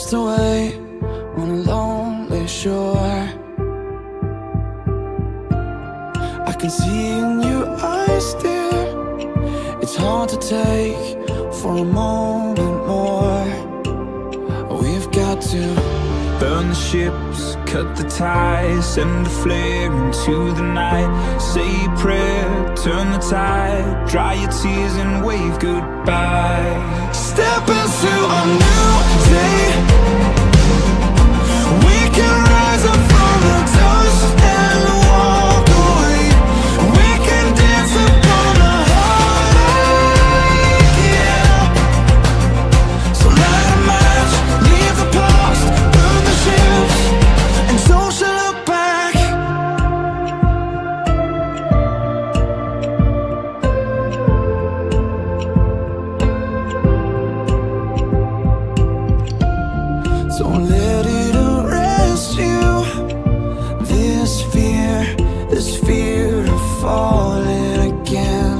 lost away on a lonely shore. I can see in your eyes, dear, it's hard to take for a moment more. We've got to burn the ships, cut the ties, send a flare into the night. Say a prayer, turn the tide, dry your tears and wave goodbye. Step into a new day. We can rise up from the dust and walk away. We can dance upon the heartache, yeah. So light a match, leave the past, burn the ships, and don't you look back. Don't let it arrest you. This fear of falling again.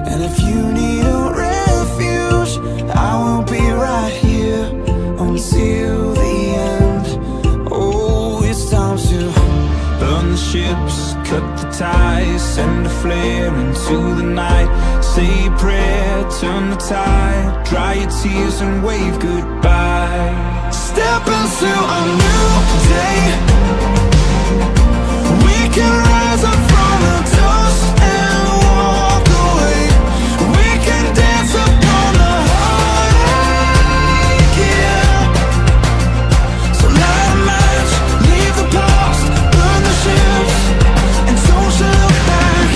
And if you need a refuge, I will be right here until the end. Oh, it's time to burn the ships, cut the ties, send a flare into the night. Say a prayer, turn the tide, dry your tears and wave goodbye. step into a new day. We can rise up from the dust and walk away. We can dance upon the heartache, yeah. So light a match, leave the past, burn the ships, and don't you look back.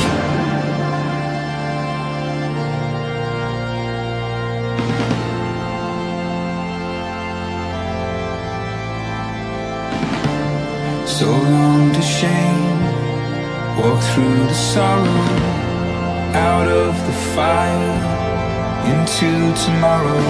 So long to shame, walk through the sorrow, out of the fire, into tomorrow.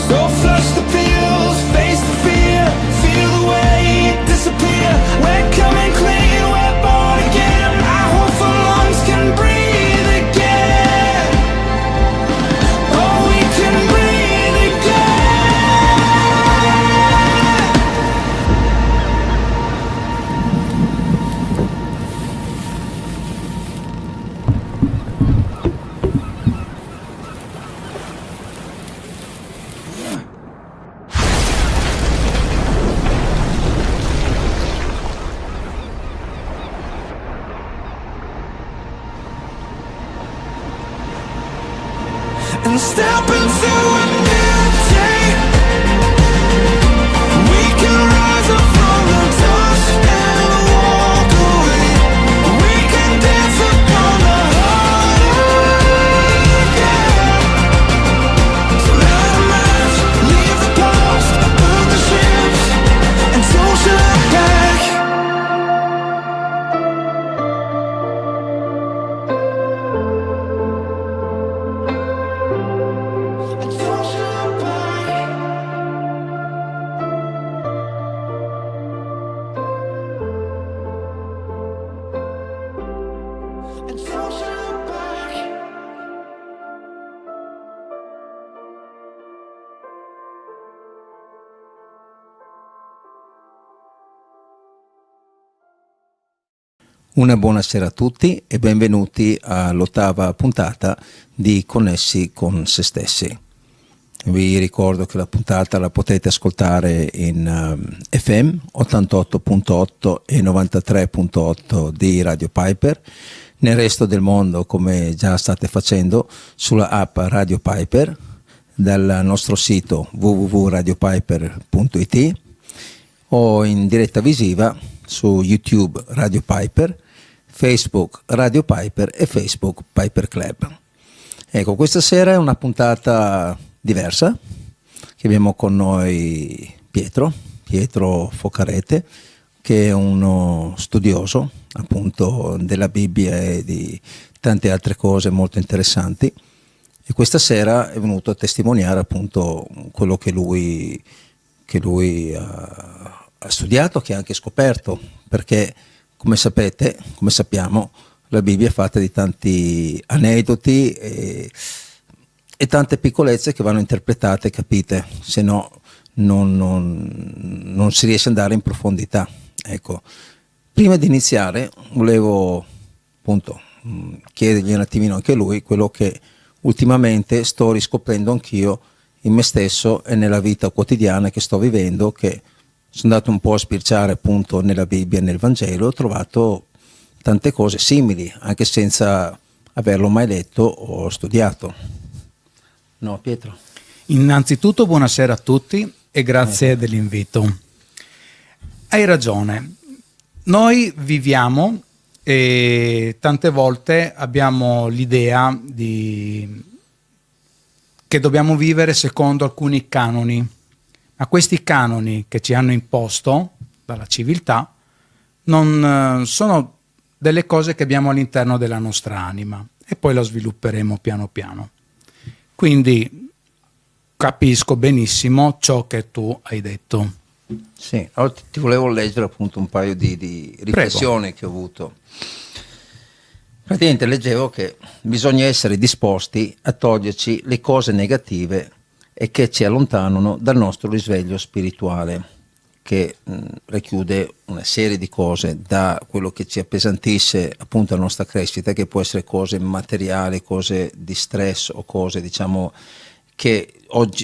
So flush the pills, face the fear, feel the weight disappear. We're coming clean, we're born again. Our hopeful lungs can breathe again. Oh, we can breathe again. And step into a new day. We can rise up from the dust and walk away. We can dance upon the heartache, yeah. So light a match, leave the past, burn the ships, and don't you look back. And don't you look back. And don't you look back. Una buonasera a tutti e benvenuti all'8ª puntata di Connessi con se stessi. Vi ricordo che la puntata la potete ascoltare in FM 88.8 e 93.8 di Radio Piper, nel resto del mondo come già state facendo sulla app Radio Piper, dal nostro sito www.radiopiper.it o in diretta visiva su YouTube Radio Piper, Facebook Radio Piper e Facebook Piper Club. Ecco, questa sera è una puntata diversa, che abbiamo con noi Pietro Focarete, che è uno studioso appunto della Bibbia e di tante altre cose molto interessanti, e questa sera è venuto a testimoniare appunto quello che lui ha studiato, che ha anche scoperto, perché come sappiamo, la Bibbia è fatta di tanti aneddoti e tante piccolezze che vanno interpretate e capite, se no non si riesce ad andare in profondità. Ecco, prima di iniziare volevo appunto chiedergli un attimino anche lui quello che ultimamente sto riscoprendo anch'io in me stesso e nella vita quotidiana che sto vivendo, che sono andato un po' a spirciare appunto nella Bibbia e nel Vangelo, ho trovato tante cose simili, anche senza averlo mai letto o studiato. No, Pietro? Innanzitutto buonasera a tutti e grazie dell'invito. Hai ragione, noi viviamo e tante volte abbiamo l'idea che dobbiamo vivere secondo alcuni canoni, ma questi canoni che ci hanno imposto dalla civiltà non sono delle cose che abbiamo all'interno della nostra anima e poi la svilupperemo piano piano. Quindi capisco benissimo ciò che tu hai detto. Sì, allora ti volevo leggere appunto un paio di riflessioni che ho avuto. Praticamente leggevo che bisogna essere disposti a toglierci le cose negative e che ci allontanano dal nostro risveglio spirituale, che racchiude una serie di cose, da quello che ci appesantisce appunto la nostra crescita, che può essere cose materiali, cose di stress o cose diciamo che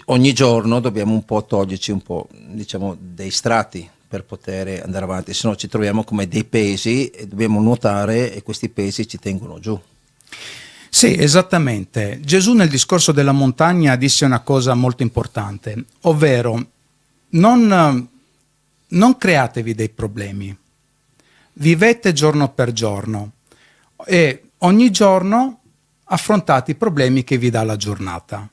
ogni giorno dobbiamo un po' toglierci un po' diciamo dei strati per poter andare avanti, se no ci troviamo come dei pesi e dobbiamo nuotare e questi pesi ci tengono giù. Sì, esattamente. Gesù nel discorso della montagna disse una cosa molto importante, ovvero non createvi dei problemi, vivete giorno per giorno e ogni giorno affrontate i problemi che vi dà la giornata.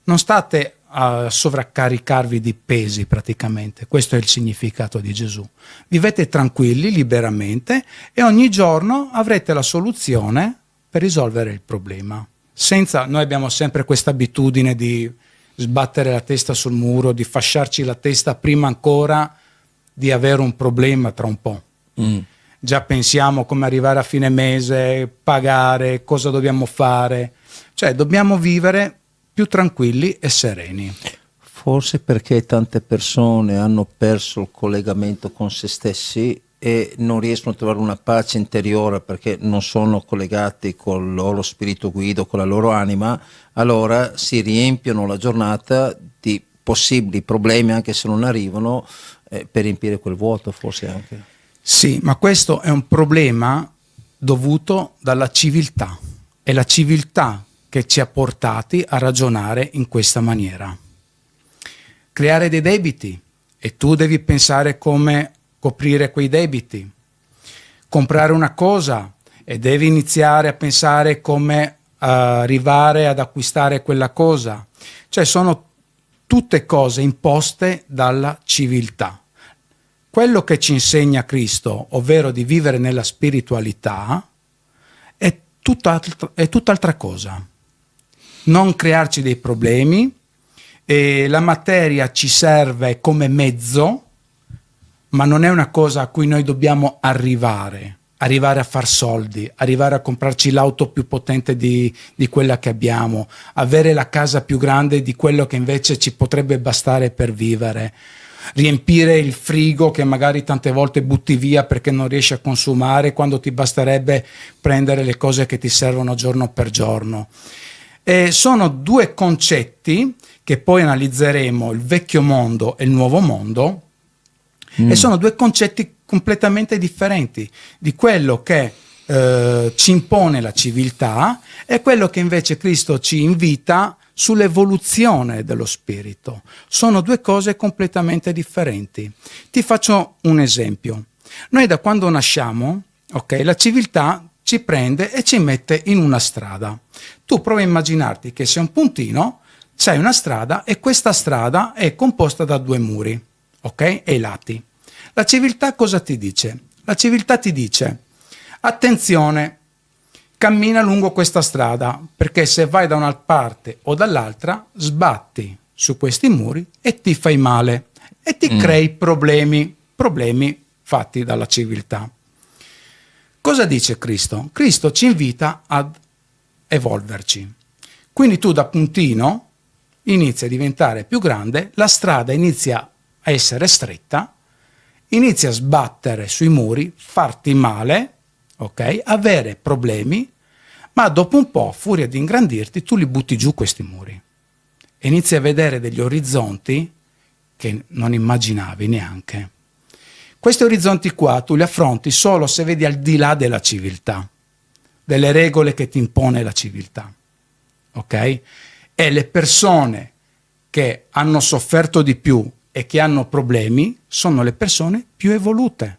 Non state a sovraccaricarvi di pesi praticamente, questo è il significato di Gesù. Vivete tranquilli, liberamente e ogni giorno avrete la soluzione per risolvere il problema. Noi abbiamo sempre questa abitudine di sbattere la testa sul muro, di fasciarci la testa prima ancora di avere un problema tra un po'. Già pensiamo come arrivare a fine mese, pagare, cosa dobbiamo fare. Cioè dobbiamo vivere più tranquilli e sereni. Forse perché tante persone hanno perso il collegamento con se stessi e non riescono a trovare una pace interiore perché non sono collegati col loro spirito guido, con la loro anima, allora si riempiono la giornata di possibili problemi, anche se non arrivano, per riempire quel vuoto forse anche. Sì, ma questo è un problema dovuto dalla civiltà. È la civiltà che ci ha portati a ragionare in questa maniera. Creare dei debiti e tu devi pensare come coprire quei debiti. Comprare una cosa e devi iniziare a pensare come arrivare ad acquistare quella cosa. Cioè sono tutte cose imposte dalla civiltà. Quello che ci insegna Cristo, ovvero di vivere nella spiritualità, è tutt'altra cosa. Non crearci dei problemi, e la materia ci serve come mezzo, ma non è una cosa a cui noi dobbiamo arrivare a far soldi, arrivare a comprarci l'auto più potente di quella che abbiamo, avere la casa più grande di quello che invece ci potrebbe bastare per vivere, riempire il frigo che magari tante volte butti via perché non riesci a consumare quando ti basterebbe prendere le cose che ti servono giorno per giorno. E sono due concetti che poi analizzeremo, il vecchio mondo e il nuovo mondo, e sono due concetti completamente differenti di quello che ci impone la civiltà e quello che invece Cristo ci invita sull'evoluzione dello spirito. Sono due cose completamente differenti. Ti faccio un esempio. Noi da quando nasciamo, la civiltà ci prende e ci mette in una strada. Tu provi a immaginarti che sei un puntino, c'hai una strada e questa strada è composta da due muri, e i lati. La civiltà cosa ti dice? La civiltà ti dice: attenzione, cammina lungo questa strada, perché se vai da una parte o dall'altra sbatti su questi muri e ti fai male e ti crei problemi fatti dalla civiltà. Cosa dice Cristo? Cristo ci invita ad evolverci. Quindi tu da puntino inizia a diventare più grande, la strada inizia a essere stretta, inizia a sbattere sui muri, farti male, ok? Avere problemi, ma dopo un po', a furia di ingrandirti, tu li butti giù questi muri e inizi a vedere degli orizzonti che non immaginavi neanche. Questi orizzonti qua tu li affronti solo se vedi al di là della civiltà, delle regole che ti impone la civiltà, ok? E le persone che hanno sofferto di più e che hanno problemi sono le persone più evolute.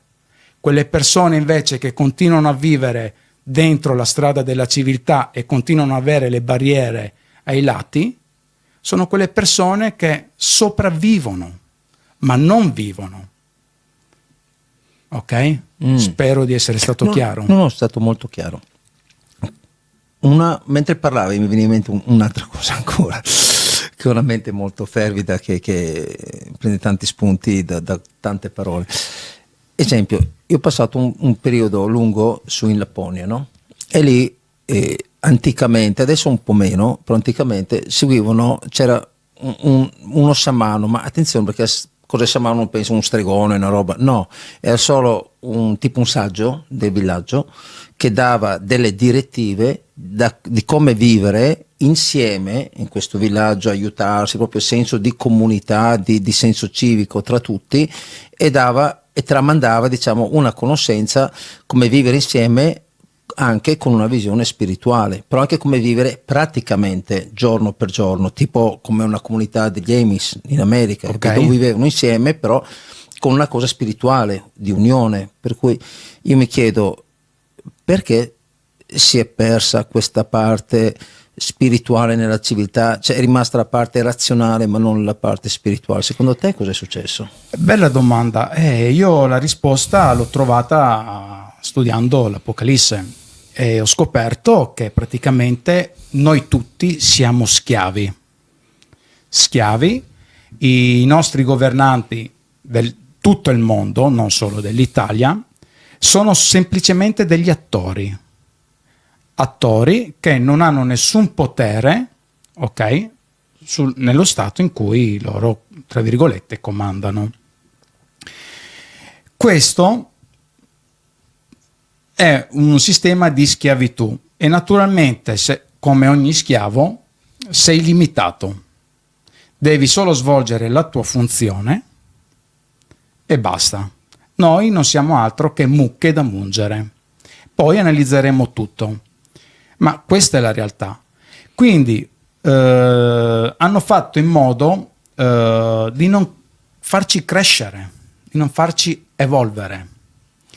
Quelle persone invece che continuano a vivere dentro la strada della civiltà e continuano ad avere le barriere ai lati, sono quelle persone che sopravvivono, ma non vivono. Ok? Spero di essere stato chiaro. No, è stato molto chiaro. Mentre parlavi mi veniva in mente un'altra cosa ancora, che è una mente molto fervida che prende tanti spunti da tante parole. Esempio, io ho passato un periodo lungo in Lapponia, no? E lì anticamente, adesso un po' meno, però anticamente c'era uno sciamano, ma attenzione perché cosa sciamano non penso un stregone, una roba, no, era solo un saggio del villaggio che dava delle direttive di come vivere insieme in questo villaggio, aiutarsi, proprio senso di comunità, di senso civico tra tutti, e tramandava, diciamo, una conoscenza come vivere insieme anche con una visione spirituale, però anche come vivere praticamente giorno per giorno, tipo come una comunità degli Amish in America, okay, che vivevano insieme però con una cosa spirituale, di unione. Per cui io mi chiedo perché si è persa questa parte spirituale nella civiltà, cioè è rimasta la parte razionale ma non la parte spirituale. Secondo te cosa è successo? Bella domanda. Io la risposta l'ho trovata studiando l'Apocalisse e ho scoperto che praticamente noi tutti siamo schiavi. I nostri governanti del tutto il mondo, non solo dell'Italia, sono semplicemente degli attori che non hanno nessun potere, ok, nello stato in cui loro, tra virgolette, comandano. Questo è un sistema di schiavitù e naturalmente, come ogni schiavo, sei limitato. Devi solo svolgere la tua funzione e basta. Noi non siamo altro che mucche da mungere. Poi analizzeremo tutto. Ma questa è la realtà. Quindi hanno fatto in modo di non farci crescere, di non farci evolvere.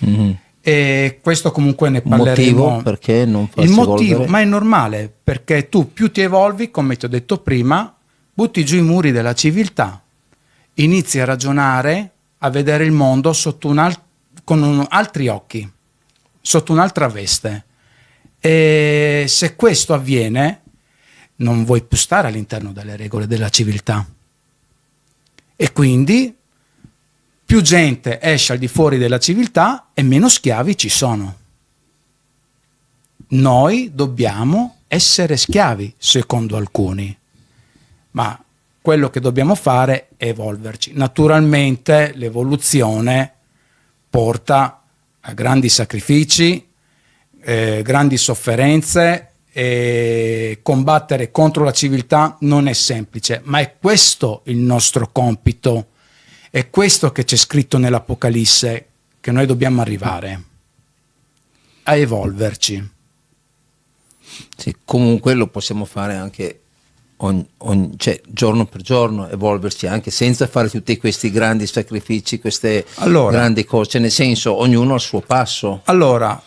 Mm-hmm. E questo comunque ne parleremo. Motivo perché non farsi il motivo, evolvere? ma è normale, perché tu più ti evolvi, come ti ho detto prima, butti giù i muri della civiltà, inizi a ragionare, a vedere il mondo con altri occhi, sotto un'altra veste. E se questo avviene, non vuoi più stare all'interno delle regole della civiltà. E quindi più gente esce al di fuori della civiltà e meno schiavi ci sono. Noi dobbiamo essere schiavi, secondo alcuni, ma quello che dobbiamo fare è evolverci. Naturalmente l'evoluzione porta a grandi sacrifici, grandi sofferenze, e combattere contro la civiltà non è semplice, ma è questo il nostro compito, è questo che c'è scritto nell'Apocalisse, che noi dobbiamo arrivare a evolverci. Sì, comunque lo possiamo fare anche cioè, giorno per giorno, evolversi anche senza fare tutti questi grandi sacrifici, queste grandi cose, cioè, nel senso, ognuno al suo passo. Allora,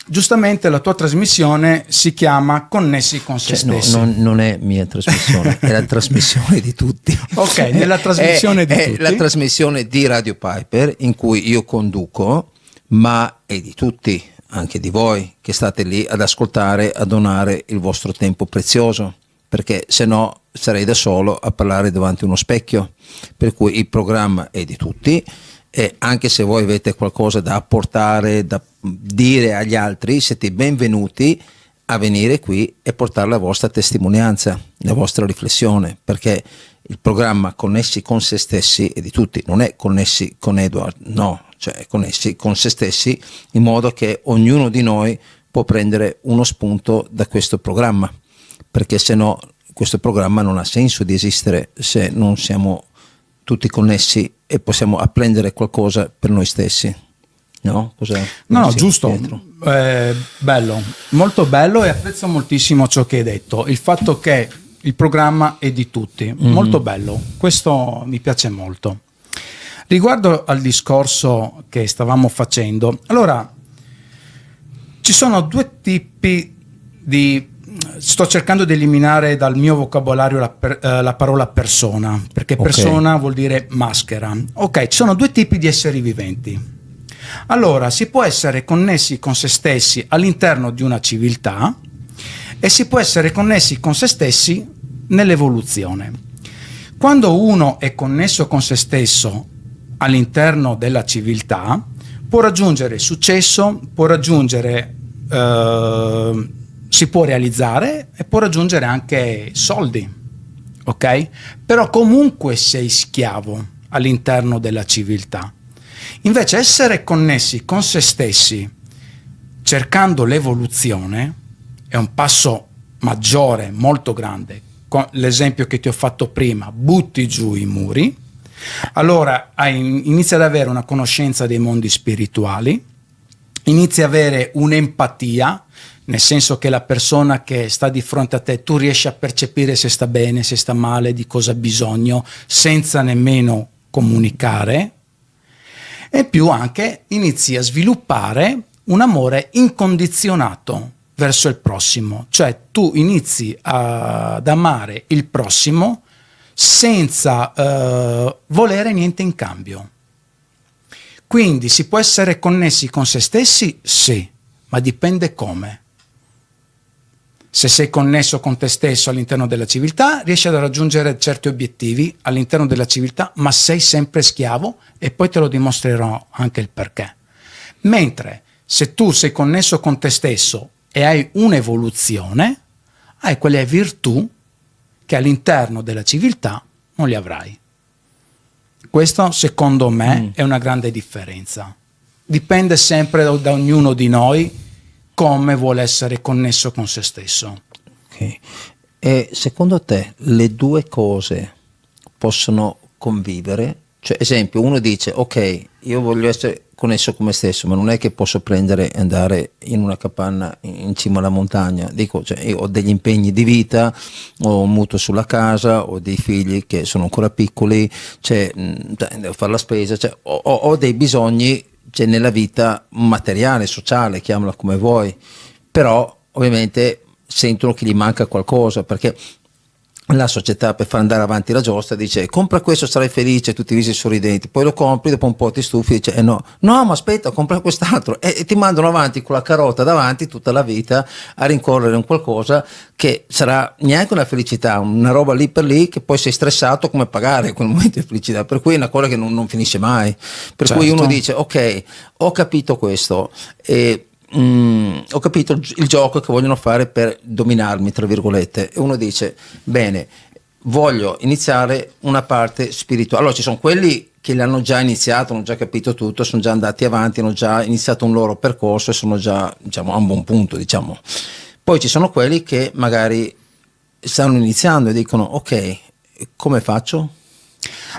giustamente la tua trasmissione si chiama Connessi con se stessi. No, non è mia trasmissione, è la trasmissione di tutti. Ok, nella trasmissione di tutti. È la trasmissione di Radio Piper in cui io conduco, ma è di tutti, anche di voi che state lì ad ascoltare, a donare il vostro tempo prezioso, perché se no sarei da solo a parlare davanti a uno specchio. Per cui il programma è di tutti, e anche se voi avete qualcosa da apportare, da dire agli altri, siete benvenuti a venire qui e portare la vostra testimonianza, la vostra riflessione, perché il programma Connessi con se stessi è di tutti, non è connessi con Edward, no, cioè è connessi con se stessi, in modo che ognuno di noi può prendere uno spunto da questo programma, perché se no questo programma non ha senso di esistere se non siamo tutti connessi e possiamo apprendere qualcosa per noi stessi. No? No, giusto, bello, molto bello, e apprezzo moltissimo ciò che hai detto, il fatto che il programma è di tutti, molto bello, questo mi piace molto. Riguardo al discorso che stavamo facendo, allora ci sono due tipi di... Sto cercando di eliminare dal mio vocabolario la parola persona, perché persona vuol dire maschera. Ok, ci sono due tipi di esseri viventi. Allora, si può essere connessi con se stessi all'interno di una civiltà e si può essere connessi con se stessi nell'evoluzione. Quando uno è connesso con se stesso all'interno della civiltà, può raggiungere successo, può raggiungere, si può realizzare e può raggiungere anche soldi, ok? Però comunque sei schiavo all'interno della civiltà. Invece essere connessi con se stessi cercando l'evoluzione è un passo maggiore, molto grande. Con l'esempio che ti ho fatto prima, butti giù i muri, allora inizi ad avere una conoscenza dei mondi spirituali, inizi ad avere un'empatia, nel senso che la persona che sta di fronte a te, tu riesci a percepire se sta bene, se sta male, di cosa ha bisogno, senza nemmeno comunicare. E più anche inizi a sviluppare un amore incondizionato verso il prossimo, cioè tu inizi ad amare il prossimo senza volere niente in cambio. Quindi si può essere connessi con se stessi? Sì, ma dipende come. Se sei connesso con te stesso all'interno della civiltà, riesci a raggiungere certi obiettivi all'interno della civiltà, ma sei sempre schiavo, e poi te lo dimostrerò anche il perché. Mentre se tu sei connesso con te stesso e hai un'evoluzione, hai quelle virtù che all'interno della civiltà non li avrai. Questo, secondo me, è una grande differenza. Dipende sempre da ognuno di noi come vuole essere connesso con se stesso. Okay. E secondo te le due cose possono convivere? Cioè, esempio, uno dice ok, io voglio essere connesso con me stesso, ma non è che posso prendere e andare in una capanna in cima alla montagna. Dico, cioè, io ho degli impegni di vita, ho un mutuo sulla casa, ho dei figli che sono ancora piccoli, cioè, devo fare la spesa, cioè, ho dei bisogni, cioè, nella vita materiale, sociale, chiamala come vuoi, però ovviamente sentono che gli manca qualcosa, perché la società, per far andare avanti la giostra, dice compra questo, sarai felice, tutti i visi sorridenti, poi lo compri, dopo un po' ti stufi e dice no, ma aspetta, compra quest'altro, e ti mandano avanti con la carota davanti tutta la vita a rincorrere un qualcosa che sarà neanche una felicità, una roba lì per lì, che poi sei stressato come pagare quel momento di felicità, per cui è una cosa che non finisce mai, per cui uno dice ok, ho capito questo, ho capito il gioco che vogliono fare per dominarmi, tra virgolette, e uno dice bene, voglio iniziare una parte spirituale. Allora ci sono quelli che l'hanno già iniziato, hanno già capito tutto, sono già andati avanti, hanno già iniziato un loro percorso e sono già, diciamo, a un buon punto, diciamo. Poi ci sono quelli che magari stanno iniziando e dicono ok, come faccio?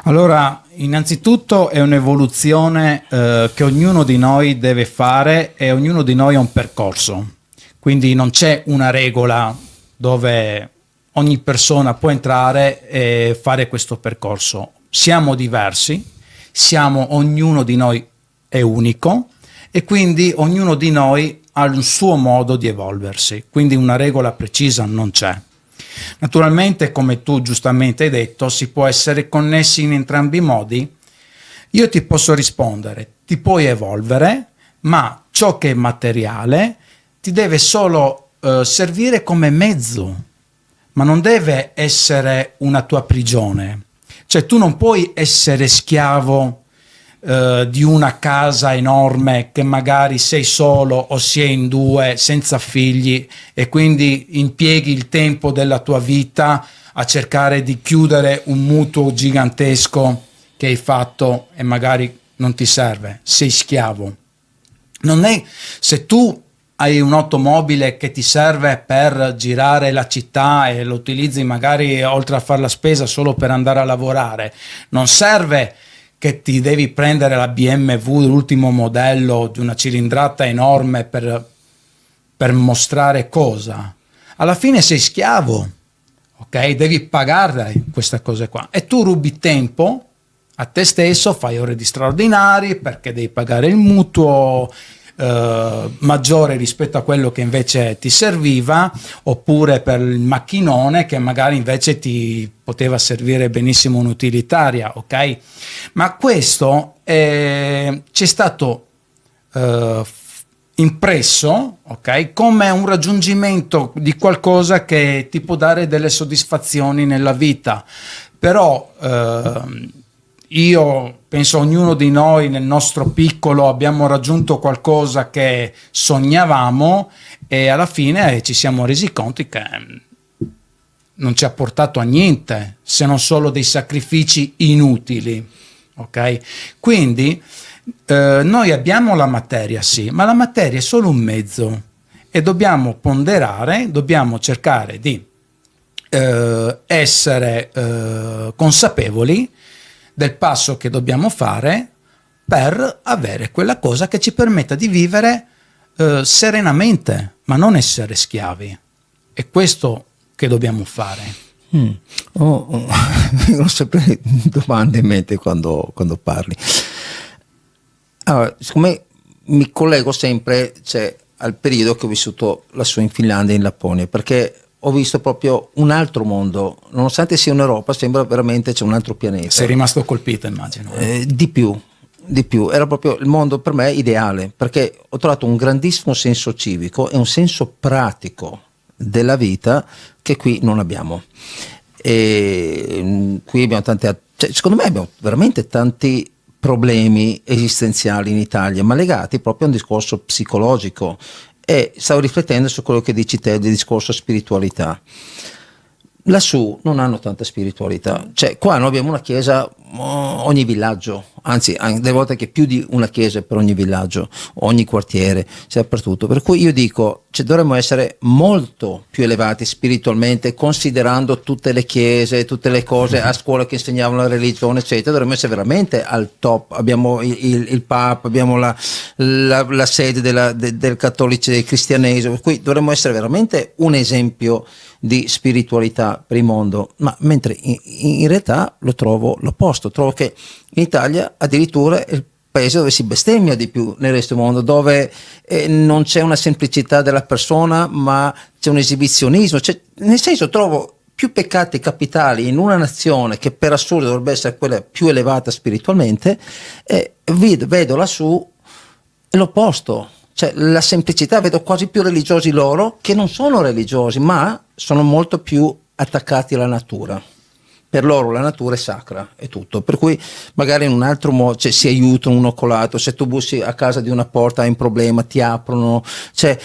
Allora, innanzitutto è un'evoluzione che ognuno di noi deve fare, e ognuno di noi ha un percorso, quindi non c'è una regola dove ogni persona può entrare e fare questo percorso. Siamo diversi, ognuno di noi è unico, e quindi ognuno di noi ha il suo modo di evolversi, quindi una regola precisa non c'è. Naturalmente, come tu giustamente hai detto, si può essere connessi in entrambi i modi. Io ti posso rispondere, ti puoi evolvere, ma ciò che è materiale ti deve solo servire come mezzo, ma non deve essere una tua prigione. Cioè tu non puoi essere schiavo di una casa enorme che magari sei solo o si è in due senza figli e quindi impieghi il tempo della tua vita a cercare di chiudere un mutuo gigantesco che hai fatto e magari non ti serve, sei schiavo. Non è, se tu hai un'automobile che ti serve per girare la città e lo utilizzi magari oltre a fare la spesa solo per andare a lavorare, non serve che ti devi prendere la BMW, l'ultimo modello di una cilindrata enorme per mostrare cosa. Alla fine sei schiavo, ok? Devi pagare queste cose qua e tu rubi tempo a te stesso, fai ore di straordinari perché devi pagare il mutuo maggiore rispetto a quello che invece ti serviva, oppure per il macchinone che magari invece ti poteva servire benissimo un'utilitaria, ok? Ma questo ci è stato impresso, ok, come un raggiungimento di qualcosa che ti può dare delle soddisfazioni nella vita, però io penso ognuno di noi nel nostro piccolo abbiamo raggiunto qualcosa che sognavamo e alla fine ci siamo resi conto che non ci ha portato a niente se non solo dei sacrifici inutili, ok? Quindi noi abbiamo la materia, sì, ma la materia è solo un mezzo e dobbiamo ponderare, dobbiamo cercare di essere consapevoli del passo che dobbiamo fare per avere quella cosa che ci permetta di vivere serenamente, ma non essere schiavi. È questo che dobbiamo fare. Ho sempre domande in mente quando parli. Allora, siccome mi collego sempre al periodo che ho vissuto lassù in Finlandia e in Lapponia, perché ho visto proprio un altro mondo, nonostante sia in Europa, sembra veramente c'è un altro pianeta. Sei rimasto colpito, immagino. Di più, era proprio il mondo per me ideale, perché ho trovato un grandissimo senso civico e un senso pratico della vita che qui non abbiamo. E qui abbiamo secondo me abbiamo veramente tanti problemi esistenziali in Italia, ma legati proprio a un discorso psicologico. E stavo riflettendo su quello che dici te del discorso spiritualità. Lassù non hanno tanta spiritualità, qua noi abbiamo una chiesa ogni villaggio, anzi delle volte che più di una chiesa per ogni villaggio, ogni quartiere, dappertutto, per cui io dico dovremmo essere molto più elevati spiritualmente, considerando tutte le chiese, tutte le cose a scuola che insegnavano la religione eccetera, dovremmo essere veramente al top. Abbiamo il Papa, abbiamo la sede del cattolico, del cristianesimo, per cui dovremmo essere veramente un esempio di spiritualità per il mondo, ma mentre in realtà lo trovo l'opposto. Trovo che in Italia addirittura è il paese dove si bestemmia di più nel resto del mondo, dove non c'è una semplicità della persona, ma c'è un esibizionismo, nel senso trovo più peccati capitali in una nazione che per assurdo dovrebbe essere quella più elevata spiritualmente, vedo lassù l'opposto. La semplicità, vedo quasi più religiosi loro che non sono religiosi, ma sono molto più attaccati alla natura. Per loro la natura è sacra, è tutto. Per cui magari in un altro modo si aiutano uno con l'altro. Se tu bussi a casa di una porta hai un problema, ti aprono. C'è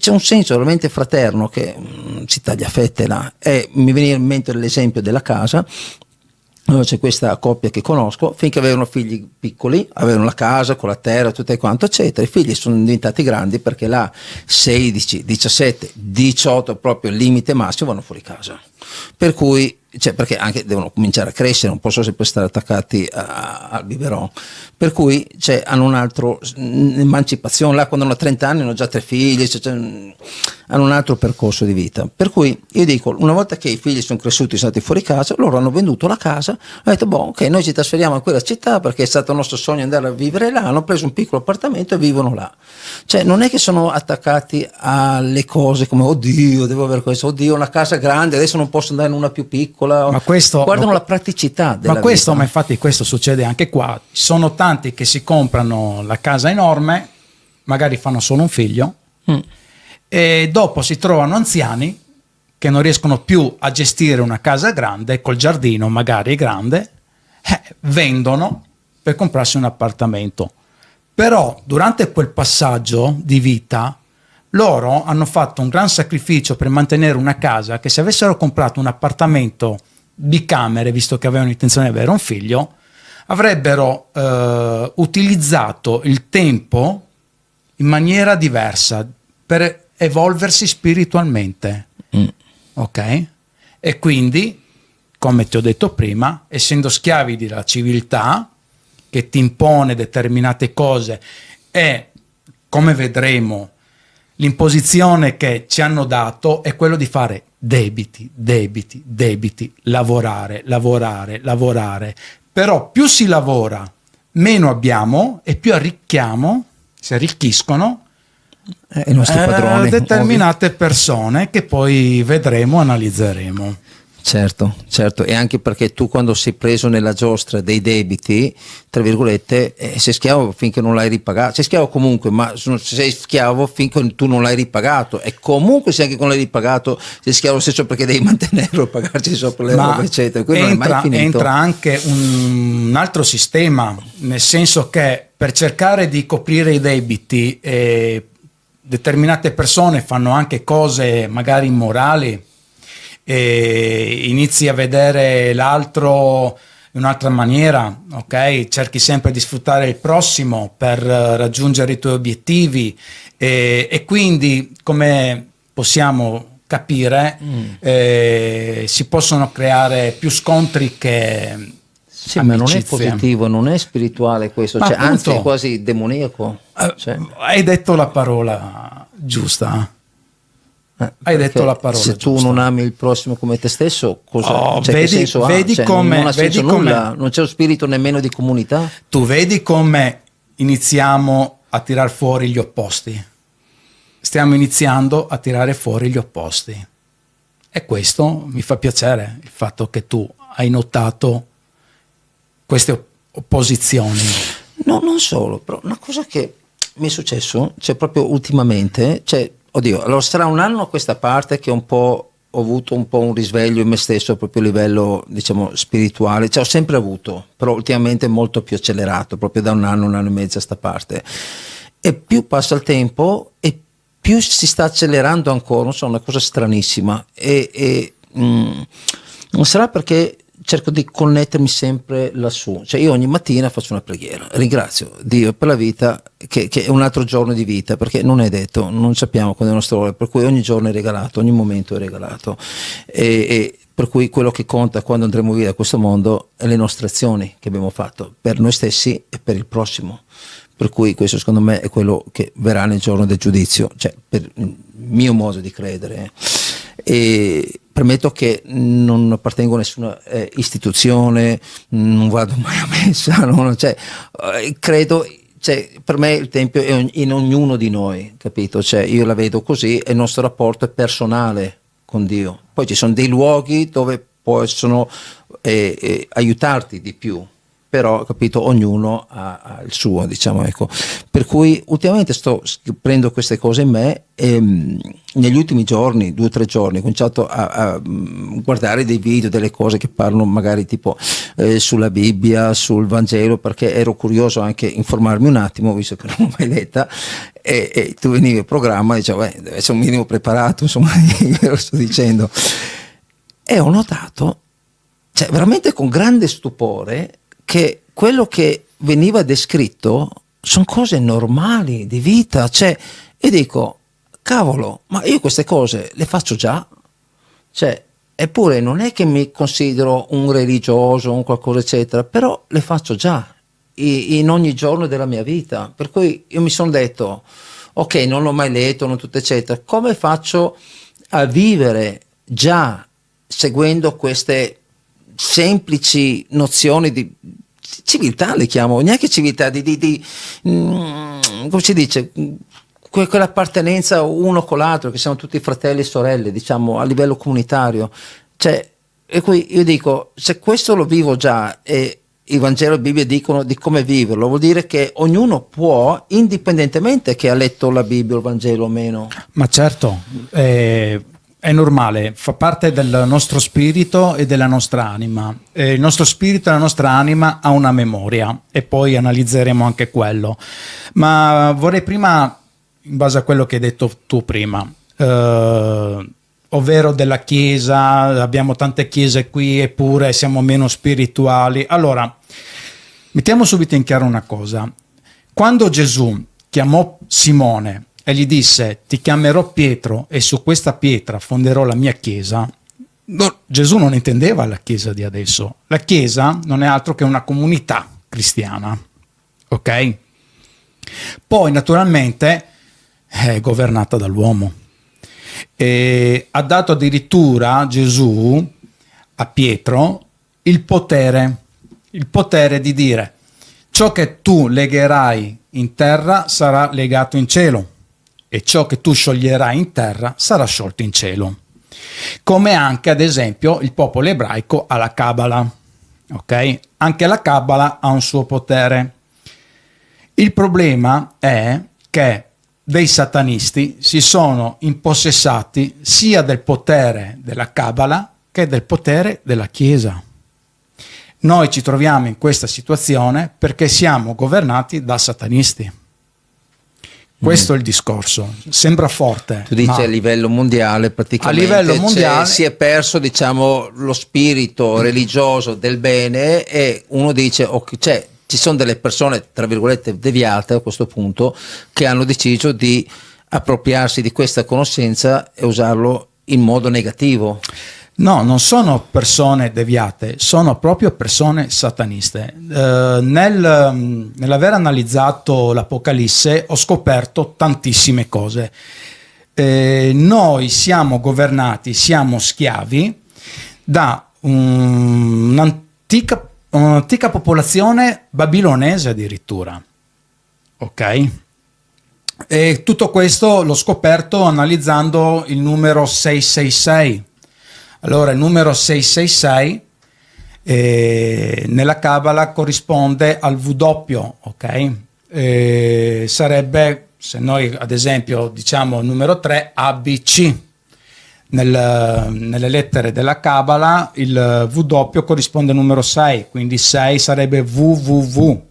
un senso veramente fraterno che si taglia a fette là. E mi viene in mente l'esempio della casa. C'è questa coppia che conosco, finché avevano figli piccoli, avevano la casa con la terra, tutto e quanto eccetera, i figli sono diventati grandi perché là 16, 17, 18 proprio il limite massimo vanno fuori casa, per cui perché anche devono cominciare a crescere, non possono sempre stare attaccati al biberon, per cui hanno un altro emancipazione, là quando hanno 30 anni hanno già 3 figli, hanno un altro percorso di vita, per cui io dico, una volta che i figli sono cresciuti, sono stati fuori casa, loro hanno venduto la casa, hanno detto ok, noi ci trasferiamo a quella città perché è stato il nostro sogno andare a vivere là, hanno preso un piccolo appartamento e vivono là. Non è che sono attaccati alle cose come oddio devo avere questo, oddio una casa grande, adesso non posso andare in una più piccola, ma questo, guardano la praticità della ma questo, vita. Ma infatti questo succede anche qua, ci sono tanti che si comprano la casa enorme, magari fanno solo un figlio e dopo si trovano anziani che non riescono più a gestire una casa grande col giardino magari grande, vendono per comprarsi un appartamento. Però durante quel passaggio di vita loro hanno fatto un gran sacrificio per mantenere una casa che, se avessero comprato un appartamento bicamere, visto che avevano intenzione di avere un figlio, avrebbero utilizzato il tempo in maniera diversa per evolversi spiritualmente. Ok? E quindi, come ti ho detto prima, essendo schiavi della civiltà che ti impone determinate cose, e come vedremo l'imposizione che ci hanno dato è quello di fare debiti, lavorare. Però più si lavora, meno abbiamo, e più arricchiamo, si arricchiscono I nostri padroni. determinate persone che poi vedremo, analizzeremo. Certo, e anche perché tu, quando sei preso nella giostra dei debiti, tra virgolette, sei schiavo finché non l'hai ripagato. Sei schiavo comunque, ma sei schiavo finché tu non l'hai ripagato, e comunque se anche non l'hai ripagato sei schiavo lo stesso, perché devi mantenerlo, pagarci sopra le robe, eccetera. Quindi non è mai finito. Entra anche un altro sistema, nel senso che per cercare di coprire i debiti determinate persone fanno anche cose magari immorali, e inizi a vedere l'altro in un'altra maniera, ok? Cerchi sempre di sfruttare il prossimo per raggiungere i tuoi obiettivi, e quindi, come possiamo capire, si possono creare più scontri che Sì, ma non è amicizie. positivo, non è spirituale questo, Ma cioè, anzi appunto, è quasi demoniaco. hai detto la parola giusta. Hai detto la parola se tu giusta. non ami il prossimo come te stesso, cosa, cioè, vedi- che senso vedi ha? Cioè, come- non ha senso vedi come- nulla, non c'è lo spirito nemmeno di comunità. Tu vedi come iniziamo a tirar fuori gli opposti. Stiamo iniziando a tirare fuori gli opposti. E questo mi fa piacere, il fatto che tu hai notato queste opposizioni. No, non solo, però una cosa che mi è successo, cioè proprio ultimamente, cioè, oddio, allora sarà un anno a questa parte che un po' ho avuto un po' un risveglio in me stesso, proprio a livello, diciamo, spirituale, cioè ho sempre avuto, però ultimamente molto più accelerato, proprio da un anno e mezzo a sta parte. E più passa il tempo e più si sta accelerando ancora, non so, una cosa stranissima, non sarà perché cerco di connettermi sempre lassù, cioè io ogni mattina faccio una preghiera, ringrazio Dio per la vita, che è un altro giorno di vita, perché non è detto, non sappiamo quando è il nostro ora, per cui ogni giorno è regalato, ogni momento è regalato, e per cui quello che conta quando andremo via da questo mondo è le nostre azioni che abbiamo fatto per noi stessi e per il prossimo. Per cui questo secondo me è quello che verrà nel giorno del giudizio, cioè per il mio modo di credere. E premetto che non appartengo a nessuna istituzione, non vado mai a messa, cioè, credo, cioè, per me il Tempio è in ognuno di noi, capito? Cioè, io la vedo così e il nostro rapporto è personale con Dio. Poi ci sono dei luoghi dove possono aiutarti di più, però, capito, ognuno ha il suo, diciamo, ecco. Per cui ultimamente sto prendo queste cose in me, e negli ultimi giorni, 2 o 3 giorni, ho cominciato a guardare dei video, delle cose che parlano magari tipo sulla Bibbia, sul Vangelo, perché ero curioso anche informarmi un attimo, visto che non l'ho mai letta, e tu venivi al programma e dicevo, deve essere un minimo preparato, insomma, ve lo sto dicendo. E ho notato, cioè veramente con grande stupore, che quello che veniva descritto sono cose normali di vita, cioè, e dico, cavolo, ma io queste cose le faccio già, cioè, eppure non è che mi considero un religioso, un qualcosa eccetera, però le faccio già in ogni giorno della mia vita, per cui io mi sono detto, ok, non l'ho mai letto, non tutto eccetera, come faccio a vivere già seguendo queste semplici nozioni di civiltà, le chiamo, neanche civiltà, come si dice, quell'appartenenza uno con l'altro, che siamo tutti fratelli e sorelle, diciamo, a livello comunitario, cioè, e qui io dico, se questo lo vivo già e il Vangelo e la Bibbia dicono di come viverlo, vuol dire che ognuno può, indipendentemente che ha letto la Bibbia o il Vangelo o meno. Ma certo, è normale, fa parte del nostro spirito e della nostra anima. Il nostro spirito e la nostra anima ha una memoria e poi analizzeremo anche quello. Ma vorrei prima, in base a quello che hai detto tu prima, ovvero della Chiesa, abbiamo tante chiese qui eppure siamo meno spirituali. Allora, mettiamo subito in chiaro una cosa. Quando Gesù chiamò Simone e gli disse: ti chiamerò Pietro e su questa pietra fonderò la mia chiesa, Gesù non intendeva la chiesa di adesso. La chiesa non è altro che una comunità cristiana, ok? Poi naturalmente è governata dall'uomo e ha dato addirittura Gesù a Pietro il potere di dire: ciò che tu legherai in terra sarà legato in cielo e ciò che tu scioglierai in terra sarà sciolto in cielo. Come anche ad esempio il popolo ebraico ha la Cabala, ok? Anche la Cabala ha un suo potere. Il problema è che dei satanisti si sono impossessati sia del potere della Cabala che del potere della Chiesa. Noi ci troviamo in questa situazione perché siamo governati da satanisti. Questo è il discorso. Sembra forte. Tu dici a livello mondiale praticamente a livello mondiale si è perso, diciamo, lo spirito religioso del bene e uno dice cioè, ci sono delle persone tra virgolette deviate a questo punto che hanno deciso di appropriarsi di questa conoscenza e usarlo in modo negativo. No, non sono persone deviate, sono proprio persone sataniste. Nell'aver analizzato l'Apocalisse ho scoperto tantissime cose. Noi siamo governati, siamo schiavi da un'antica popolazione babilonese addirittura. Ok? E tutto questo l'ho scoperto analizzando il numero 666. Allora, il numero 666 nella Cabala corrisponde al W, ok? Sarebbe, se noi ad esempio diciamo numero 3, ABC. Nelle lettere della Cabala il W corrisponde al numero 6, quindi 6 sarebbe WWW.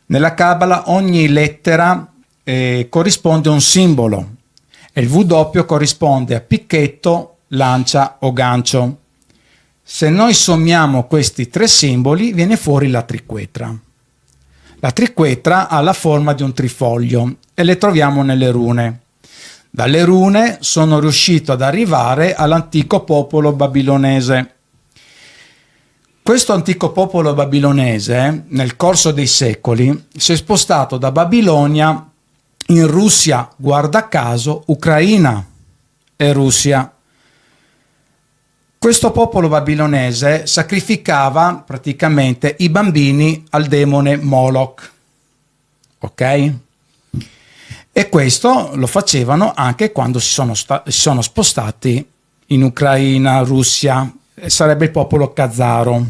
Nella Cabala ogni lettera corrisponde a un simbolo e il W corrisponde a picchetto, lancia o gancio. Se noi sommiamo questi tre simboli viene fuori la triquetra. La triquetra ha la forma di un trifoglio e le troviamo nelle rune. Dalle rune sono riuscito ad arrivare all'antico popolo babilonese. Questo antico popolo babilonese nel corso dei secoli si è spostato da Babilonia in Russia, guarda caso Ucraina e Russia. Questo popolo babilonese sacrificava praticamente i bambini al demone Moloch, ok? E questo lo facevano anche quando si sono spostati in Ucraina, Russia, sarebbe il popolo Khazaro,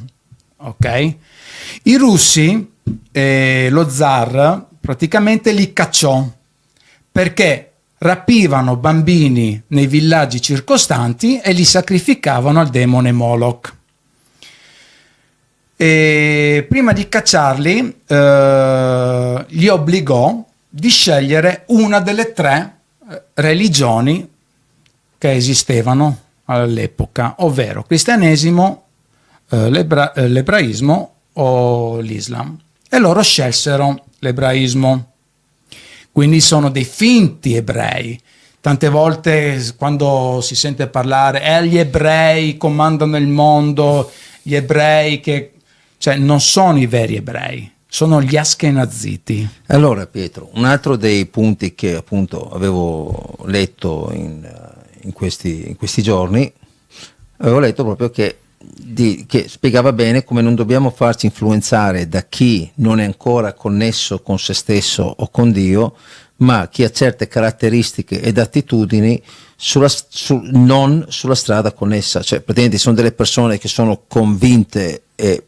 ok? I russi, lo zar, praticamente li cacciò perché rapivano bambini nei villaggi circostanti e li sacrificavano al demone Moloch. E prima di cacciarli li obbligò di scegliere una delle tre religioni che esistevano all'epoca, ovvero cristianesimo, l'ebraismo o l'Islam. E loro scelsero l'ebraismo. Quindi sono dei finti ebrei. Tante volte quando si sente parlare gli ebrei comandano il mondo, gli ebrei che... cioè non sono i veri ebrei, sono gli askenaziti. Allora Pietro, un altro dei punti che appunto avevo letto in questi giorni, avevo letto proprio che spiegava bene come non dobbiamo farci influenzare da chi non è ancora connesso con se stesso o con Dio, ma chi ha certe caratteristiche ed attitudini non sulla strada connessa. Cioè praticamente sono delle persone che sono convinte e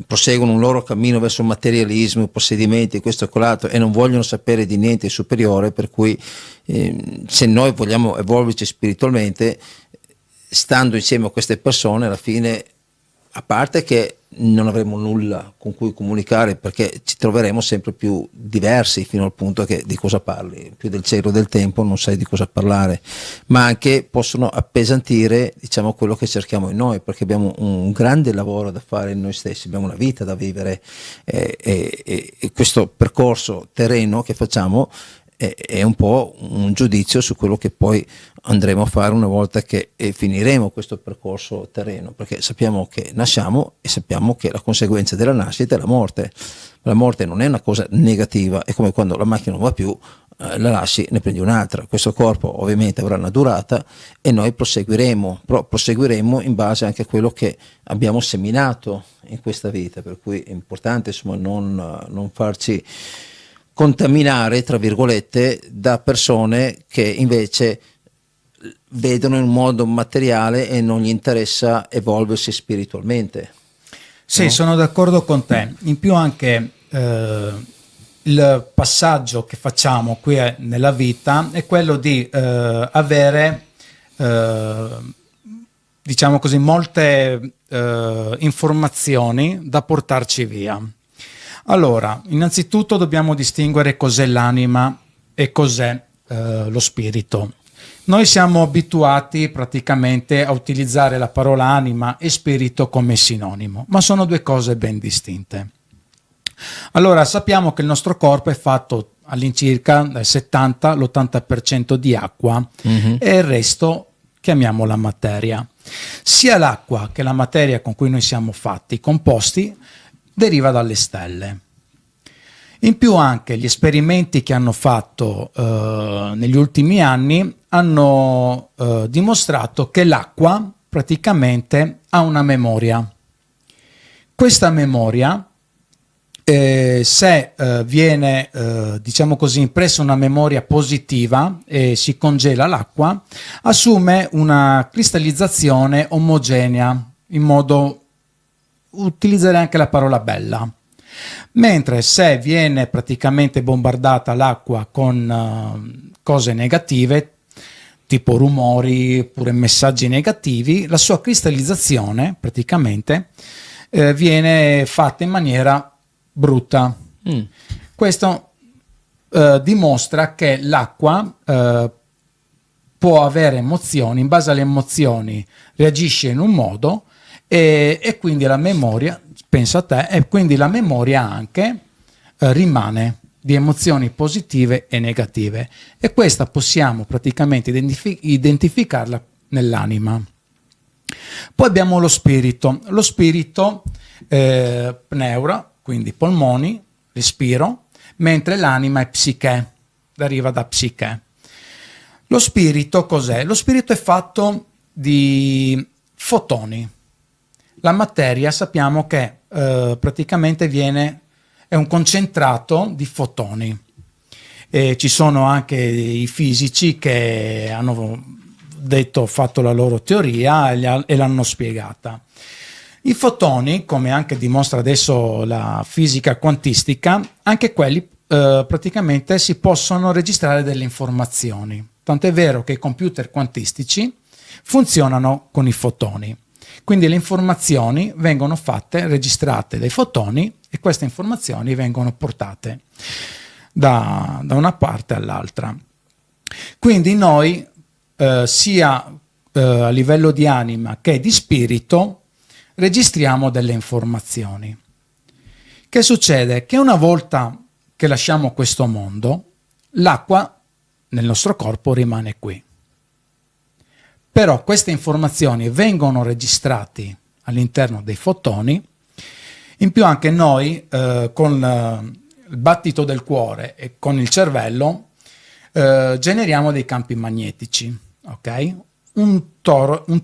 proseguono un loro cammino verso il materialismo, i possedimenti, questo e quell'altro, e non vogliono sapere di niente di superiore, per cui se noi vogliamo evolverci spiritualmente, stando insieme a queste persone, alla fine, a parte che non avremo nulla con cui comunicare, perché ci troveremo sempre più diversi, fino al punto che di cosa parli, più del cielo del tempo non sai di cosa parlare, ma anche possono appesantire, diciamo, quello che cerchiamo in noi, perché abbiamo un grande lavoro da fare in noi stessi, abbiamo una vita da vivere, e questo percorso terreno che facciamo è un po' un giudizio su quello che poi andremo a fare una volta che finiremo questo percorso terreno, perché sappiamo che nasciamo e sappiamo che la conseguenza della nascita è la morte. La morte non è una cosa negativa, è come quando la macchina non va più, la lasci, ne prendi un'altra. Questo corpo ovviamente avrà una durata e noi proseguiremo, però proseguiremo in base anche a quello che abbiamo seminato in questa vita, per cui è importante, insomma, non farci contaminare, tra virgolette, da persone che invece vedono in un modo materiale e non gli interessa evolversi spiritualmente. Sì, no? Sono d'accordo con te. In più anche il passaggio che facciamo qui nella vita è quello di avere, diciamo così, molte informazioni da portarci via. Allora, innanzitutto dobbiamo distinguere cos'è l'anima e cos'è lo spirito. Noi siamo abituati praticamente a utilizzare la parola anima e spirito come sinonimo, ma sono due cose ben distinte. Allora, sappiamo che il nostro corpo è fatto all'incirca dal 70 all'80% di acqua e il resto chiamiamola materia. Sia l'acqua che la materia con cui noi siamo fatti, composti, deriva dalle stelle. In più anche gli esperimenti che hanno fatto negli ultimi anni hanno dimostrato che l'acqua praticamente ha una memoria. Questa memoria, se viene diciamo così impressa una memoria positiva e si congela l'acqua, assume una cristallizzazione omogenea, in modo, utilizzare anche la parola bella. Mentre se viene praticamente bombardata l'acqua con cose negative, tipo rumori oppure messaggi negativi, la sua cristallizzazione praticamente viene fatta in maniera brutta. Questo dimostra che l'acqua può avere emozioni, in base alle emozioni reagisce in un modo e quindi la memoria, pensa a te, e quindi la memoria anche rimane di emozioni positive e negative, e questa possiamo praticamente identificarla nell'anima. Poi abbiamo lo spirito, pneura, quindi polmoni, respiro, mentre l'anima è psiche, deriva da psiche. Lo spirito cos'è? Lo spirito è fatto di fotoni. La materia sappiamo che praticamente è un concentrato di fotoni. Ci sono anche i fisici che hanno fatto la loro teoria e l'hanno spiegata. I fotoni, come anche dimostra adesso la fisica quantistica, anche quelli praticamente si possono registrare delle informazioni. Tant'è vero che i computer quantistici funzionano con i fotoni. Quindi le informazioni vengono fatte, registrate dai fotoni, e queste informazioni vengono portate da una parte all'altra. Quindi noi, sia a livello di anima che di spirito, registriamo delle informazioni. Che succede? Che una volta che lasciamo questo mondo, l'acqua nel nostro corpo rimane qui. Però queste informazioni vengono registrate all'interno dei fotoni. In più anche noi con il battito del cuore e con il cervello generiamo dei campi magnetici, ok? Un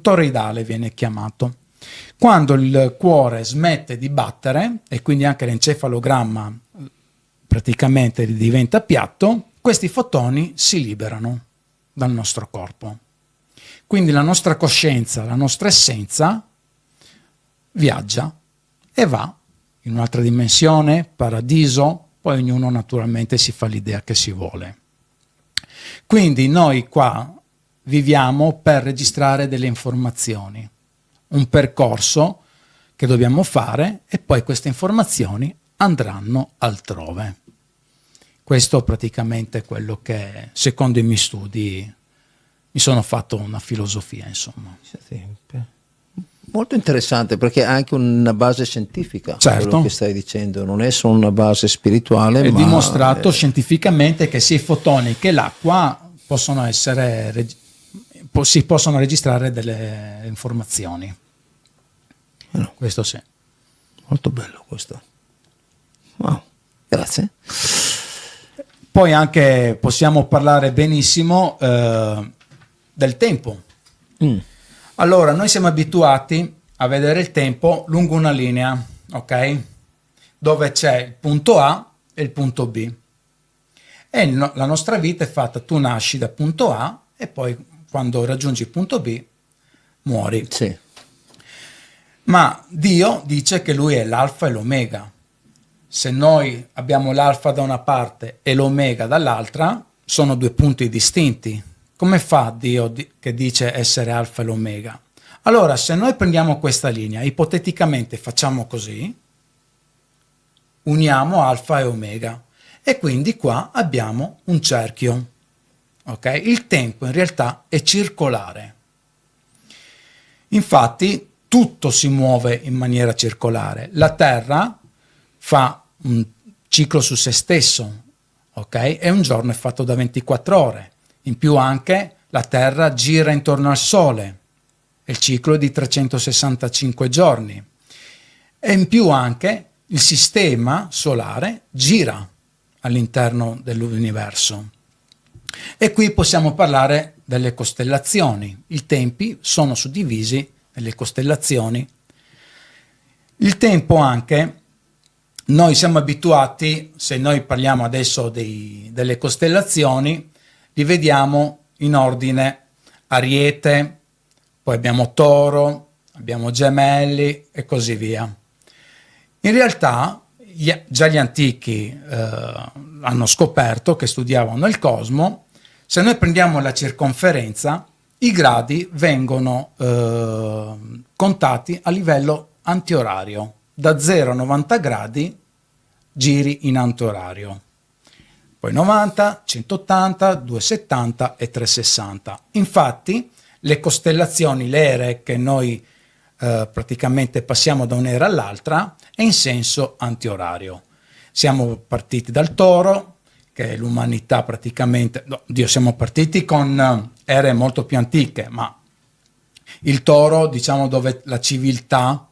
toroidale viene chiamato. Quando il cuore smette di battere e quindi anche l'encefalogramma praticamente diventa piatto, questi fotoni si liberano dal nostro corpo. Quindi la nostra coscienza, la nostra essenza viaggia e va in un'altra dimensione, paradiso, poi ognuno naturalmente si fa l'idea che si vuole. Quindi noi qua viviamo per registrare delle informazioni, un percorso che dobbiamo fare e poi queste informazioni andranno altrove. Questo praticamente è quello che, secondo i miei studi, mi sono fatto una filosofia, insomma. Molto interessante, perché ha anche una base scientifica, Certo. quello che stai dicendo, non è solo una base spirituale, È ma dimostrato scientificamente che sia i fotoni che l'acqua possono essere si possono registrare delle informazioni. No. Questo sì. molto bello questo. Wow, grazie. Poi anche possiamo parlare benissimo del tempo. Allora, noi siamo abituati a vedere il tempo lungo una linea, ok? Dove c'è il punto A e il punto B. E la nostra vita è fatta, tu nasci da punto A e poi quando raggiungi il punto B muori. Sì. Ma Dio dice che lui è l'alfa e l'omega. Se noi abbiamo l'alfa da una parte e l'omega dall'altra, sono due punti distinti. Come fa Dio che dice essere alfa e l'omega? Allora, se noi prendiamo questa linea, ipoteticamente facciamo così, uniamo alfa e omega, e quindi qua abbiamo un cerchio. Okay? Il tempo in realtà è circolare. Infatti, tutto si muove in maniera circolare. La Terra fa un ciclo su se stesso, ok? E un giorno è fatto da 24 ore. In più anche la Terra gira intorno al Sole, e il ciclo è di 365 giorni. E in più anche il sistema solare gira all'interno dell'universo. E qui possiamo parlare delle costellazioni. I tempi sono suddivisi nelle costellazioni. Il tempo anche, noi siamo abituati, se noi parliamo adesso delle costellazioni, li vediamo in ordine Ariete, poi abbiamo Toro, abbiamo Gemelli e così via. In realtà già gli antichi hanno scoperto, che studiavano il cosmo, se noi prendiamo la circonferenza, i gradi vengono contati a livello antiorario. Da 0 a 90 gradi giri in antiorario. Poi 90, 180, 270 e 360. Infatti le costellazioni, le ere che noi praticamente passiamo da un'era all'altra, è in senso antiorario. Siamo partiti dal Toro, che è l'umanità praticamente, siamo partiti con ere molto più antiche, ma il Toro, diciamo, dove la civiltà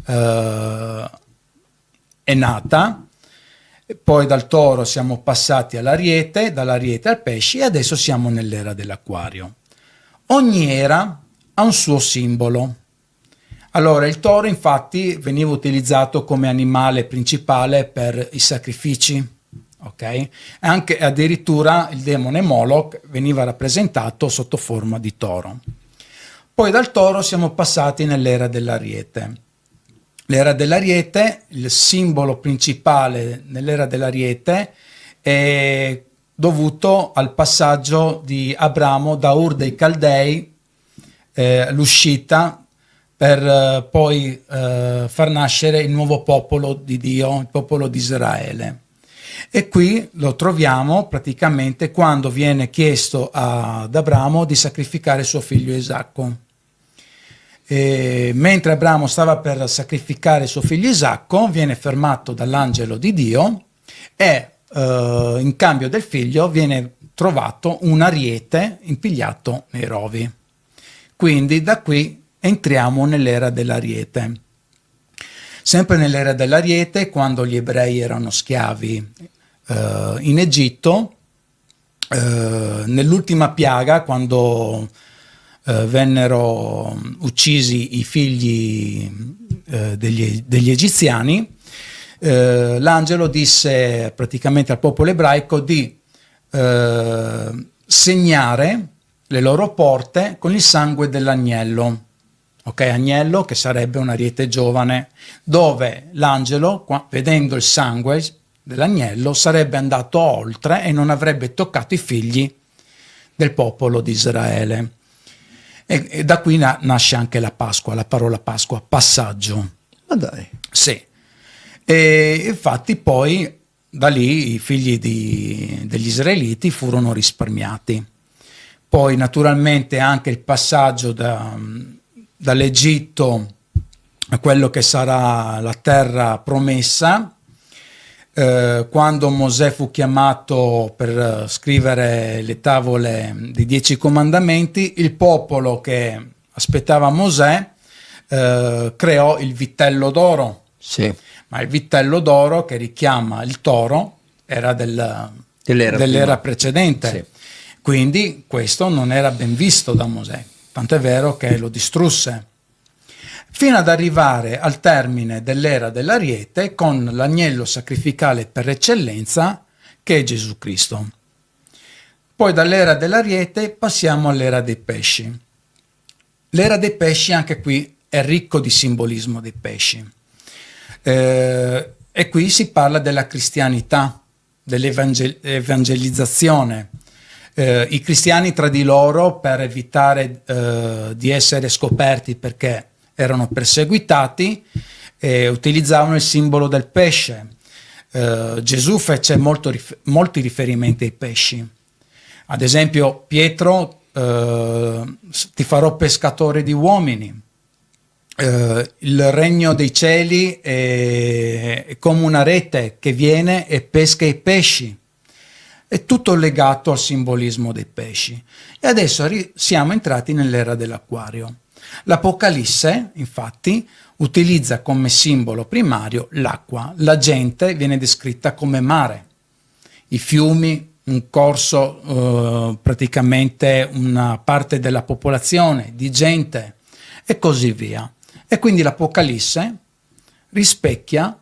è nata. Poi dal Toro siamo passati all'Ariete, dall'Ariete al Pesci, e adesso siamo nell'era dell'Acquario. Ogni era ha un suo simbolo. Allora, il Toro infatti veniva utilizzato come animale principale per i sacrifici, ok? E anche addirittura il demone Moloch veniva rappresentato sotto forma di toro. Poi dal Toro siamo passati nell'era dell'Ariete. L'era dell'Ariete, il simbolo principale nell'era dell'Ariete è dovuto al passaggio di Abramo da Ur dei Caldei, l'uscita per poi far nascere il nuovo popolo di Dio, il popolo di Israele. E qui lo troviamo praticamente quando viene chiesto ad Abramo di sacrificare suo figlio Isacco. Mentre Abramo stava per sacrificare suo figlio Isacco, viene fermato dall'angelo di Dio e in cambio del figlio viene trovato un ariete impigliato nei rovi. Quindi da qui entriamo nell'era dell'Ariete. Sempre nell'era dell'Ariete, quando gli ebrei erano schiavi in Egitto, nell'ultima piaga, quando vennero uccisi i figli degli egiziani, l'angelo disse praticamente al popolo ebraico di segnare le loro porte con il sangue dell'agnello. ok? Agnello, che sarebbe un ariete giovane, dove l'angelo, vedendo il sangue dell'agnello, sarebbe andato oltre e non avrebbe toccato i figli del popolo di Israele. E da qui nasce anche la Pasqua, la parola Pasqua, passaggio. Ma dai. Sì. E infatti poi da lì i figli degli israeliti furono risparmiati. Poi naturalmente anche il passaggio dall'Egitto a quello che sarà la terra promessa, quando Mosè fu chiamato per scrivere le tavole dei 10 comandamenti, il popolo che aspettava Mosè creò il vitello d'oro. Sì. Ma il vitello d'oro, che richiama il toro, era dell'era precedente. Sì. Quindi questo non era ben visto da Mosè, tant'è vero che lo distrusse, fino ad arrivare al termine dell'era dell'ariete con l'agnello sacrificale per eccellenza, che è Gesù Cristo. Poi dall'era dell'ariete passiamo all'era dei pesci. L'era dei pesci anche qui è ricco di simbolismo dei pesci. E qui si parla della cristianità, dell'evangelizzazione. I cristiani tra di loro, per evitare di essere scoperti perché erano perseguitati, utilizzavano il simbolo del pesce. Gesù fece molti riferimenti ai pesci. Ad esempio Pietro, ti farò pescatore di uomini. Il regno dei cieli è come una rete che viene e pesca i pesci. È tutto legato al simbolismo dei pesci. E adesso siamo entrati nell'era dell'acquario. L'Apocalisse, infatti, utilizza come simbolo primario l'acqua. La gente viene descritta come mare. I fiumi, un corso, praticamente una parte della popolazione, di gente, e così via. E quindi l'Apocalisse rispecchia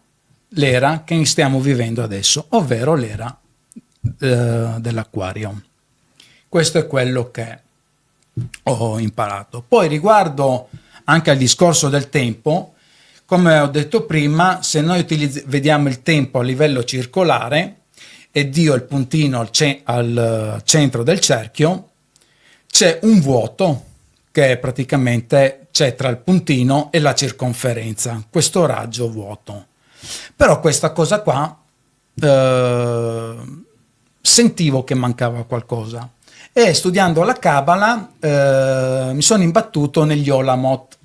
l'era che stiamo vivendo adesso, ovvero l'era dell'acquario. Questo è quello che ho imparato. Poi riguardo anche al discorso del tempo, come ho detto prima, se noi vediamo il tempo a livello circolare e Dio è il puntino al centro del cerchio, c'è un vuoto che praticamente c'è tra il puntino e la circonferenza, questo raggio vuoto. Però questa cosa qua sentivo che mancava qualcosa, e studiando la Kabbalah mi sono imbattuto negli Olamot.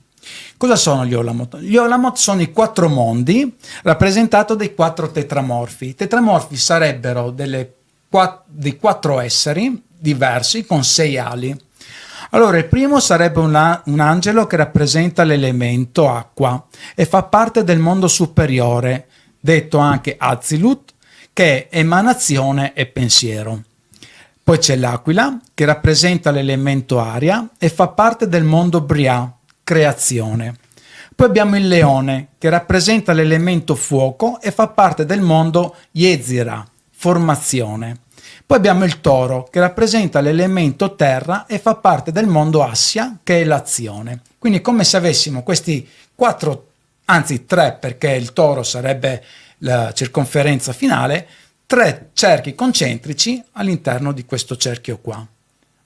Cosa sono gli Olamot? Gli Olamot sono i 4 mondi rappresentati dai 4 tetramorfi. I tetramorfi sarebbero dei 4 esseri diversi con 6 ali. Allora, il primo sarebbe un angelo che rappresenta l'elemento acqua e fa parte del mondo superiore, detto anche Azilut, che è emanazione e pensiero. Poi c'è l'aquila, che rappresenta l'elemento aria e fa parte del mondo Briah, creazione. Poi abbiamo il leone, che rappresenta l'elemento fuoco e fa parte del mondo Yetzirah, formazione. Poi abbiamo il toro, che rappresenta l'elemento terra e fa parte del mondo Assia, che è l'azione. Quindi come se avessimo questi 4, anzi 3, perché il toro sarebbe la circonferenza finale, 3 cerchi concentrici all'interno di questo cerchio qua.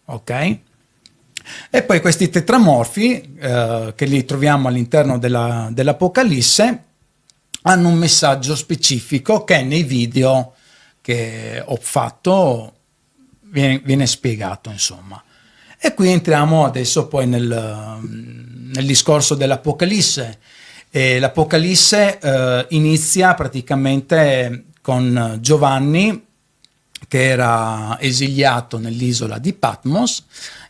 Ok? E poi questi tetramorfi, che li troviamo all'interno dell'Apocalisse, hanno un messaggio specifico che nei video che ho fatto viene spiegato, insomma. E qui entriamo adesso poi nel discorso dell'Apocalisse. E l'Apocalisse inizia praticamente con Giovanni, che era esiliato nell'isola di Patmos,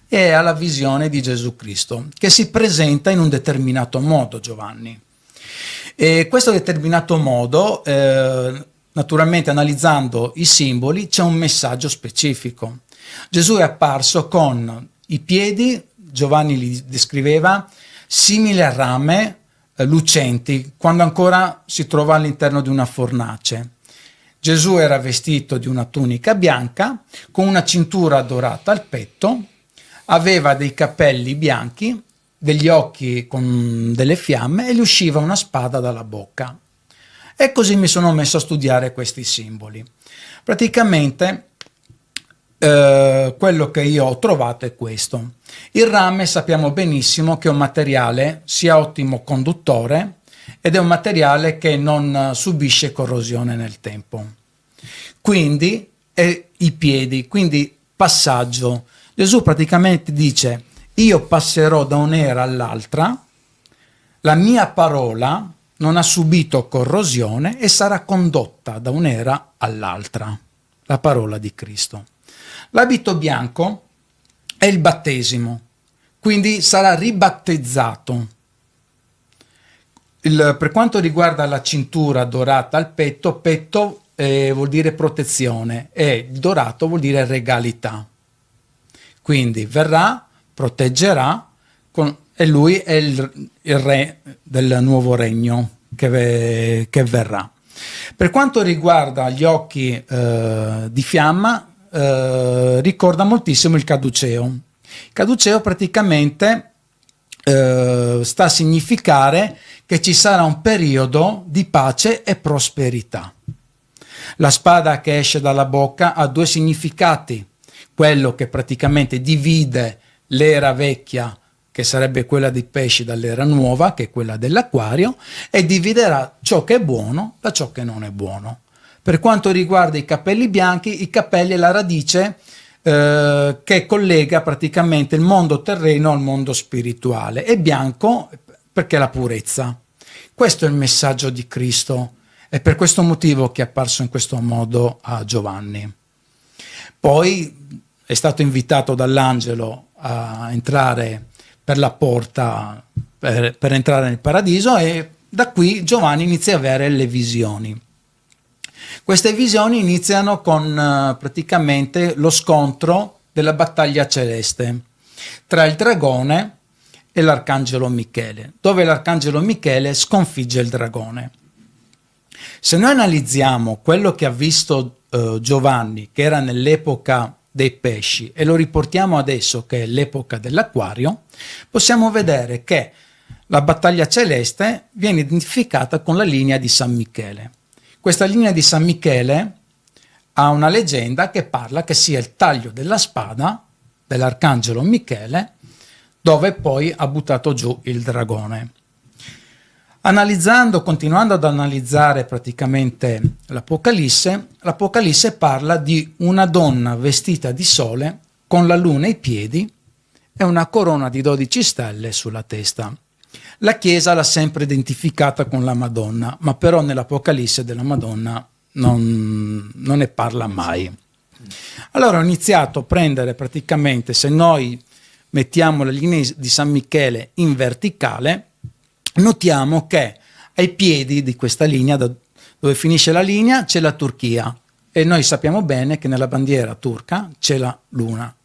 e ha la visione di Gesù Cristo, che si presenta in un determinato modo, Giovanni. E questo determinato modo, naturalmente analizzando i simboli, c'è un messaggio specifico. Gesù è apparso con i piedi, Giovanni li descriveva, simili a rame lucenti, quando ancora si trova all'interno di una fornace. Gesù era vestito di una tunica bianca, con una cintura dorata al petto, aveva dei capelli bianchi, degli occhi con delle fiamme e gli usciva una spada dalla bocca. E così mi sono messo a studiare questi simboli. Praticamente quello che io ho trovato è questo. Il rame sappiamo benissimo che è un materiale sia ottimo conduttore ed è un materiale che non subisce corrosione nel tempo. Quindi i piedi, quindi passaggio. Gesù praticamente dice: io passerò da un'era all'altra, la mia parola non ha subito corrosione e sarà condotta da un'era all'altra. La parola di Cristo. L'abito bianco è il battesimo, quindi sarà ribattezzato. Per quanto riguarda la cintura dorata al petto, vuol dire protezione e il dorato vuol dire regalità. Quindi verrà, proteggerà e lui è il re del nuovo regno che verrà. Per quanto riguarda gli occhi di fiamma, ricorda moltissimo il caduceo. Il caduceo praticamente sta a significare che ci sarà un periodo di pace e prosperità. La spada che esce dalla bocca ha due significati: quello che praticamente divide l'era vecchia, che sarebbe quella dei pesci, dall'era nuova, che è quella dell'acquario, e dividerà ciò che è buono da ciò che non è buono. Per quanto riguarda i capelli bianchi, i capelli è la radice che collega praticamente il mondo terreno al mondo spirituale. È bianco perché è la purezza. Questo è il messaggio di Cristo. È per questo motivo che è apparso in questo modo a Giovanni. Poi è stato invitato dall'angelo a entrare per la porta per entrare nel paradiso, e da qui Giovanni inizia a avere le visioni. Queste visioni iniziano con praticamente lo scontro della battaglia celeste tra il dragone e l'arcangelo Michele, dove l'arcangelo Michele sconfigge il dragone. Se noi analizziamo quello che ha visto Giovanni, che era nell'epoca dei pesci, e lo riportiamo adesso che è l'epoca dell'acquario, possiamo vedere che la battaglia celeste viene identificata con la linea di San Michele. Questa linea di San Michele ha una leggenda che parla che sia il taglio della spada dell'arcangelo Michele, dove poi ha buttato giù il dragone. Continuando ad analizzare praticamente l'Apocalisse parla di una donna vestita di sole con la luna ai piedi e una corona di 12 stelle sulla testa. La Chiesa l'ha sempre identificata con la Madonna, ma però nell'Apocalisse della Madonna non ne parla mai. Allora ho iniziato a prendere praticamente, se noi mettiamo la linea di San Michele in verticale, notiamo che ai piedi di questa linea, dove finisce la linea, c'è la Turchia, e noi sappiamo bene che nella bandiera turca c'è la luna.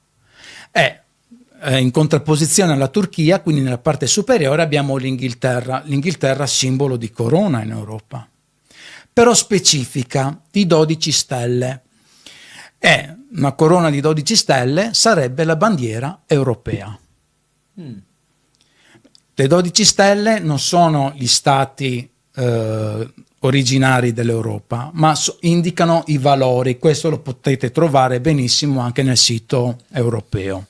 In contrapposizione alla Turchia, quindi nella parte superiore, abbiamo l'Inghilterra simbolo di corona in Europa, però specifica di 12 stelle. E una corona di 12 stelle sarebbe la bandiera europea. Le 12 stelle non sono gli stati originari dell'Europa, ma indicano i valori. Questo lo potete trovare benissimo anche nel sito europeo.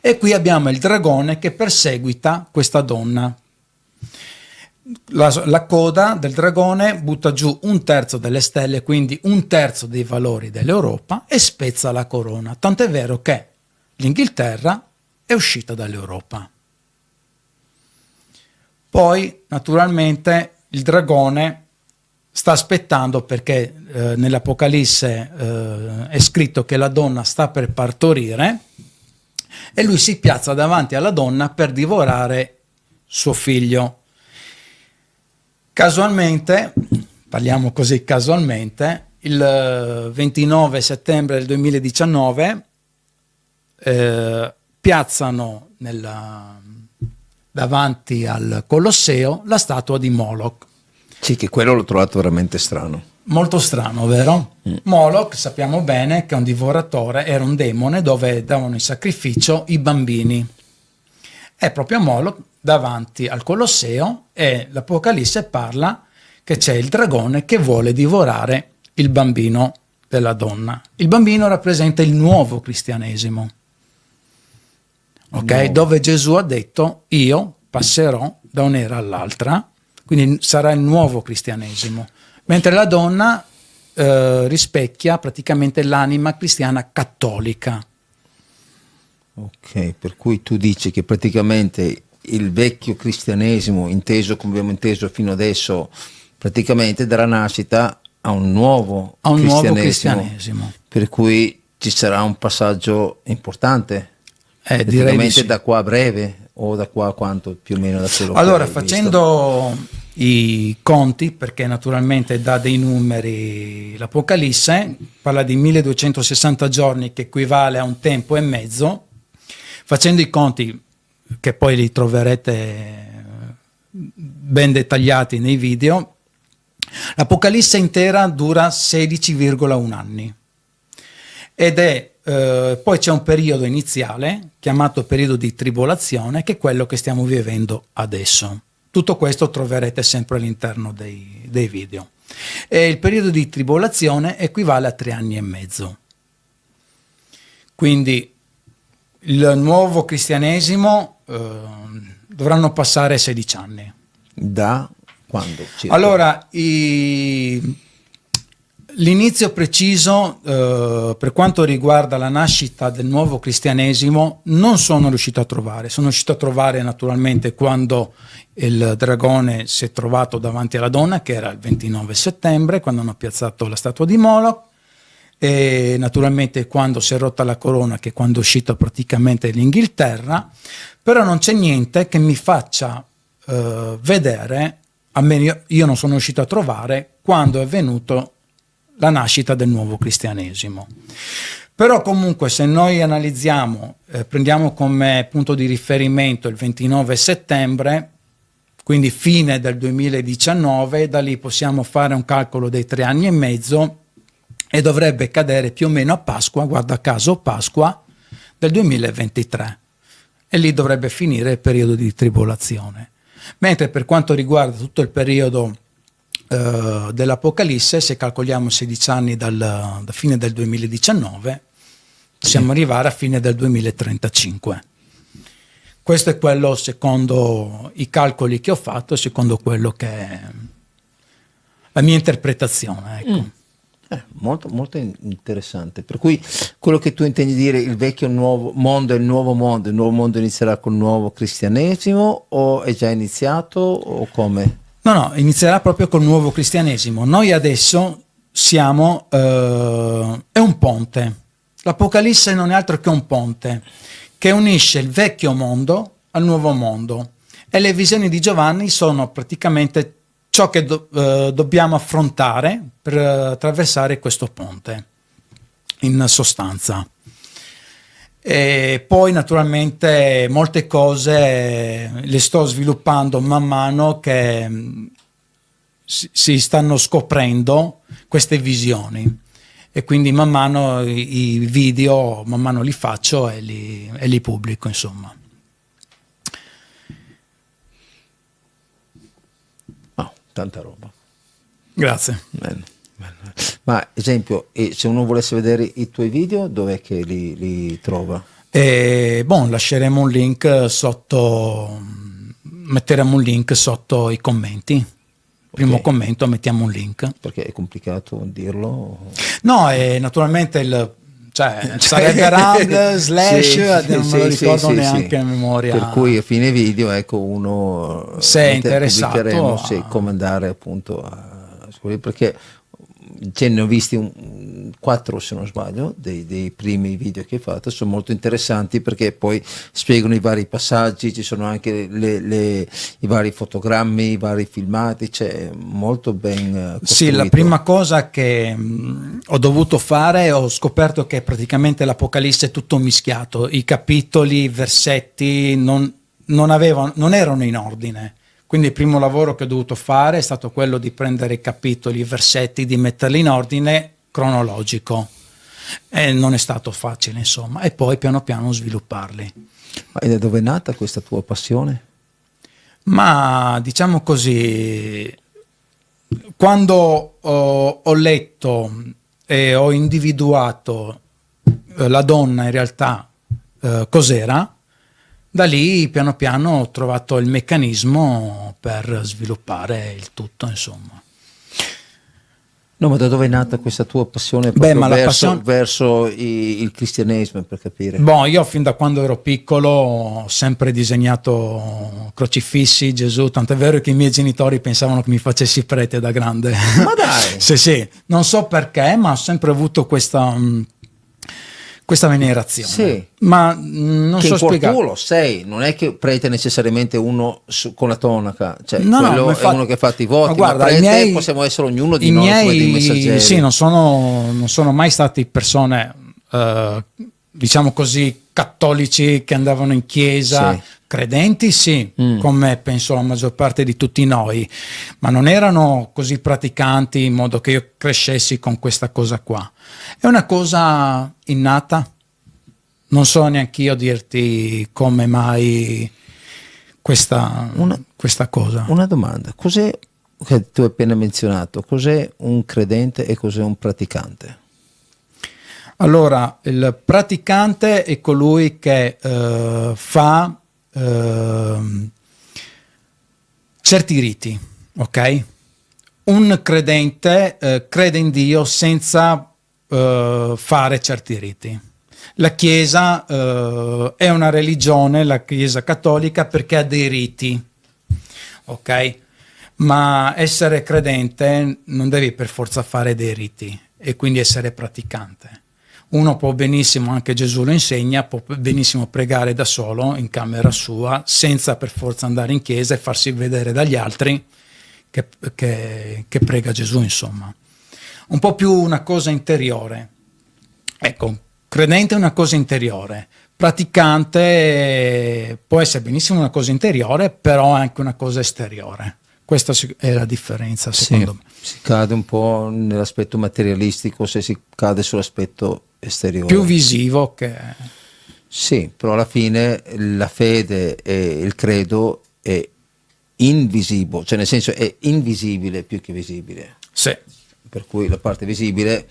E qui abbiamo il dragone che perseguita questa donna. La coda del dragone butta giù 1/3 delle stelle, quindi 1/3 dei valori dell'Europa, e spezza la corona. Tant'è vero che l'Inghilterra è uscita dall'Europa. Poi, naturalmente, il dragone sta aspettando, perché nell'Apocalisse è scritto che la donna sta per partorire, e lui si piazza davanti alla donna per divorare suo figlio. Casualmente, parliamo così casualmente, il 29 settembre del 2019 piazzano davanti al Colosseo la statua di Moloch. Sì, che quello l'ho trovato veramente strano. Molto strano, vero? Moloch, sappiamo bene che è un divoratore, era un demone dove davano in sacrificio i bambini. è proprio a Moloch davanti al Colosseo, e l'Apocalisse parla che c'è il dragone che vuole divorare il bambino della donna. Il bambino rappresenta il nuovo cristianesimo, ok? Dove Gesù ha detto: io passerò da un'era all'altra, quindi sarà il nuovo cristianesimo, mentre la donna rispecchia praticamente l'anima cristiana cattolica. Ok, per cui tu dici che praticamente il vecchio cristianesimo, inteso come abbiamo inteso fino adesso, praticamente darà nascita a un nuovo cristianesimo, per cui ci sarà un passaggio importante, praticamente da qua a breve, o da qua a quanto più o meno da quello allora, che hai facendo i conti, perché naturalmente dà dei numeri, l'Apocalisse parla di 1260 giorni, che equivale a un tempo e mezzo. Facendo i conti, che poi li troverete ben dettagliati nei video, l'Apocalisse intera dura 16,1 anni, ed è poi c'è un periodo iniziale chiamato periodo di tribolazione, che è quello che stiamo vivendo adesso. Tutto questo troverete sempre all'interno dei video. E il periodo di tribolazione equivale a 3 anni e mezzo. Quindi il nuovo cristianesimo dovranno passare 16 anni. Da quando? Circa? Allora, l'inizio preciso per quanto riguarda la nascita del nuovo cristianesimo non sono riuscito a trovare. Sono riuscito a trovare naturalmente quando il dragone si è trovato davanti alla donna, che era il 29 settembre, quando hanno piazzato la statua di Moloch, e naturalmente quando si è rotta la corona, che è quando è uscito praticamente l'Inghilterra. Però non c'è niente che mi faccia vedere, almeno io non sono riuscito a trovare, quando è avvenuto la nascita del nuovo cristianesimo. Però comunque, se noi analizziamo, prendiamo come punto di riferimento il 29 settembre, quindi fine del 2019, da lì possiamo fare un calcolo dei 3 anni e mezzo, e dovrebbe cadere più o meno a Pasqua, guarda caso Pasqua, del 2023. E lì dovrebbe finire il periodo di tribolazione. Mentre per quanto riguarda tutto il periodo dell'Apocalisse, se calcoliamo 16 anni da fine del 2019, possiamo arrivare a fine del 2035. Questo è quello secondo i calcoli che ho fatto, secondo quello che è la mia interpretazione. Ecco. Molto, molto interessante. Per cui quello che tu intendi dire, il vecchio nuovo mondo e il nuovo mondo inizierà col nuovo cristianesimo, o è già iniziato, o come? No, inizierà proprio col nuovo cristianesimo. Noi adesso siamo, è un ponte. L'Apocalisse non è altro che un ponte che unisce il vecchio mondo al nuovo mondo, e le visioni di Giovanni sono praticamente ciò che dobbiamo affrontare per attraversare questo ponte, in sostanza. E poi naturalmente molte cose le sto sviluppando man mano che si stanno scoprendo queste visioni, e quindi man mano i video man mano li faccio e li pubblico, insomma. Tanta roba. Grazie. Bello. Ma esempio, se uno volesse vedere i tuoi video, dov'è che li trova? Lasceremo un link sotto, metteremo un link sotto i commenti. Primo commento mettiamo un link. Perché è complicato dirlo? No, naturalmente sarebbe Rumble / non me lo ricordo neanche a memoria. Per cui a fine video, ecco, uno se è interessato come andare appunto a scoprire, perché ce ne ho visti 4 se non sbaglio dei primi video che hai fatto, sono molto interessanti perché poi spiegano i vari passaggi, ci sono anche i vari fotogrammi, i vari filmati, cioè molto ben costruito. Sì, la prima cosa che ho dovuto fare, ho scoperto che praticamente l'Apocalisse è tutto mischiato, i capitoli, i versetti non erano in ordine. Quindi il primo lavoro che ho dovuto fare è stato quello di prendere i capitoli, i versetti, di metterli in ordine cronologico. e non è stato facile, insomma, e poi piano piano svilupparli. Ma da dove è nata questa tua passione? Ma diciamo così, quando ho letto e ho individuato la donna in realtà cos'era, da lì piano piano ho trovato il meccanismo per sviluppare il tutto, insomma. No, ma da dove è nata questa tua passione Beh, ma la verso il cristianesimo, per capire? Boh, io fin da quando ero piccolo ho sempre disegnato crocifissi, Gesù, tant'è vero che i miei genitori pensavano che mi facessi prete da grande. Ma dai! Sì, non so perché, ma ho sempre avuto questa venerazione. Sì. Ma non Che so in cuor spiegare. tuo lo sei, non è che prete è necessariamente uno con la tonaca, cioè No, quello ma è infatti- uno che fa i voti, ma guarda, ma i prete miei- possiamo essere ognuno di I noi come dei miei, messaggeri. sì, non sono mai stati persone, diciamo così, cattolici che andavano in chiesa, Sì. credenti sì, come penso la maggior parte di tutti noi, ma non erano così praticanti in modo che io crescessi con questa cosa qua. È una cosa innata, non so neanche io dirti come mai questa cosa. Una domanda, cos'è che tu hai appena menzionato, cos'è un credente e cos'è un praticante? Allora, il praticante è colui che fa certi riti, ok? Un credente crede in Dio senza fare certi riti. La Chiesa è una religione, la Chiesa cattolica, perché ha dei riti, ok? Ma essere credente non devi per forza fare dei riti e quindi essere praticante. Uno può benissimo, anche Gesù lo insegna, può benissimo pregare da solo in camera sua senza per forza andare in chiesa e farsi vedere dagli altri che prega Gesù, insomma. Un po' più una cosa interiore. Ecco, credente è una cosa interiore, praticante può essere benissimo una cosa interiore, però è anche una cosa esteriore. Questa è la differenza, secondo me. Si cade un po' nell'aspetto materialistico se si cade sull'aspetto esteriore. Più visivo che... Sì, però alla fine la fede e il credo è invisibile, cioè nel senso è invisibile più che visibile. Sì. Per cui la parte visibile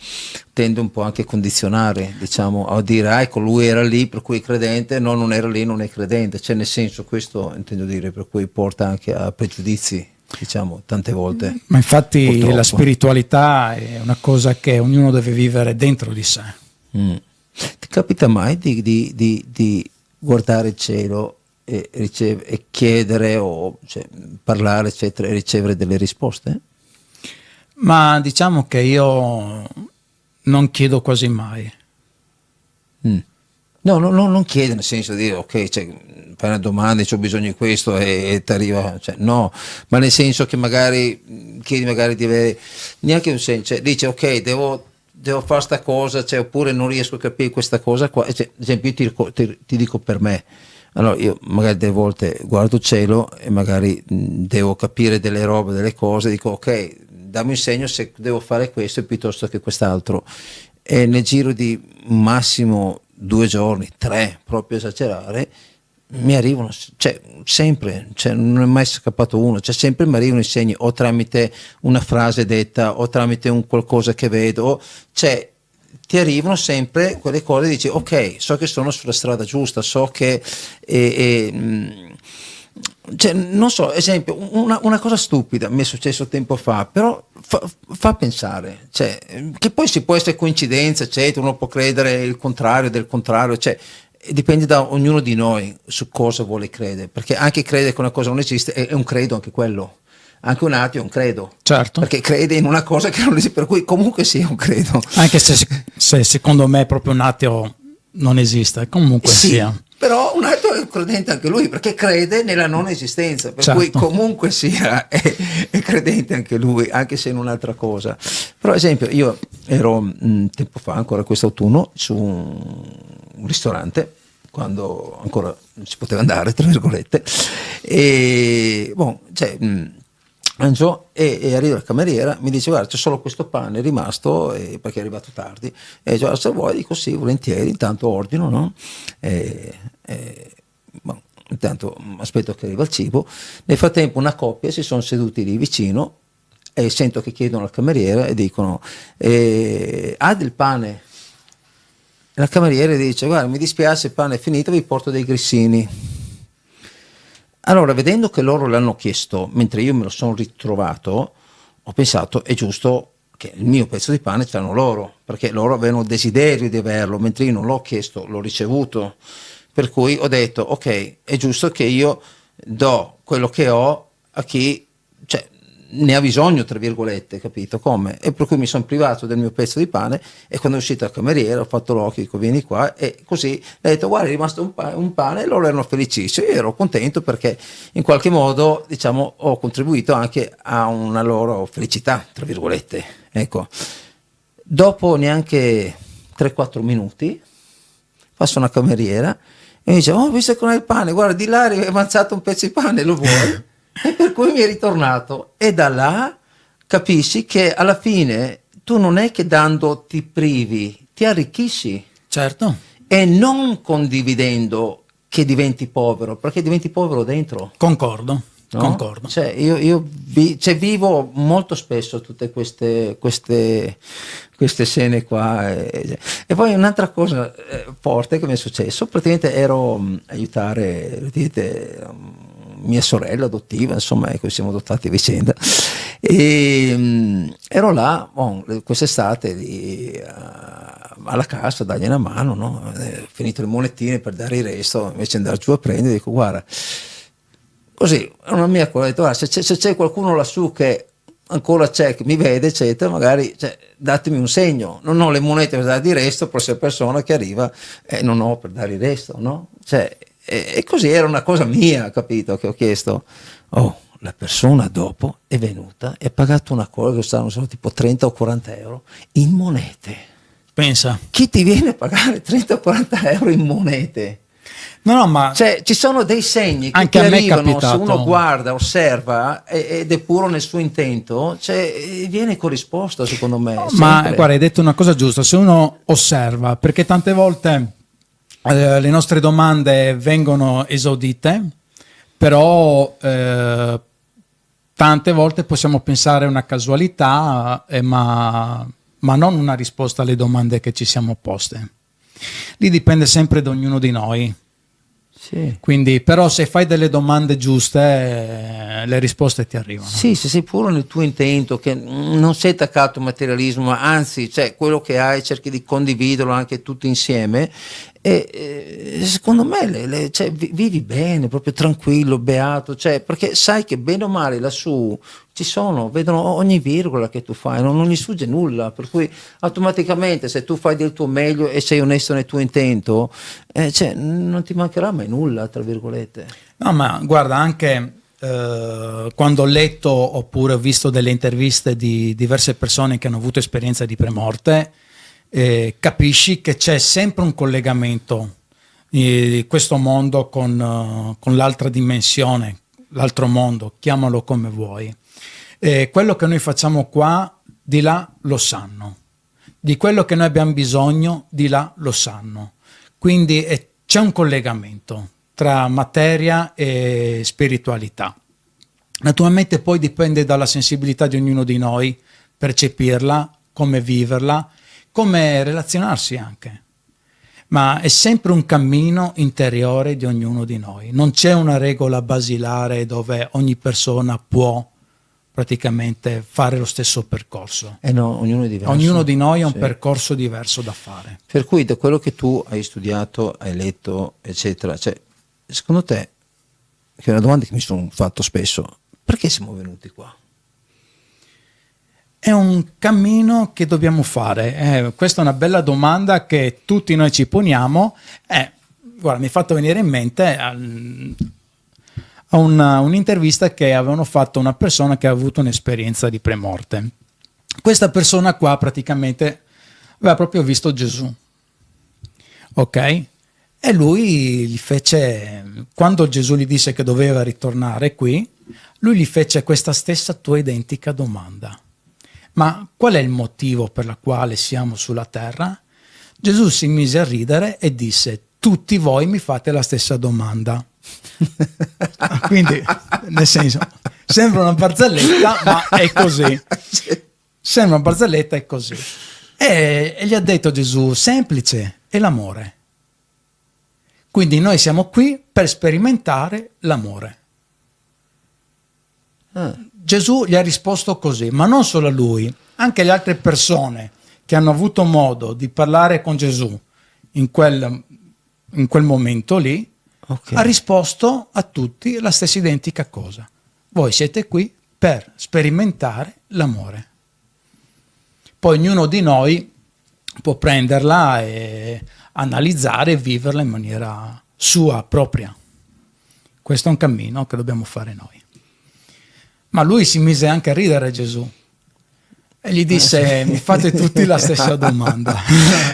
tende un po' anche a condizionare, diciamo, a dire ecco lui era lì per cui è credente, no non era lì non è credente, cioè nel senso questo intendo dire, per cui porta anche a pregiudizi, diciamo, tante volte. Ma infatti purtroppo. La spiritualità è una cosa che ognuno deve vivere dentro di sé. Ti capita mai di guardare il cielo e chiedere o cioè, parlare eccetera e ricevere delle risposte? Ma diciamo che io non chiedo quasi mai. No, non chiede nel senso di dire ok, cioè, fai una domanda, ho bisogno di questo e ti arriva, cioè, no, ma nel senso che magari chiedi magari di avere neanche un senso, cioè, dice ok, devo fare sta cosa, cioè, oppure non riesco a capire questa cosa qua, cioè, ad esempio io ti dico per me, allora io magari delle volte guardo il cielo e magari devo capire delle robe, delle cose, dico ok, dammi un segno se devo fare questo piuttosto che quest'altro, e nel giro di massimo 2 giorni, 3, proprio esagerare, mi arrivano, cioè sempre, cioè, non è mai scappato uno, cioè sempre mi arrivano i segni o tramite una frase detta o tramite un qualcosa che vedo, cioè ti arrivano sempre quelle cose, dici ok, so che sono sulla strada giusta, so che cioè, non so, esempio, una cosa stupida mi è successo tempo fa, però fa pensare, cioè, che poi si può essere coincidenza, eccetera, uno può credere il contrario del contrario, cioè, dipende da ognuno di noi su cosa vuole credere, perché anche credere che una cosa non esiste è un credo anche quello, anche un ateo è un credo, Certo. perché crede in una cosa che non esiste, per cui comunque sia un credo. Anche se secondo me proprio un ateo non esiste, comunque Sì, sia. però un ateo è un credente anche lui perché crede nella non esistenza, per Certo. cui comunque sia è credente anche lui, anche se in un'altra cosa. Però ad esempio io ero tempo fa, ancora quest'autunno, su un ristorante, quando ancora si poteva andare, tra virgolette, e cioè, mangiò e arriva la cameriera, mi dice guarda c'è solo questo pane è rimasto perché è arrivato tardi, e dice se vuoi, dico sì volentieri, intanto ordino, no? Boh, intanto aspetto che arriva il cibo. Nel frattempo una coppia si sono seduti lì vicino e sento che chiedono al cameriere e dicono ha del pane? E la cameriera dice guarda mi dispiace il pane è finito, vi porto dei grissini. Allora, vedendo che loro l'hanno chiesto mentre io me lo sono ritrovato, ho pensato è giusto che il mio pezzo di pane ce l'hanno loro, perché loro avevano desiderio di averlo, mentre io non l'ho chiesto, l'ho ricevuto. Per cui ho detto ok, è giusto che io do quello che ho a chi cioè, ne ha bisogno, tra virgolette, capito come? E per cui mi sono privato del mio pezzo di pane, e quando è uscita la cameriera ho fatto l'occhio, dico vieni qua, e così ho detto guarda è rimasto un pane, e loro erano felicissimi, io ero contento perché in qualche modo diciamo ho contribuito anche a una loro felicità, tra virgolette, ecco. Dopo neanche 3-4 minuti passa una cameriera e mi dice oh visto che non hai il pane, guarda di là è avanzato un pezzo di pane, lo vuoi? E per cui mi è ritornato, e da là capisci che alla fine tu non è che dando ti privi, ti arricchisci. Certo. E non condividendo che diventi povero, perché diventi povero dentro. Concordo, No? concordo. Cioè, io vivo molto spesso tutte queste scene qua. E poi un'altra cosa forte che mi è successo, praticamente ero a aiutare mia sorella adottiva, insomma, ecco, siamo adottati a vicenda, e ero là quest'estate lì, alla cassa, dargli una mano, no? Finito le monetine per dare il resto, invece di andare giù a prendere, dico guarda, così, è una mia cosa, ho detto, guarda, se c'è qualcuno lassù che ancora c'è, che mi vede, eccetera, magari datemi un segno, non ho le monete per dare il resto, per questa persona che arriva non ho per dare il resto, no? Cioè, e così era una cosa mia, capito, che ho chiesto. Oh, la persona dopo è venuta e ha pagato una cosa che stavano solo tipo 30 o 40 euro in monete. Pensa. Chi ti viene a pagare 30 o 40 euro in monete? No, ma cioè ci sono dei segni che anche ti a me è arrivano, se capitato. uno guarda, osserva ed è puro nel suo intento, viene corrisposto secondo me. Ma sempre. guarda, hai detto una cosa giusta, se uno osserva, perché tante volte le nostre domande vengono esaudite, però tante volte possiamo pensare a una casualità, ma non una risposta alle domande che ci siamo poste. Lì dipende sempre da ognuno di noi. Sì. Quindi, però se fai delle domande giuste, le risposte ti arrivano. Sì, se sei puro nel tuo intento, che non sei attaccato al materialismo, ma anzi, quello che hai cerchi di condividerlo anche tutti insieme, e secondo me vivi bene, proprio tranquillo, beato, perché sai che bene o male lassù vedono ogni virgola che tu fai, non gli sfugge nulla, per cui automaticamente se tu fai del tuo meglio e sei onesto nel tuo intento, non ti mancherà mai nulla, tra virgolette. No, ma guarda, anche quando ho letto oppure ho visto delle interviste di diverse persone che hanno avuto esperienza di premorte, capisci che c'è sempre un collegamento di questo mondo con l'altra dimensione, l'altro mondo, chiamalo come vuoi. Quello che noi facciamo qua, di là lo sanno. Di quello che noi abbiamo bisogno, di là lo sanno. Quindi c'è un collegamento tra materia e spiritualità. Naturalmente poi dipende dalla sensibilità di ognuno di noi percepirla, come viverla, come relazionarsi anche. Ma è sempre un cammino interiore di ognuno di noi. Non c'è una regola basilare dove ogni persona può praticamente fare lo stesso percorso. No, ognuno è diverso. Ognuno di noi ha un percorso diverso da fare. Per cui da quello che tu hai studiato, hai letto, eccetera, secondo te, che è una domanda che mi sono fatto spesso, perché siamo venuti qua? È un cammino che dobbiamo fare. Questa è una bella domanda che tutti noi ci poniamo. Guarda, mi è fatto venire in mente a un'intervista che avevano fatto una persona che ha avuto un'esperienza di premorte. Questa persona qua praticamente aveva proprio visto Gesù. Ok? E lui gli fece, quando Gesù gli disse che doveva ritornare qui, Lui gli fece questa stessa tua identica domanda. Ma qual è il motivo per la quale siamo sulla terra? Gesù si mise a ridere e disse: tutti voi mi fate la stessa domanda. Quindi, nel senso, sembra una barzelletta, ma è così. Sembra una barzelletta, è così. E gli ha detto Gesù: semplice, è l'amore. Quindi noi siamo qui per sperimentare l'amore. Gesù gli ha risposto così, ma non solo a lui, anche le altre persone che hanno avuto modo di parlare con Gesù in quel momento lì, Okay. ha risposto a tutti la stessa identica cosa. Voi siete qui per sperimentare l'amore. Poi ognuno di noi può prenderla e analizzare e viverla in maniera sua, propria. Questo è un cammino che dobbiamo fare noi. Ma lui si mise anche a ridere, Gesù, e gli disse: mi fate tutti la stessa domanda.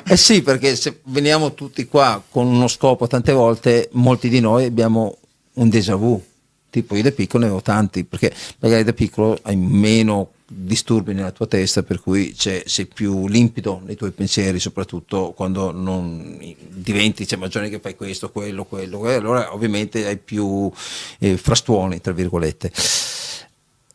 Eh sì, perché se veniamo tutti qua con uno scopo, tante volte molti di noi abbiamo un déjà vu. Tipo io da piccolo ne avevo tanti, perché magari da piccolo hai meno disturbi nella tua testa, per cui sei più limpido nei tuoi pensieri, soprattutto quando non diventi maggiore, che fai questo, quello, allora ovviamente hai più frastuoni, tra virgolette.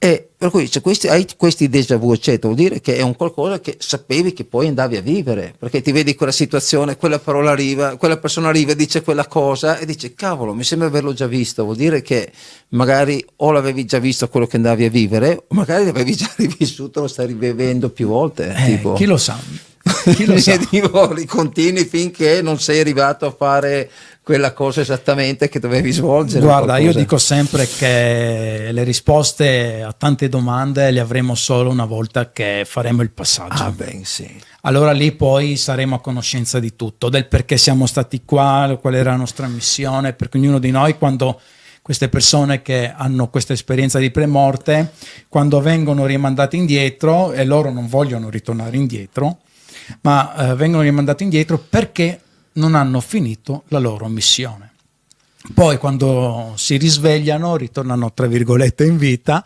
E per cui hai questi déjà vu, eccetera, vuol dire che è un qualcosa che sapevi che poi andavi a vivere, perché ti vedi quella situazione, quella parola arriva, quella persona arriva e dice quella cosa e dici: cavolo, mi sembra averlo già visto. Vuol dire che magari o l'avevi già visto quello che andavi a vivere, o magari l'avevi già rivissuto, lo stai rivivendo più volte. Tipo. Chi lo sa? Chi lo sa? Tipo, continui finché non sei arrivato a fare quella cosa esattamente che dovevi svolgere. Guarda, io dico sempre che le risposte a tante domande le avremo solo una volta che faremo il passaggio. Ah, beh, sì. Allora lì poi saremo a conoscenza di tutto, del perché siamo stati qua, qual era la nostra missione, perché ognuno di noi, quando queste persone che hanno questa esperienza di premorte, quando vengono rimandati indietro, e loro non vogliono ritornare indietro, ma vengono rimandati indietro perché non hanno finito la loro missione. Poi quando si risvegliano, ritornano tra virgolette in vita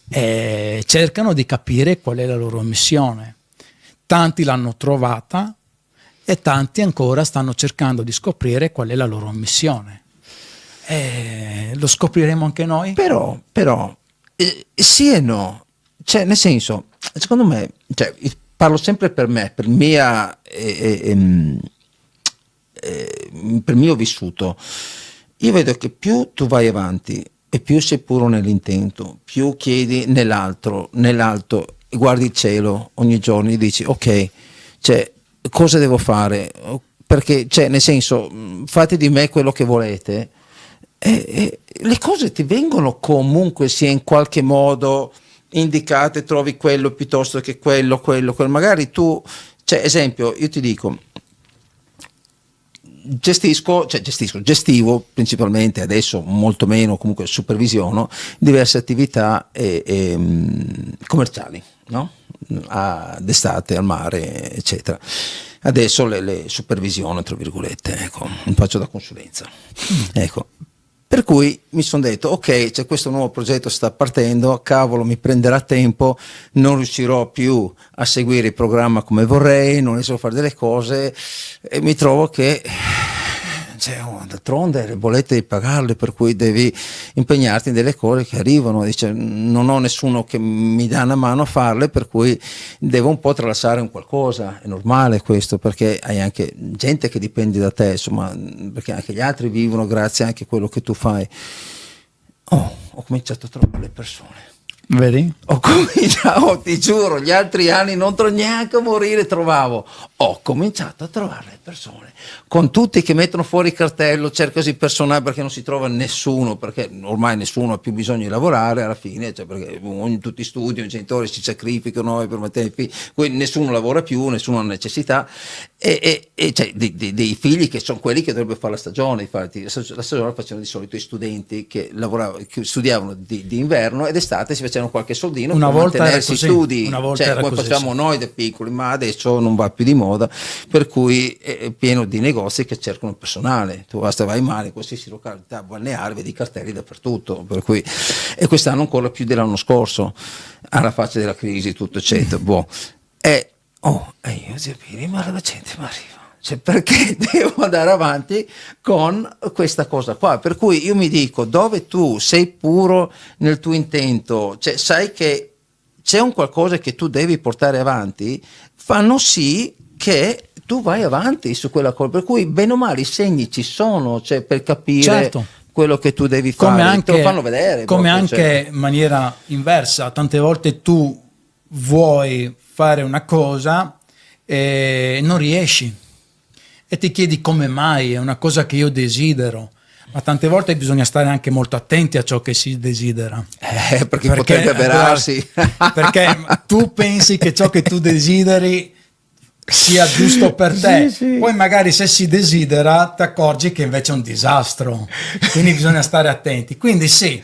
e cercano di capire qual è la loro missione. Tanti l'hanno trovata e tanti ancora stanno cercando di scoprire qual è la loro missione. E lo scopriremo anche noi? Però sì e no. Cioè, nel senso, secondo me, parlo sempre per me, per il mio vissuto. Io vedo che più tu vai avanti e più sei puro nell'intento, più chiedi nell'alto e guardi il cielo ogni giorno e dici: ok, cosa devo fare? Perché, nel senso, fate di me quello che volete, e le cose ti vengono comunque sia in qualche modo indicate, trovi quello piuttosto che quello, magari esempio, io ti dico, gestivo principalmente, adesso molto meno, comunque supervisiono diverse attività commerciali, no? D'estate al mare, eccetera. Adesso le supervisiono, tra virgolette, ecco, non faccio da consulenza, ecco. Per cui mi sono detto: ok, c'è questo nuovo progetto, sta partendo, cavolo, mi prenderà tempo, non riuscirò più a seguire il programma come vorrei, non riesco a fare delle cose, e mi trovo che d'altronde le bollette devi pagarle, per cui devi impegnarti in delle cose che arrivano. Dice: non ho nessuno che mi dà una mano a farle, per cui devo un po' tralasciare un qualcosa. È normale questo, perché hai anche gente che dipende da te, insomma, perché anche gli altri vivono grazie anche a quello che tu fai. Ho cominciato a trovare le persone. Vedi? Ti giuro, gli altri anni non neanche a morire trovavo. Ho cominciato a trovare le persone, con tutti che mettono fuori il cartello, cercasi personale, perché non si trova nessuno, perché ormai nessuno ha più bisogno di lavorare alla fine, perché tutti studiano, i genitori si sacrificano per mettere i figli, quindi nessuno lavora più, nessuno ha necessità, e dei figli che sono quelli che dovrebbero fare la stagione. Infatti la stagione la facevano di solito i studenti che studiavano di inverno, ed estate si faceva c'era qualche soldino Una per volta era mantenersi così, studi, una volta cioè, era come così, facciamo sì. noi da piccoli, ma adesso non va più di moda, per cui è pieno di negozi che cercano personale. Tu basta vai male, qualsiasi località balneare, vedi cartelli dappertutto, per cui, e quest'anno ancora più dell'anno scorso, alla faccia della crisi, tutto eccetera. Boh. E io dico, ma la gente mi arriva. Cioè, perché devo andare avanti con questa cosa qua? Per cui io mi dico, dove tu sei puro nel tuo intento, cioè sai che c'è un qualcosa che tu devi portare avanti, fanno sì che tu vai avanti su quella cosa. Per cui bene o male i segni ci sono, cioè, per capire Certo. quello che tu devi fare, te lo fanno vedere. Come proprio, anche cioè. in maniera inversa, tante volte tu vuoi fare una cosa e non riesci e ti chiedi come mai, è una cosa che io desidero, ma tante volte bisogna stare anche molto attenti a ciò che si desidera. Perché potrebbe avverarsi. Perché tu pensi che ciò che tu desideri sia giusto per te, Sì, sì. poi magari se si desidera ti accorgi che invece è un disastro, quindi bisogna stare attenti. Quindi sì,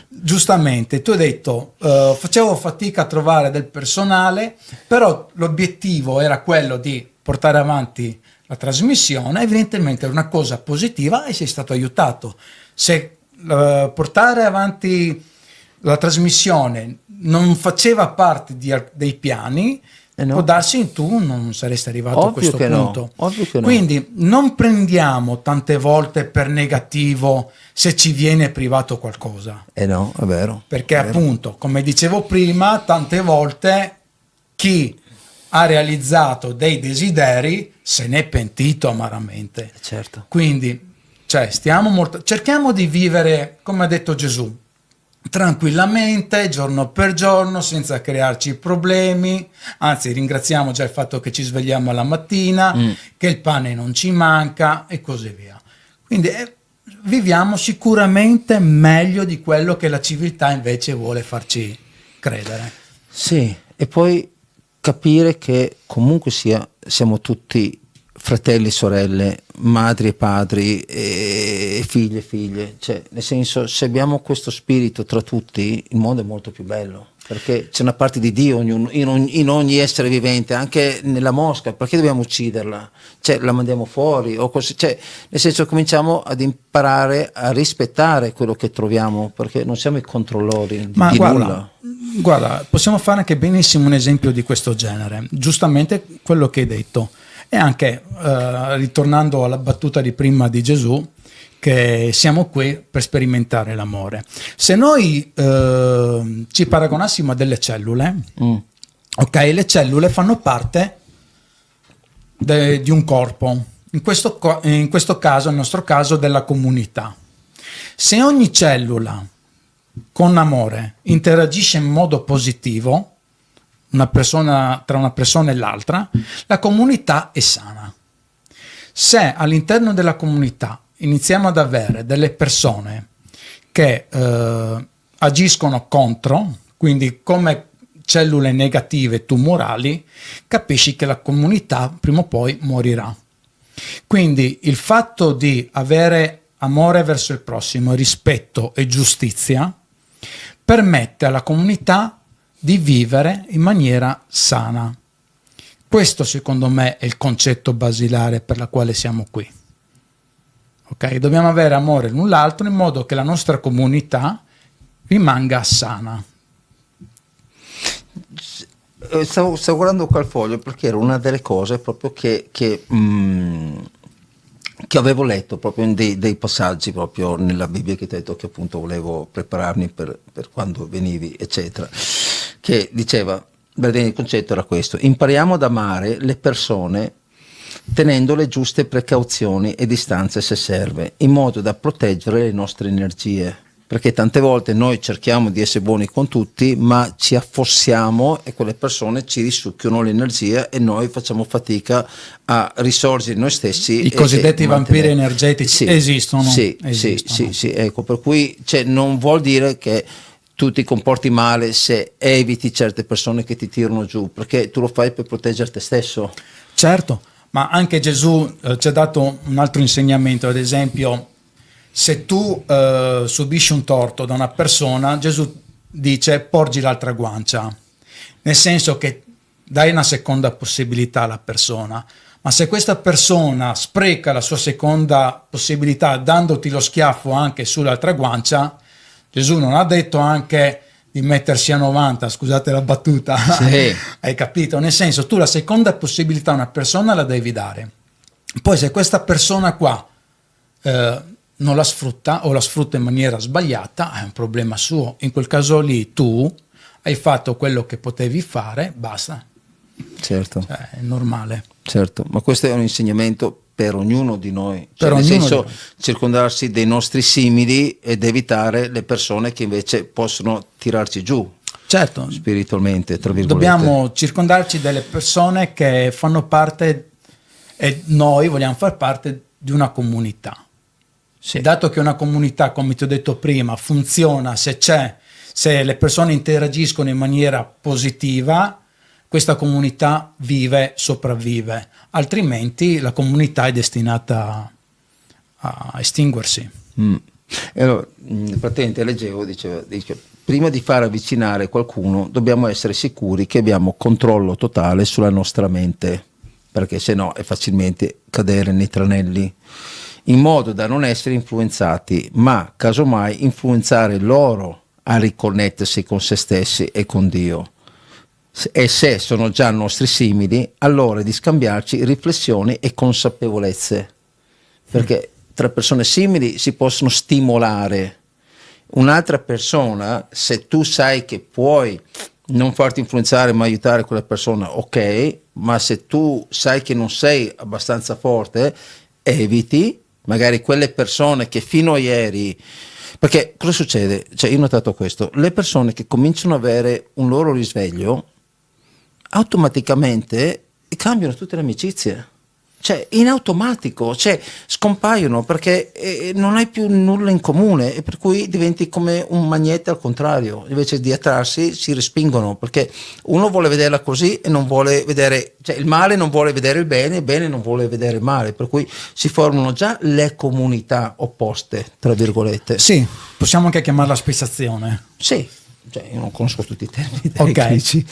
giustamente tu hai detto facevo fatica a trovare del personale, però l'obiettivo era quello di portare avanti la trasmissione, evidentemente è una cosa positiva e sei stato aiutato. Se portare avanti la trasmissione non faceva parte dei piani, no. può darsi tu non saresti arrivato Ovvio a questo che no, punto. ovvio che no. Quindi non prendiamo tante volte per negativo se ci viene privato qualcosa. No, è vero. Perché è vero. appunto, come dicevo prima, tante volte chi ha realizzato dei desideri se n'è pentito amaramente. Certo. Quindi, cioè, cerchiamo di vivere, come ha detto Gesù, tranquillamente, giorno per giorno, senza crearci problemi. Anzi, ringraziamo già il fatto che ci svegliamo alla mattina, che il pane non ci manca e così via. Quindi viviamo sicuramente meglio di quello che la civiltà invece vuole farci credere. Sì, e poi capire che comunque siamo tutti fratelli e sorelle, madri e padri, e figli e figlie, cioè nel senso, se abbiamo questo spirito tra tutti, il mondo è molto più bello, perché c'è una parte di Dio in ogni essere vivente, anche nella mosca. Perché dobbiamo ucciderla? Cioè la mandiamo fuori o così, cioè nel senso, cominciamo ad imparare a rispettare quello che troviamo, perché non siamo i controllori di nulla. Guarda, possiamo fare anche benissimo un esempio di questo genere, giustamente quello che hai detto, e anche ritornando alla battuta di prima di Gesù, che siamo qui per sperimentare l'amore. Se noi ci paragonassimo a delle cellule, ok, le cellule fanno parte di un corpo, in questo caso, nel nostro caso, della comunità. Se ogni cellula con amore interagisce in modo positivo tra una persona e l'altra, la comunità è sana. Se all'interno della comunità iniziamo ad avere delle persone che agiscono contro, quindi come cellule negative tumorali, capisci che la comunità prima o poi morirà. Quindi il fatto di avere amore verso il prossimo, rispetto e giustizia permette alla comunità di vivere in maniera sana. Questo secondo me è il concetto basilare per la quale siamo qui. Ok? Dobbiamo avere amore l'un l'altro in modo che la nostra comunità rimanga sana. Stavo guardando qua il foglio perché era una delle cose proprio che avevo letto proprio in dei passaggi proprio nella Bibbia, che ti ho detto che appunto volevo prepararmi per quando venivi eccetera, che diceva, il concetto era questo: impariamo ad amare le persone tenendo le giuste precauzioni e distanze se serve, in modo da proteggere le nostre energie, perché tante volte noi cerchiamo di essere buoni con tutti ma ci affossiamo e quelle persone ci risucchiano l'energia e noi facciamo fatica a risorgere noi stessi. I cosiddetti vampiri energetici esistono. Sì, ecco, per cui non vuol dire che tu ti comporti male se eviti certe persone che ti tirano giù, perché tu lo fai per proteggere te stesso. Certo, ma anche Gesù ci ha dato un altro insegnamento. Ad esempio, se tu subisci un torto da una persona, Gesù dice porgi l'altra guancia, nel senso che dai una seconda possibilità alla persona, ma se questa persona spreca la sua seconda possibilità dandoti lo schiaffo anche sull'altra guancia, Gesù non ha detto anche di mettersi a 90, scusate la battuta, Sì. hai capito? Nel senso, tu la seconda possibilità a una persona la devi dare. Poi se questa persona qua non la sfrutta o la sfrutta in maniera sbagliata, è un problema suo. In quel caso lì tu hai fatto quello che potevi fare, basta. Certo. Cioè, è normale. Certo, ma questo è un insegnamento per ognuno di noi, Per nel ognuno senso di noi. circondarsi dei nostri simili ed evitare le persone che invece possono tirarci giù Certo, spiritualmente, tra virgolette. dobbiamo circondarci delle persone che fanno parte, e noi vogliamo far parte di una comunità. Sì. Dato che una comunità, come ti ho detto prima, funziona se le persone interagiscono in maniera positiva, questa comunità sopravvive, altrimenti la comunità è destinata a estinguersi. E allora, praticamente leggevo, dice, prima di far avvicinare qualcuno dobbiamo essere sicuri che abbiamo controllo totale sulla nostra mente, perché se no è facilmente cadere nei tranelli, in modo da non essere influenzati, ma casomai influenzare loro a riconnettersi con se stessi e con Dio. E se sono già nostri simili, allora di scambiarci riflessioni e consapevolezze, perché tra persone simili si possono stimolare. Un'altra persona, se tu sai che puoi non farti influenzare ma aiutare quella persona, ok, ma se tu sai che non sei abbastanza forte, eviti magari quelle persone che fino a ieri, perché cosa succede? Cioè, io ho notato questo, le persone che cominciano ad avere un loro risveglio automaticamente cambiano tutte le amicizie, cioè in automatico, cioè scompaiono perché non hai più nulla in comune, e per cui diventi come un magnete al contrario, invece di attrarsi si respingono, perché uno vuole vederla così e non vuole vedere, cioè il male non vuole vedere il bene non vuole vedere il male, per cui si formano già le comunità opposte, tra virgolette. Sì, possiamo anche chiamarla spezzazione. Sì, cioè io non conosco tutti i termini Ok, tecnici.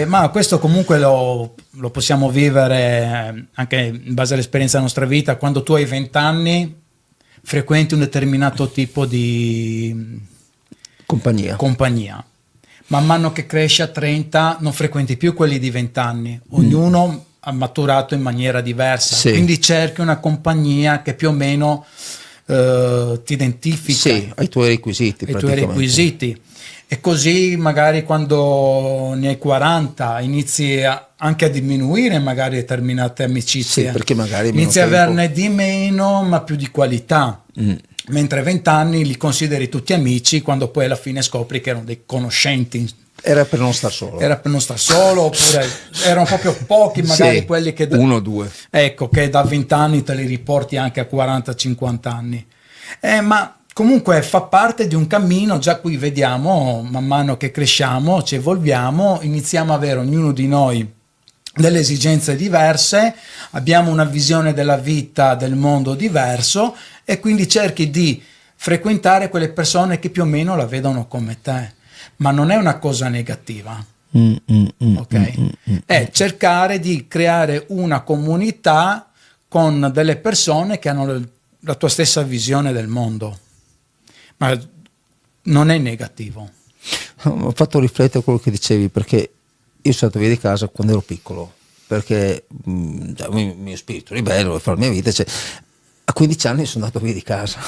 ma questo comunque lo possiamo vivere anche in base all'esperienza della nostra vita. Quando tu hai 20 anni frequenti un determinato tipo di compagnia. Man mano che cresci a 30 non frequenti più quelli di 20 anni, ognuno ha maturato in maniera diversa, Sì. quindi cerchi una compagnia che più o meno ti identifica, Sì, ai tuoi requisiti. ai tuoi praticamente. requisiti. E così magari quando ne hai 40 inizi anche a diminuire magari determinate amicizie. Sì, perché magari hai meno inizi a tempo. averne di meno ma più di qualità. Mentre a 20 anni li consideri tutti amici, quando poi alla fine scopri che erano dei conoscenti. Era per non star solo. Era per non star solo, oppure erano proprio pochi magari Sì, quelli che... uno o due. Ecco, che da 20 anni te li riporti anche a 40-50 anni. Ma comunque fa parte di un cammino, già qui vediamo, man mano che cresciamo, ci evolviamo, iniziamo a avere ognuno di noi delle esigenze diverse, abbiamo una visione della vita, del mondo diverso, e quindi cerchi di frequentare quelle persone che più o meno la vedono come te. Ma non è una cosa negativa, ok? È cercare di creare una comunità con delle persone che hanno la tua stessa visione del mondo, ma non è negativo. Mi ha fatto riflettere quello che dicevi, perché io sono stato via di casa quando ero piccolo, perché il mio spirito ribelle, volevo fare la mia vita, cioè, a 15 anni sono andato via di casa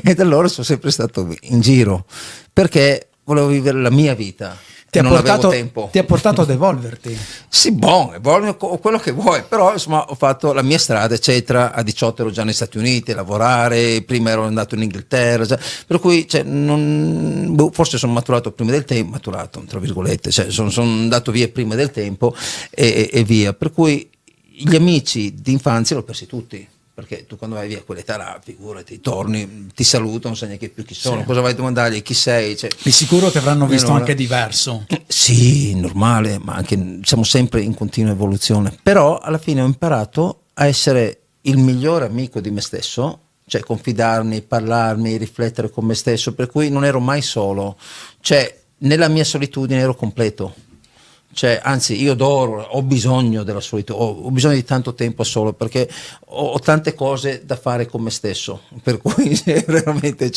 e da allora sono sempre stato in giro, perché volevo vivere la mia vita. Ti non avevo tempo. ti ha portato ad evolverti. Sì, quello che vuoi, però insomma ho fatto la mia strada, eccetera. A 18 ero già negli Stati Uniti a lavorare, prima ero andato in Inghilterra, cioè, per cui cioè, forse sono maturato prima del tempo, tra virgolette, cioè, sono andato via prima del tempo e via. Per cui gli amici d'infanzia li ho persi tutti. Perché tu quando vai via a quell'età là, figurati, torni, ti salutano, non sai neanche più chi sono, cosa vai a domandargli, chi sei? Cioè, Di sicuro ti avranno visto allora, anche diverso. Sì, normale, ma anche siamo sempre in continua evoluzione. Però alla fine ho imparato a essere il migliore amico di me stesso cioè confidarmi, parlarmi, riflettere con me stesso, per cui non ero mai solo, cioè nella mia solitudine ero completo. Cioè, anzi, io ho bisogno della solitudine, ho bisogno di tanto tempo solo, perché ho tante cose da fare con me stesso, per cui veramente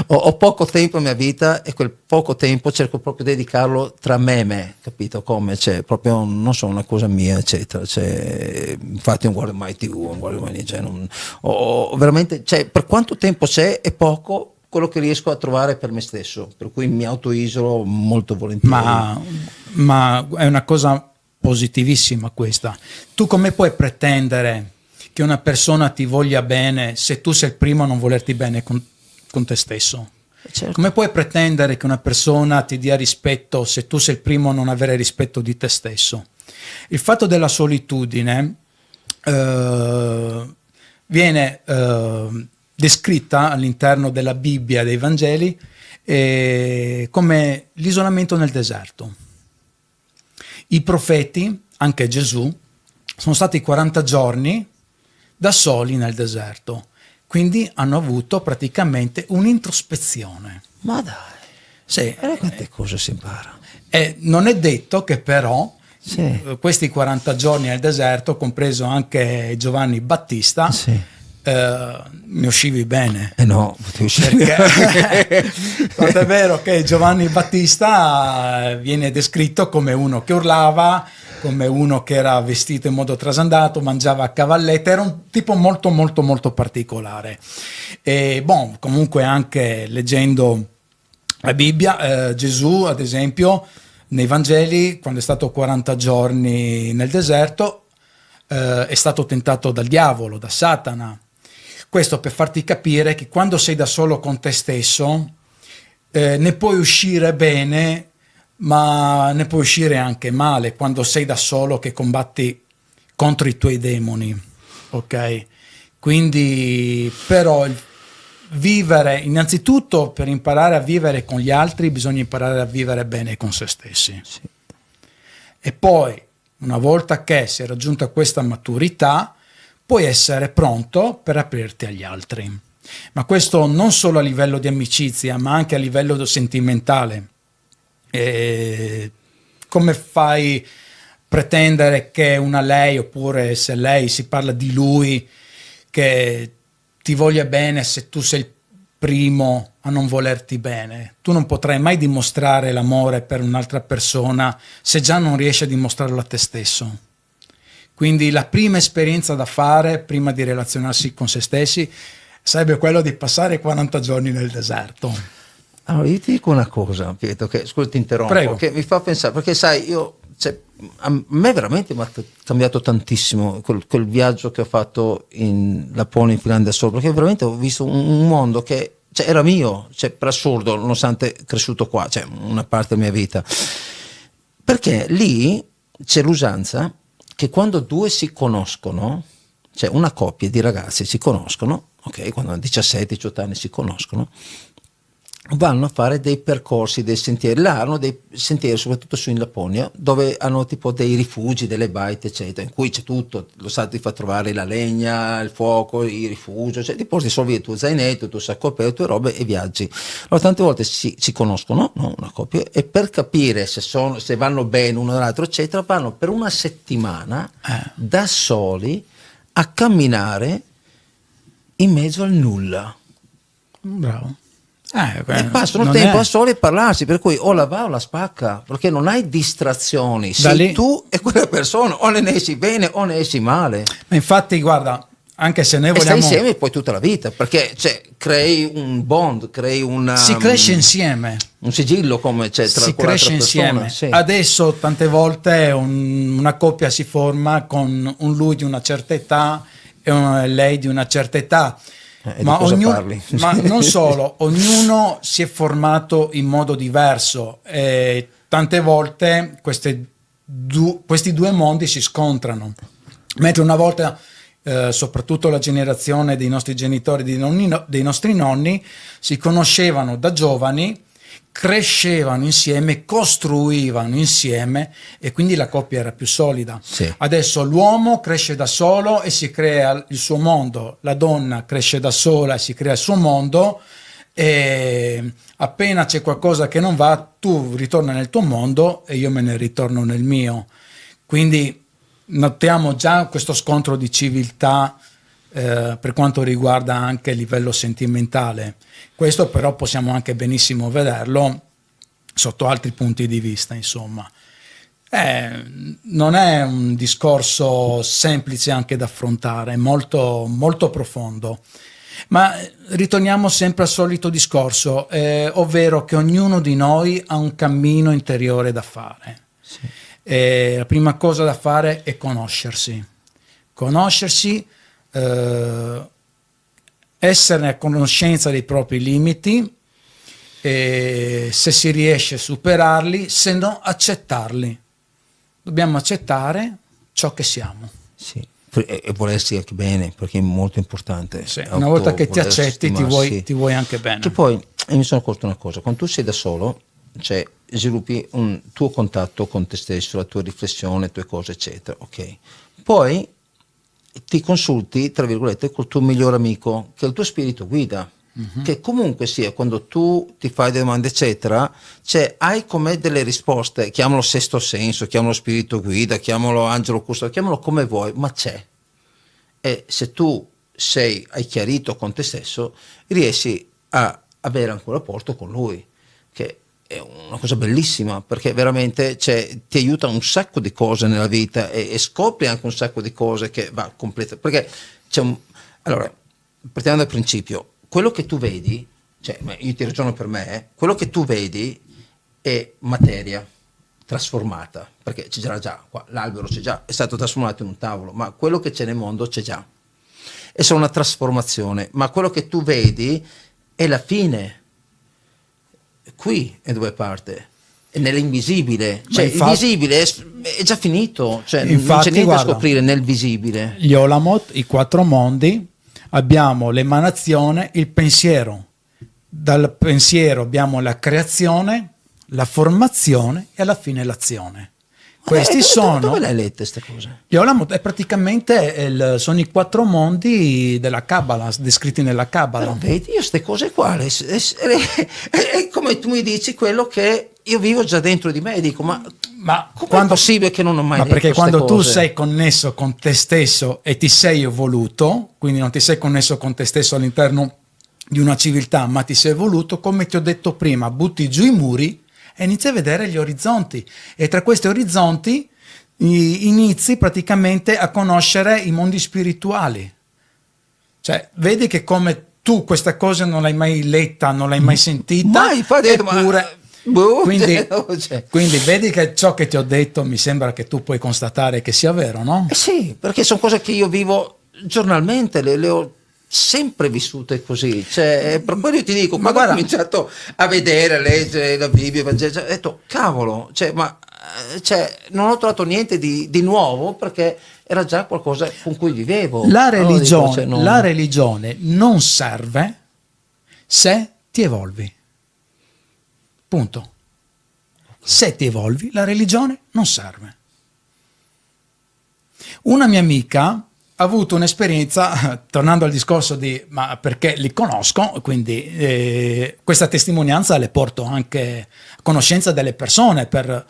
ho poco tempo in mia vita, e quel poco tempo cerco proprio di dedicarlo tra me e me, capito come? Cioè, proprio non so, una cosa mia, eccetera. Cioè, infatti non guardo mai TV, non guardo mai niente, cioè, veramente, cioè, per quanto tempo c'è è poco quello che riesco a trovare per me stesso, per cui mi autoisolo molto volentieri. Ma è una cosa positivissima questa. Tu come puoi pretendere che una persona ti voglia bene se tu sei il primo a non volerti bene con te stesso? Certo. Come puoi pretendere che una persona ti dia rispetto se tu sei il primo a non avere rispetto di te stesso? Il fatto della solitudine viene descritta all'interno della Bibbia, dei Vangeli, come l'isolamento nel deserto. I profeti, anche Gesù, sono stati 40 giorni da soli nel deserto, quindi hanno avuto praticamente un'introspezione. Ma dai, Sì. quante cose si impara. Non è detto che però Sì. questi 40 giorni nel deserto, compreso anche Giovanni Battista, Sì. ne uscivi bene. No, potevo uscire. Perché è vero che Giovanni Battista viene descritto come uno che urlava, come uno che era vestito in modo trasandato, mangiava a cavallette, era un tipo molto molto molto particolare. E comunque anche leggendo la Bibbia, Gesù ad esempio nei Vangeli, quando è stato 40 giorni nel deserto, è stato tentato dal diavolo, da Satana. Questo per farti capire che quando sei da solo con te stesso ne puoi uscire bene, ma ne puoi uscire anche male quando sei da solo che combatti contro i tuoi demoni, ok? Quindi però vivere, innanzitutto per imparare a vivere con gli altri bisogna imparare a vivere bene con se stessi. Sì. E poi una volta che si è raggiunta questa maturità puoi essere pronto per aprirti agli altri, ma questo non solo a livello di amicizia ma anche a livello sentimentale. Come fai a pretendere che una lei, oppure se lei si parla di lui, che ti voglia bene se tu sei il primo a non volerti bene? Tu non potrai mai dimostrare l'amore per un'altra persona se già non riesci a dimostrarlo a te stesso. Quindi la prima esperienza da fare prima di relazionarsi con se stessi sarebbe quello di passare 40 giorni nel deserto. Allora, io ti dico una cosa, Pietro, che scusa ti interrompo, Prego. che mi fa pensare, perché sai, a me veramente mi ha cambiato tantissimo quel viaggio che ho fatto in Lapponia, in Finlandia solo, perché veramente ho visto un mondo che era mio, per assurdo, nonostante cresciuto qua, una parte della mia vita. Perché lì c'è l'usanza che quando due si conoscono, cioè una coppia di ragazzi si conoscono, ok, quando hanno 17-18 anni si conoscono, vanno a fare dei percorsi, dei sentieri. Là hanno dei sentieri, soprattutto su in Lapponia, dove hanno tipo dei rifugi, delle baite, eccetera, in cui c'è tutto. Lo Stato ti fa trovare la legna, il fuoco, il rifugio, ti porti solo via il tuo zainetto, il tuo sacco a pelo, le tue robe e viaggi. Allora tante volte si conoscono, no? Una coppia, e per capire se vanno bene uno dall'altro, eccetera, vanno per una settimana da soli a camminare in mezzo al nulla. Bravo. E passano tempo a soli a parlarsi, per cui o la va o la spacca, perché non hai distrazioni, sei tu e quella persona, o ne esci bene o ne esci male. Ma infatti guarda, anche se noi vogliamo... E stai insieme poi tutta la vita, perché crei un bond, crei si cresce insieme. Un sigillo come tra si cresce insieme. Sì. Adesso tante volte una coppia si forma con un lui di una certa età e lei di una certa età. Ma non solo, ognuno si è formato in modo diverso e tante volte questi due mondi si scontrano, mentre una volta soprattutto la generazione dei nostri genitori, dei nostri nonni si conoscevano da giovani crescevano insieme, costruivano insieme e quindi la coppia era più solida. Sì. Adesso l'uomo cresce da solo e si crea il suo mondo, la donna cresce da sola e si crea il suo mondo, e appena c'è qualcosa che non va, tu ritorna nel tuo mondo e io me ne ritorno nel mio. Quindi notiamo già questo scontro di civiltà per quanto riguarda anche il livello sentimentale. Questo però possiamo anche benissimo vederlo sotto altri punti di vista, insomma. Non è un discorso semplice anche da affrontare, è molto, molto profondo. Ma ritorniamo sempre al solito discorso, ovvero che ognuno di noi ha un cammino interiore da fare. Sì. La prima cosa da fare è conoscersi. Essere a conoscenza dei propri limiti, e se si riesce a superarli, se no accettarli. Dobbiamo accettare ciò che siamo. Sì. E volersi anche bene, perché è molto importante. Sì, una volta che ti accetti ti vuoi anche bene. Che poi mi sono accorto una cosa: quando tu sei da solo, cioè sviluppi un tuo contatto con te stesso, la tua riflessione, le tue cose eccetera, ok? Poi ti consulti, tra virgolette, col tuo migliore amico, che è il tuo spirito guida, che comunque sia, quando tu ti fai delle domande eccetera, cioè hai come delle risposte, chiamalo sesto senso, chiamalo spirito guida, chiamalo angelo custode, chiamalo come vuoi, ma c'è. E se tu hai chiarito con te stesso, riesci a avere ancora rapporto con lui, che è una cosa bellissima, perché veramente ti aiuta un sacco di cose nella vita e scopri anche un sacco di cose che va completa, perché allora partiamo dal principio: quello che tu vedi, cioè io ti ragiono per me, quello che tu vedi è materia trasformata, perché c'è già qua, l'albero c'è già, è stato trasformato in un tavolo, ma quello che c'è nel mondo c'è già, è solo una trasformazione, ma quello che tu vedi è la fine. Qui è dove parte, è nell'invisibile, cioè il visibile è già finito, cioè infatti, non c'è niente guarda, da scoprire nel visibile. Gli Olamot, i quattro mondi, abbiamo l'emanazione, il pensiero, dal pensiero abbiamo la creazione, la formazione e alla fine l'azione. Questi sono. Dove le hai lette queste cose? Gli Olamot è praticamente sono i quattro mondi della Kabbalah, descritti nella Kabbalah. Però vedi, io queste cose qua è come tu mi dici quello che io vivo già dentro di me e dico ma com'è possibile che non ho mai detto perché quando cose? Tu sei connesso con te stesso e ti sei evoluto, quindi non ti sei connesso con te stesso all'interno di una civiltà, ma ti sei evoluto, come ti ho detto prima, butti giù i muri e inizi a vedere gli orizzonti, e tra questi orizzonti inizi praticamente a conoscere i mondi spirituali. Cioè vedi che come tu questa cosa non l'hai mai letta, non l'hai mai sentita, mai, eppure quindi vedi che ciò che ti ho detto mi sembra che tu puoi constatare che sia vero, no? Sì, perché sono cose che io vivo giornalmente, le ho sempre vissute così, cioè, per quello io ti dico, quando ho cominciato a vedere, a leggere la Bibbia, il Vangelo, ho detto cavolo, non ho trovato niente di nuovo, perché era già qualcosa con cui vivevo. La religione non serve se ti evolvi, punto. Se ti evolvi, la religione non serve. Una mia amica ha avuto un'esperienza, tornando al discorso ma perché li conosco, quindi questa testimonianza le porto anche a conoscenza delle persone per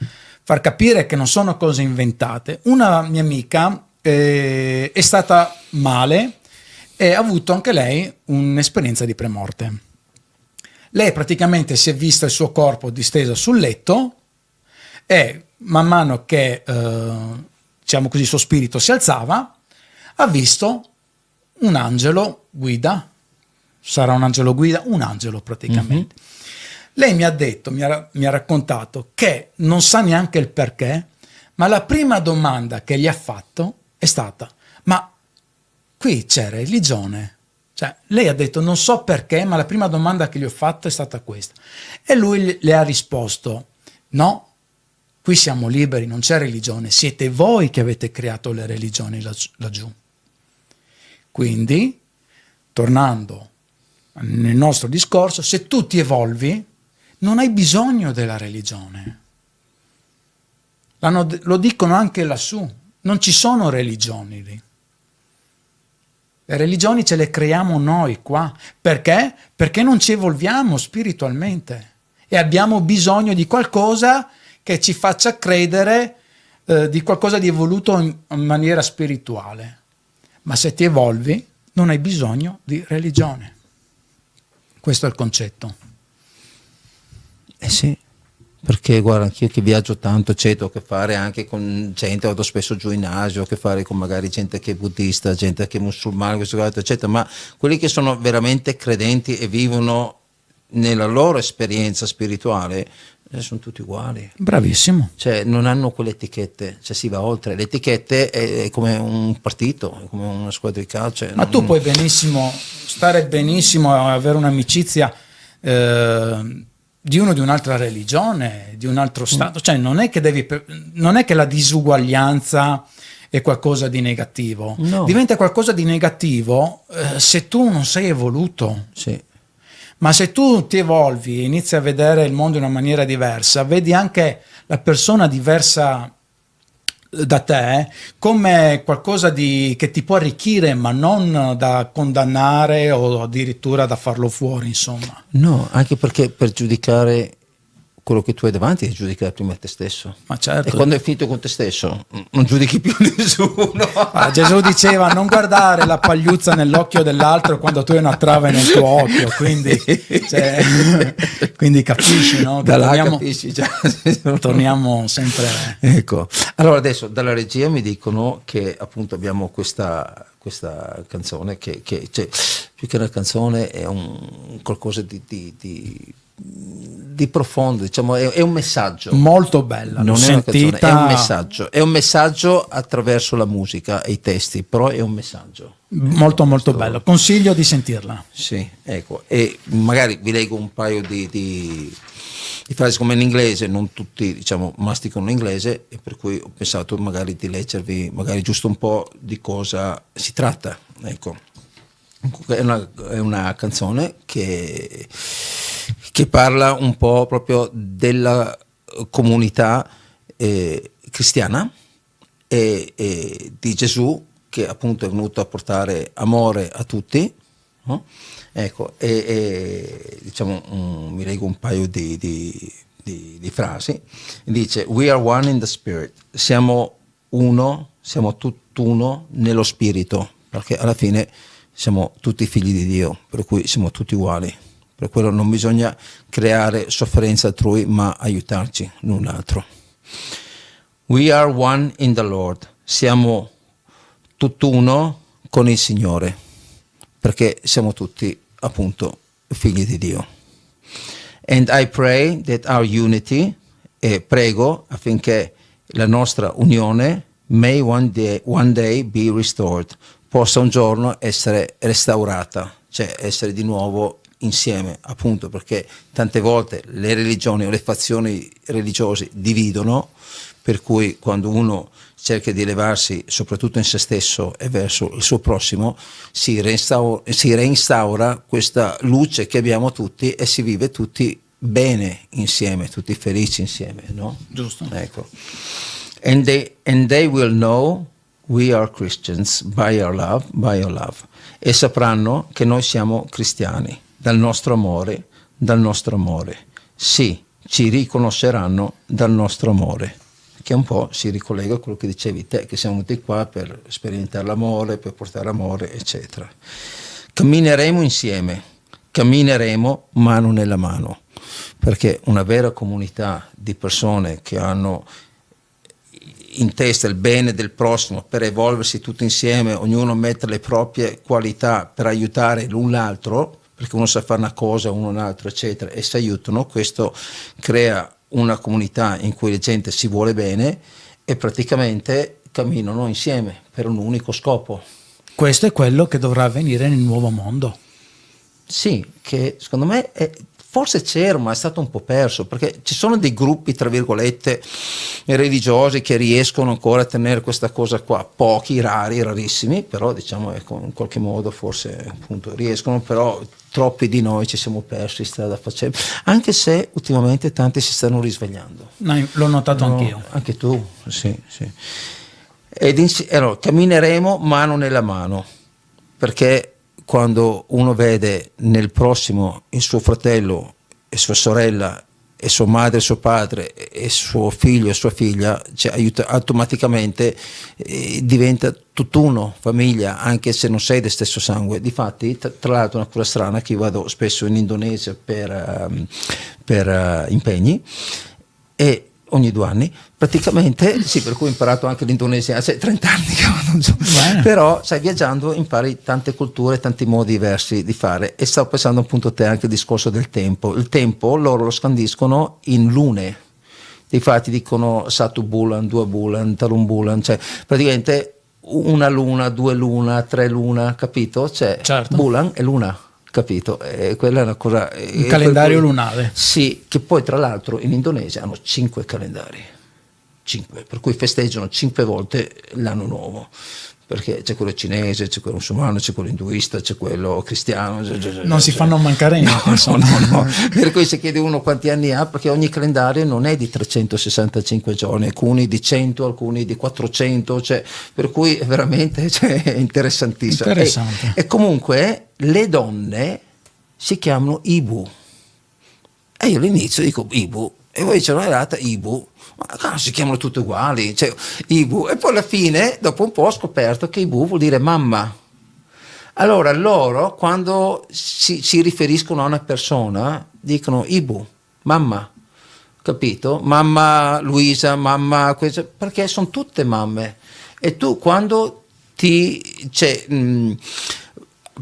far capire che non sono cose inventate. Una mia amica è stata male e ha avuto anche lei un'esperienza di premorte. Lei praticamente si è vista il suo corpo disteso sul letto e man mano che diciamo così il suo spirito si alzava, ha visto un angelo guida, sarà un angelo guida, un angelo praticamente. Lei mi ha detto, mi ha raccontato che non sa neanche il perché, ma la prima domanda che gli ha fatto è stata: ma qui c'è religione? Cioè, lei ha detto non so perché, ma la prima domanda che gli ho fatto è stata questa. E lui le ha risposto: no, qui siamo liberi, non c'è religione, siete voi che avete creato le religioni laggiù. Quindi, tornando nel nostro discorso, se tu ti evolvi, non hai bisogno della religione. Lo dicono anche lassù, non ci sono religioni lì. Le religioni ce le creiamo noi qua. Perché? Perché non ci evolviamo spiritualmente e abbiamo bisogno di qualcosa che ci faccia credere di qualcosa di evoluto in maniera spirituale. Ma se ti evolvi non hai bisogno di religione. Questo è il concetto. Eh sì, perché guarda, anch'io che viaggio tanto, ho a che fare anche con gente, vado spesso giù in Asia, ho a che fare con magari gente che è buddista, gente che è musulmana, eccetera, ma quelli che sono veramente credenti e vivono nella loro esperienza spirituale sono tutti uguali. Bravissimo. Cioè non hanno quelle etichette, cioè si va oltre. Le etichette è come un partito, è come una squadra di calcio. Ma tu puoi benissimo stare benissimo a avere un'amicizia di uno di un'altra religione, di un altro stato, cioè non è che la disuguaglianza è qualcosa di negativo, no. Diventa qualcosa di negativo se tu non sei evoluto. Sì. Ma se tu ti evolvi e inizi a vedere il mondo in una maniera diversa, vedi anche la persona diversa da te come qualcosa che ti può arricchire, ma non da condannare o addirittura da farlo fuori, insomma. No, anche perché per giudicare quello che tu hai davanti devi giudicare prima te stesso. Ma certo. E quando hai finito con te stesso non giudichi più nessuno. Gesù diceva non guardare la pagliuzza nell'occhio dell'altro quando tu hai una trave nel tuo occhio, quindi capisci, no? Da là capisci già. Torniamo sempre. Ecco, allora adesso dalla regia mi dicono che appunto abbiamo questa canzone che cioè, più che una canzone è un qualcosa di profondo, diciamo, è un messaggio molto bella, non è una canzone, è un messaggio attraverso la musica e i testi, però è un messaggio molto molto bello, consiglio di sentirla. Sì, ecco, e magari vi leggo un paio di frasi come in inglese, non tutti diciamo masticano l'inglese, e per cui ho pensato magari di leggervi magari giusto un po' di cosa si tratta. Ecco, è una canzone che parla un po' proprio della comunità cristiana e di Gesù, che appunto è venuto a portare amore a tutti, no? Ecco, diciamo mi leggo un paio di frasi. Dice: We are one in the spirit, siamo uno, siamo tutt'uno nello spirito, perché alla fine siamo tutti figli di Dio, per cui siamo tutti uguali. Per quello non bisogna creare sofferenza altrui, ma aiutarci l'un l'altro. We are one in the Lord. Siamo tutt'uno con il Signore, perché siamo tutti appunto figli di Dio. And I pray that our unity, e prego affinché la nostra unione may one day be restored, possa un giorno essere restaurata, cioè essere di nuovo insieme, appunto perché tante volte le religioni o le fazioni religiose dividono, per cui quando uno cerca di elevarsi soprattutto in se stesso e verso il suo prossimo, si reinstaura questa luce che abbiamo tutti e si vive tutti bene insieme, tutti felici insieme, no? Giusto. Ecco. And they will know we are Christians by your love, e sapranno che noi siamo cristiani dal nostro amore. Sì, ci riconosceranno dal nostro amore, che un po' si ricollega a quello che dicevi te, che siamo venuti qua per sperimentare l'amore, per portare amore, eccetera. Cammineremo insieme, cammineremo mano nella mano, perché una vera comunità di persone che hanno in testa il bene del prossimo, per evolversi tutti insieme, ognuno mette le proprie qualità per aiutare l'un l'altro, perché uno sa fare una cosa, uno un'altra, eccetera, e si aiutano. Questo crea una comunità in cui la gente si vuole bene e praticamente camminano insieme per un unico scopo. Questo è quello che dovrà avvenire nel nuovo mondo. Sì, che secondo me forse c'era, ma è stato un po' perso, perché ci sono dei gruppi, tra virgolette, religiosi che riescono ancora a tenere questa cosa qua, pochi, rari, rarissimi, però diciamo ecco, in qualche modo forse appunto riescono, però troppi di noi ci siamo persi strada facendo, anche se ultimamente tanti si stanno risvegliando. No, l'ho notato anch'io. Anche tu, sì, sì. Allora, cammineremo mano nella mano, perché quando uno vede nel prossimo il suo fratello e sua sorella e sua madre e suo padre e suo figlio e sua figlia, cioè, aiuta automaticamente, diventa tutt'uno, famiglia, anche se non sei del stesso sangue. Difatti, tra l'altro una cosa strana, che io vado spesso in Indonesia per impegni, e ogni 2 anni praticamente, sì, per cui ho imparato anche l'indonesiano, 30 anni che vado giù. Però sai, viaggiando impari tante culture, tanti modi diversi di fare, e stavo pensando appunto a te anche il discorso del tempo. Il tempo loro lo scandiscono in lune, difatti dicono Satu Bulan, 2 Bulan, Tarun Bulan, cioè praticamente 1 luna, 2 luna, 3 luna, capito? Cioè certo. Bulan è luna, capito? Quella è una cosa, un calendario lunare. Sì, che poi tra l'altro in Indonesia hanno 5 calendari, 5, per cui festeggiano 5 volte l'anno nuovo, perché c'è quello cinese, c'è quello musulmano, c'è quello induista, c'è quello cristiano, non si fanno mancare niente. No. Per cui se chiede uno quanti anni ha, perché ogni calendario non è di 365 giorni, alcuni di 100, alcuni di 400, cioè, per cui è veramente, cioè, è interessantissimo. Interessante. E comunque le donne si chiamano Ibu, e io all'inizio dico Ibu, e voi dicevano errata Ibu, ma si chiamano tutte uguali, cioè Ibu, e poi alla fine dopo un po' ho scoperto che Ibu vuol dire mamma. Allora loro quando si riferiscono a una persona dicono Ibu, mamma, capito? Mamma Luisa, mamma questa, perché sono tutte mamme. E tu quando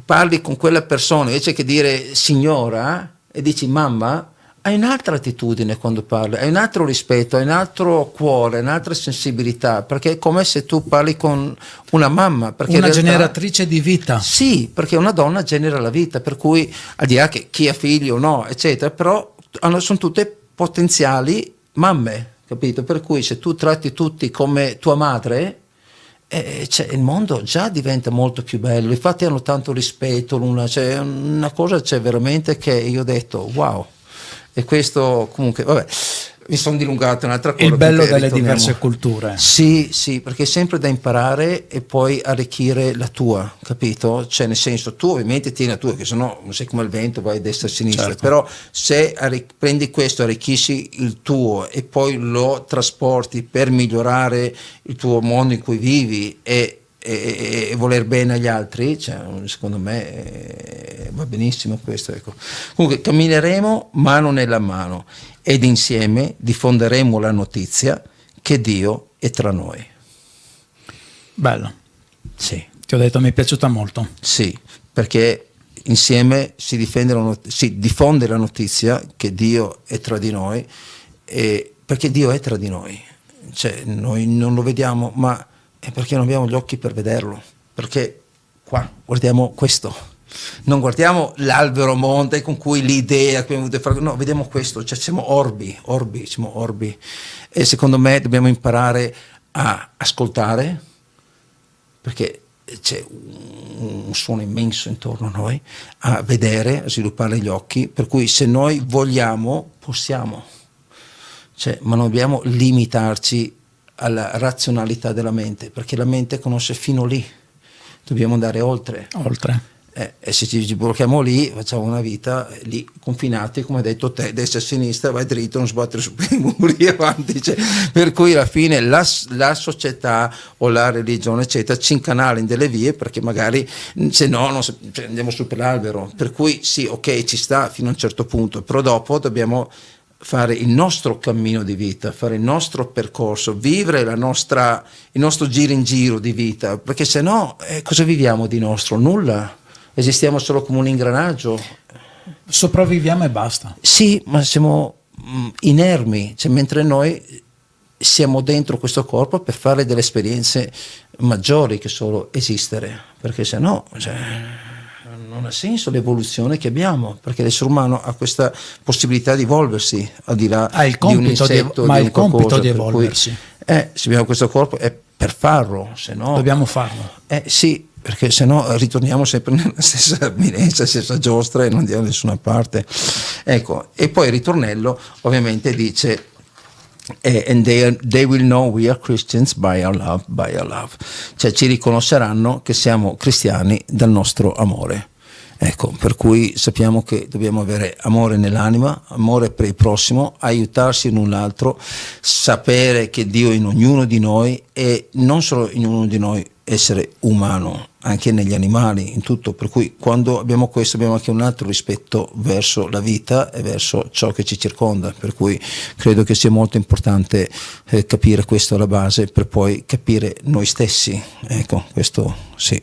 parli con quella persona, invece che dire signora e dici mamma, hai un'altra attitudine quando parli, hai un altro rispetto, hai un altro cuore, un'altra sensibilità, perché è come se tu parli con una mamma. Perché una in realtà, generatrice di vita. Sì, perché una donna genera la vita, per cui al di là che chi ha figli o no, eccetera, però sono tutte potenziali mamme, capito? Per cui se tu tratti tutti come tua madre, il mondo già diventa molto più bello. Infatti hanno tanto rispetto, c'è una cosa, c'è veramente, che io ho detto wow. E questo comunque, vabbè, mi sono dilungato, un'altra cosa. Il bello delle diverse culture. Sì, sì, perché è sempre da imparare e poi arricchire la tua, capito? Cioè nel senso, tu ovviamente tieni la tua, che sennò non sei come il vento, vai a destra e a sinistra, certo. Però se prendi questo, arricchisci il tuo e poi lo trasporti per migliorare il tuo mondo in cui vivi e voler bene agli altri, cioè, secondo me va benissimo questo, ecco. Comunque cammineremo mano nella mano ed insieme diffonderemo la notizia che Dio è tra noi. Bello. Sì. Ti ho detto, mi è piaciuta molto. Sì, perché insieme si diffonde la notizia che Dio è tra di noi, perché Dio è tra di noi, cioè noi non lo vediamo, ma è perché non abbiamo gli occhi per vederlo, perché qua guardiamo questo, non guardiamo l'albero monte con cui l'idea, no, vediamo questo, cioè siamo orbi, e secondo me dobbiamo imparare a ascoltare, perché c'è un suono immenso intorno a noi, a vedere, a sviluppare gli occhi, per cui se noi vogliamo possiamo, cioè, ma non dobbiamo limitarci alla razionalità della mente, perché la mente conosce fino lì, dobbiamo andare oltre. E se ci blocchiamo lì facciamo una vita lì confinati, come hai detto te, destra e sinistra, vai dritto, non sbattere su quei muri avanti, cioè, per cui alla fine la società o la religione eccetera ci incanala in delle vie, perché magari se no andiamo su per l'albero, per cui sì, ok, ci sta fino a un certo punto, però dopo dobbiamo fare il nostro cammino di vita, fare il nostro percorso, vivere il nostro giro in giro di vita, perché se no cosa viviamo di nostro? Nulla, esistiamo solo come un ingranaggio. Sopravviviamo e basta. Sì, ma siamo inermi, cioè, mentre noi siamo dentro questo corpo per fare delle esperienze maggiori che solo esistere, perché se no non ha senso l'evoluzione che abbiamo, perché l'essere umano ha questa possibilità di evolversi al di là Ha il di un compito insetto, ma di il un compito qualcosa, di per cui, evolversi. se abbiamo questo corpo è per farlo, se no Dobbiamo farlo. sì, perché se no ritorniamo sempre nella stessa minenza, stessa giostra e non andiamo da nessuna parte. Ecco, e poi il ritornello ovviamente dice and they will know we are Christians by our love, by our love. Cioè ci riconosceranno che siamo cristiani dal nostro amore. Ecco, per cui sappiamo che dobbiamo avere amore nell'anima, amore per il prossimo, aiutarsi l'un l'altro, sapere che Dio è in ognuno di noi e non solo in ognuno di noi, essere umano, anche negli animali, in tutto. Per cui quando abbiamo questo abbiamo anche un altro rispetto verso la vita e verso ciò che ci circonda. Per cui credo che sia molto importante capire questo alla base per poi capire noi stessi. Ecco, questo sì.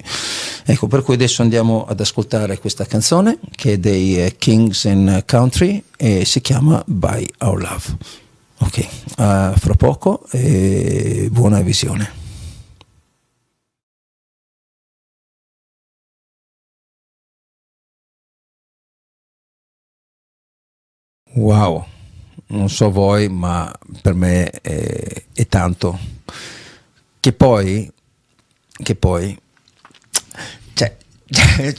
Ecco, per cui adesso andiamo ad ascoltare questa canzone che è dei Kings and Country e si chiama By Our Love. Ok, fra poco e buona visione. Wow, non so voi, ma per me è tanto. Che poi c'è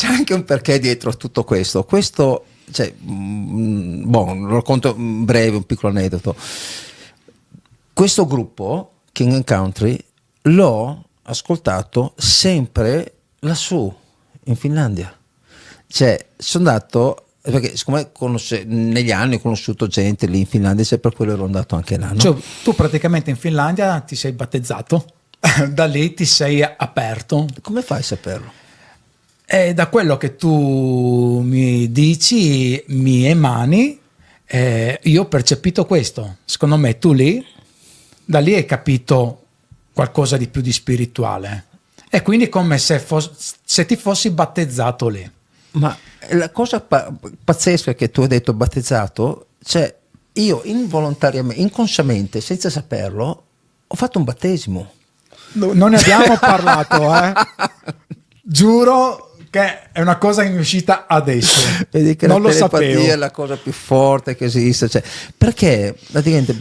anche un perché dietro a tutto questo. Questo, lo racconto in breve, un piccolo aneddoto. Questo gruppo, King and Country, l'ho ascoltato sempre lassù, in Finlandia. Cioè, sono andato, perché siccome negli anni ho conosciuto gente lì in Finlandia, per quello ero andato anche là, no? Cioè, tu praticamente in Finlandia ti sei battezzato, da lì ti sei aperto. Come fai a saperlo? E da quello che tu mi dici, mi emani, io ho percepito questo. Secondo me tu lì, da lì hai capito qualcosa di più di spirituale. E quindi come se ti fossi battezzato lì. Ma la cosa pazzesca che tu hai detto battezzato, cioè io involontariamente, inconsciamente, senza saperlo, ho fatto un battesimo. Non ne abbiamo parlato, Giuro che è una cosa che mi è uscita adesso. Vedi che non la lo telepatia sapevo. è la cosa più forte che esiste, cioè, perché praticamente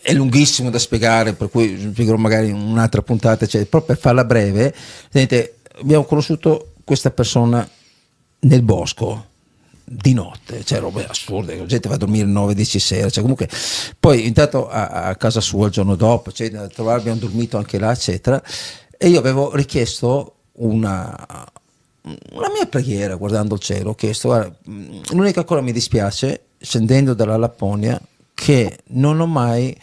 è lunghissimo da spiegare, per cui spiegherò magari in un'altra puntata, cioè, proprio per farla breve. Vedete, abbiamo conosciuto questa persona nel bosco di notte, cioè robe assurde, la gente va a dormire 9-10 sera, cioè comunque poi intanto a casa sua il giorno dopo, cioè, da trovare, abbiamo dormito anche là, eccetera, e io avevo richiesto una mia preghiera guardando il cielo, ho chiesto, guarda, l'unica cosa mi dispiace scendendo dalla Lapponia che non ho mai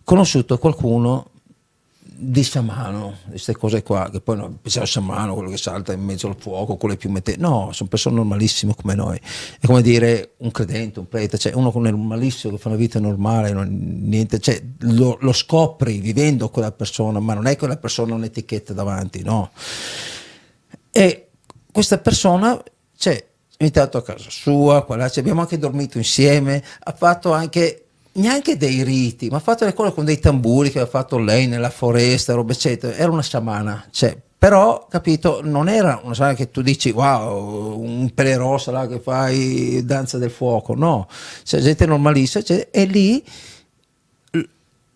conosciuto qualcuno di sciamano, queste cose qua, che poi non pensavo sciamano, quello che salta in mezzo al fuoco, quello più no, sono persone normalissime come noi, è come dire un credente, un prete, cioè uno normalissimo che fa una vita normale, niente, cioè lo scopri vivendo quella persona, ma non è quella persona un'etichetta davanti, no. E questa persona, cioè, è invitato a casa sua, qua là, cioè, abbiamo anche dormito insieme, ha fatto anche neanche dei riti, ma ha fatto le cose con dei tamburi che aveva fatto lei nella foresta, roba eccetera, era una sciamana, cioè, però, capito, non era una sciamana che tu dici wow, un pelle rossa là che fai danza del fuoco, no, cioè gente normalissima, cioè, e lì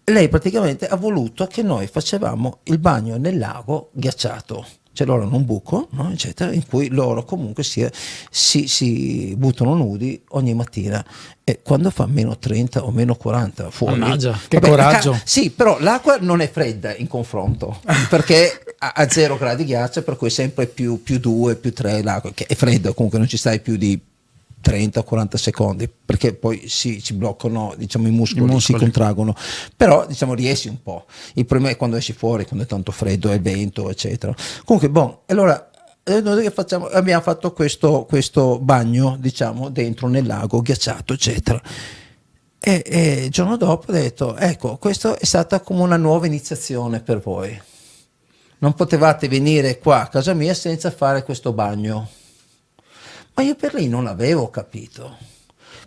lei praticamente ha voluto che noi facevamo il bagno nel lago ghiacciato. Cioè loro hanno un buco, no, eccetera, in cui loro comunque si buttano nudi ogni mattina e quando fa meno 30 o meno 40 fuori. Mannaggia, che coraggio. Sì, però l'acqua non è fredda in confronto perché a 0 gradi ghiaccio, per cui è sempre più 2, più 3 l'acqua, che è fredda, comunque non ci stai più di 30 o 40 secondi perché poi si bloccano, diciamo, i muscoli si contraggono, però diciamo riesci un po'. Il problema è quando esci fuori, quando è tanto freddo, è vento, eccetera. Comunque allora noi che facciamo, abbiamo fatto questo bagno, diciamo, dentro nel lago ghiacciato, eccetera, e il giorno dopo ho detto, ecco, questo è stata come una nuova iniziazione per voi, non potevate venire qua a casa mia senza fare questo bagno. Ma io per lì non l'avevo capito.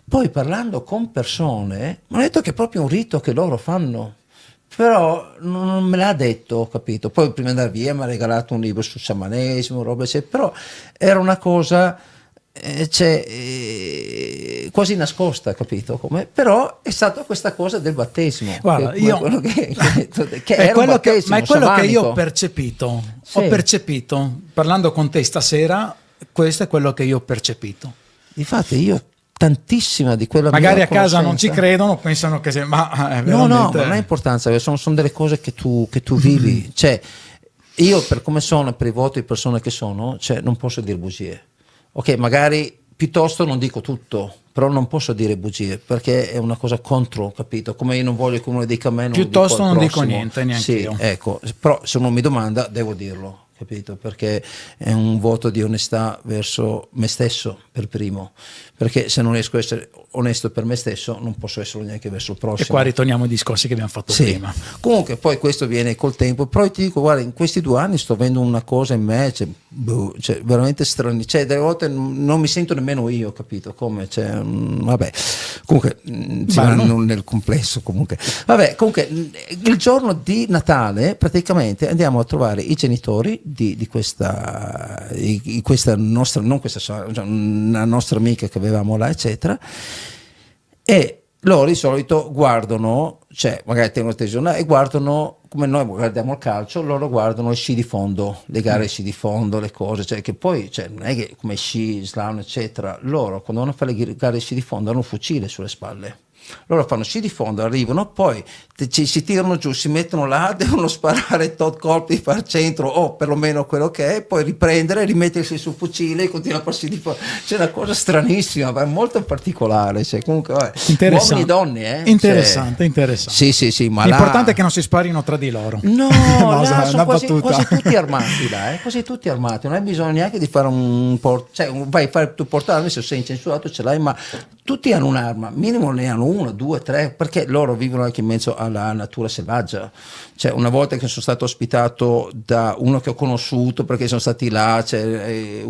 Poi parlando con persone, mi hanno detto che è proprio un rito che loro fanno però non me l'ha detto, capito? Poi prima di andare via mi ha regalato un libro sul sciamanesimo, roba eccetera, però era una cosa quasi nascosta, capito? Come? Però è stata questa cosa del battesimo. Guarda, che, io quello che è era un quello che, battesimo ma è quello che io ho sciamanico. percepito. Sì. Ho percepito, parlando con te stasera, questo è quello che io ho percepito. Difatti io tantissima di quella Magari mia a casa non ci conoscenza- credono, pensano che ma è No, veramente... ma non ha importanza, sono delle cose che tu vivi. Cioè, io per come sono, per i voti di persone che sono, cioè, non posso dire bugie. Ok, magari piuttosto non dico tutto, però non posso dire bugie perché è una cosa contro, capito? Come io non voglio che uno dica a me, non Piuttosto lo dico al non dico prossimo. niente, neanche sì, io. Ecco, però se uno mi domanda devo dirlo, capito? Perché è un voto di onestà verso me stesso per primo, perché se non riesco a essere onesto per me stesso non posso esserlo neanche verso il prossimo. E qua ritorniamo ai discorsi che abbiamo fatto Sì. prima. Comunque poi questo viene col tempo, però ti dico guarda, in questi 2 anni sto avendo una cosa in me, cioè, veramente strani, cioè delle volte non mi sento nemmeno io, capito? Come? Cioè, vabbè, comunque si vanno nel complesso comunque. Vabbè, comunque il giorno di Natale praticamente andiamo a trovare i genitori di questa, questa nostra, non questa, cioè, una nostra amica che avevamo là, eccetera, e loro di solito guardano, cioè magari tengono la televisione e guardano come noi guardiamo il calcio, loro guardano i sci di fondo, le gare sci di fondo, le cose, cioè che poi cioè, non è che come sci, slalom eccetera, loro quando vanno a fare le gare sci di fondo hanno un fucile sulle spalle. Loro fanno sci di fondo, arrivano, poi si tirano giù, si mettono là, devono sparare tot colpi, far centro o perlomeno quello che è, poi riprendere, rimettersi sul fucile e continuare a far sci di fondo. C'è una cosa stranissima, ma è molto particolare. Cioè, comunque, vabbè, uomini e donne, Interessante, cioè, interessante. Sì, ma L'importante là... è che non si sparino tra di loro. No, No, là una sono quasi battuta. tutti armati là, quasi tutti armati, non hai bisogno neanche di fare vai a fare il tuo portale, se sei incensurato ce l'hai, ma tutti hanno un'arma, minimo ne hanno 1, 2, 3, perché loro vivono anche in mezzo alla natura selvaggia. Cioè, una volta che sono stato ospitato da uno che ho conosciuto, perché sono stati là,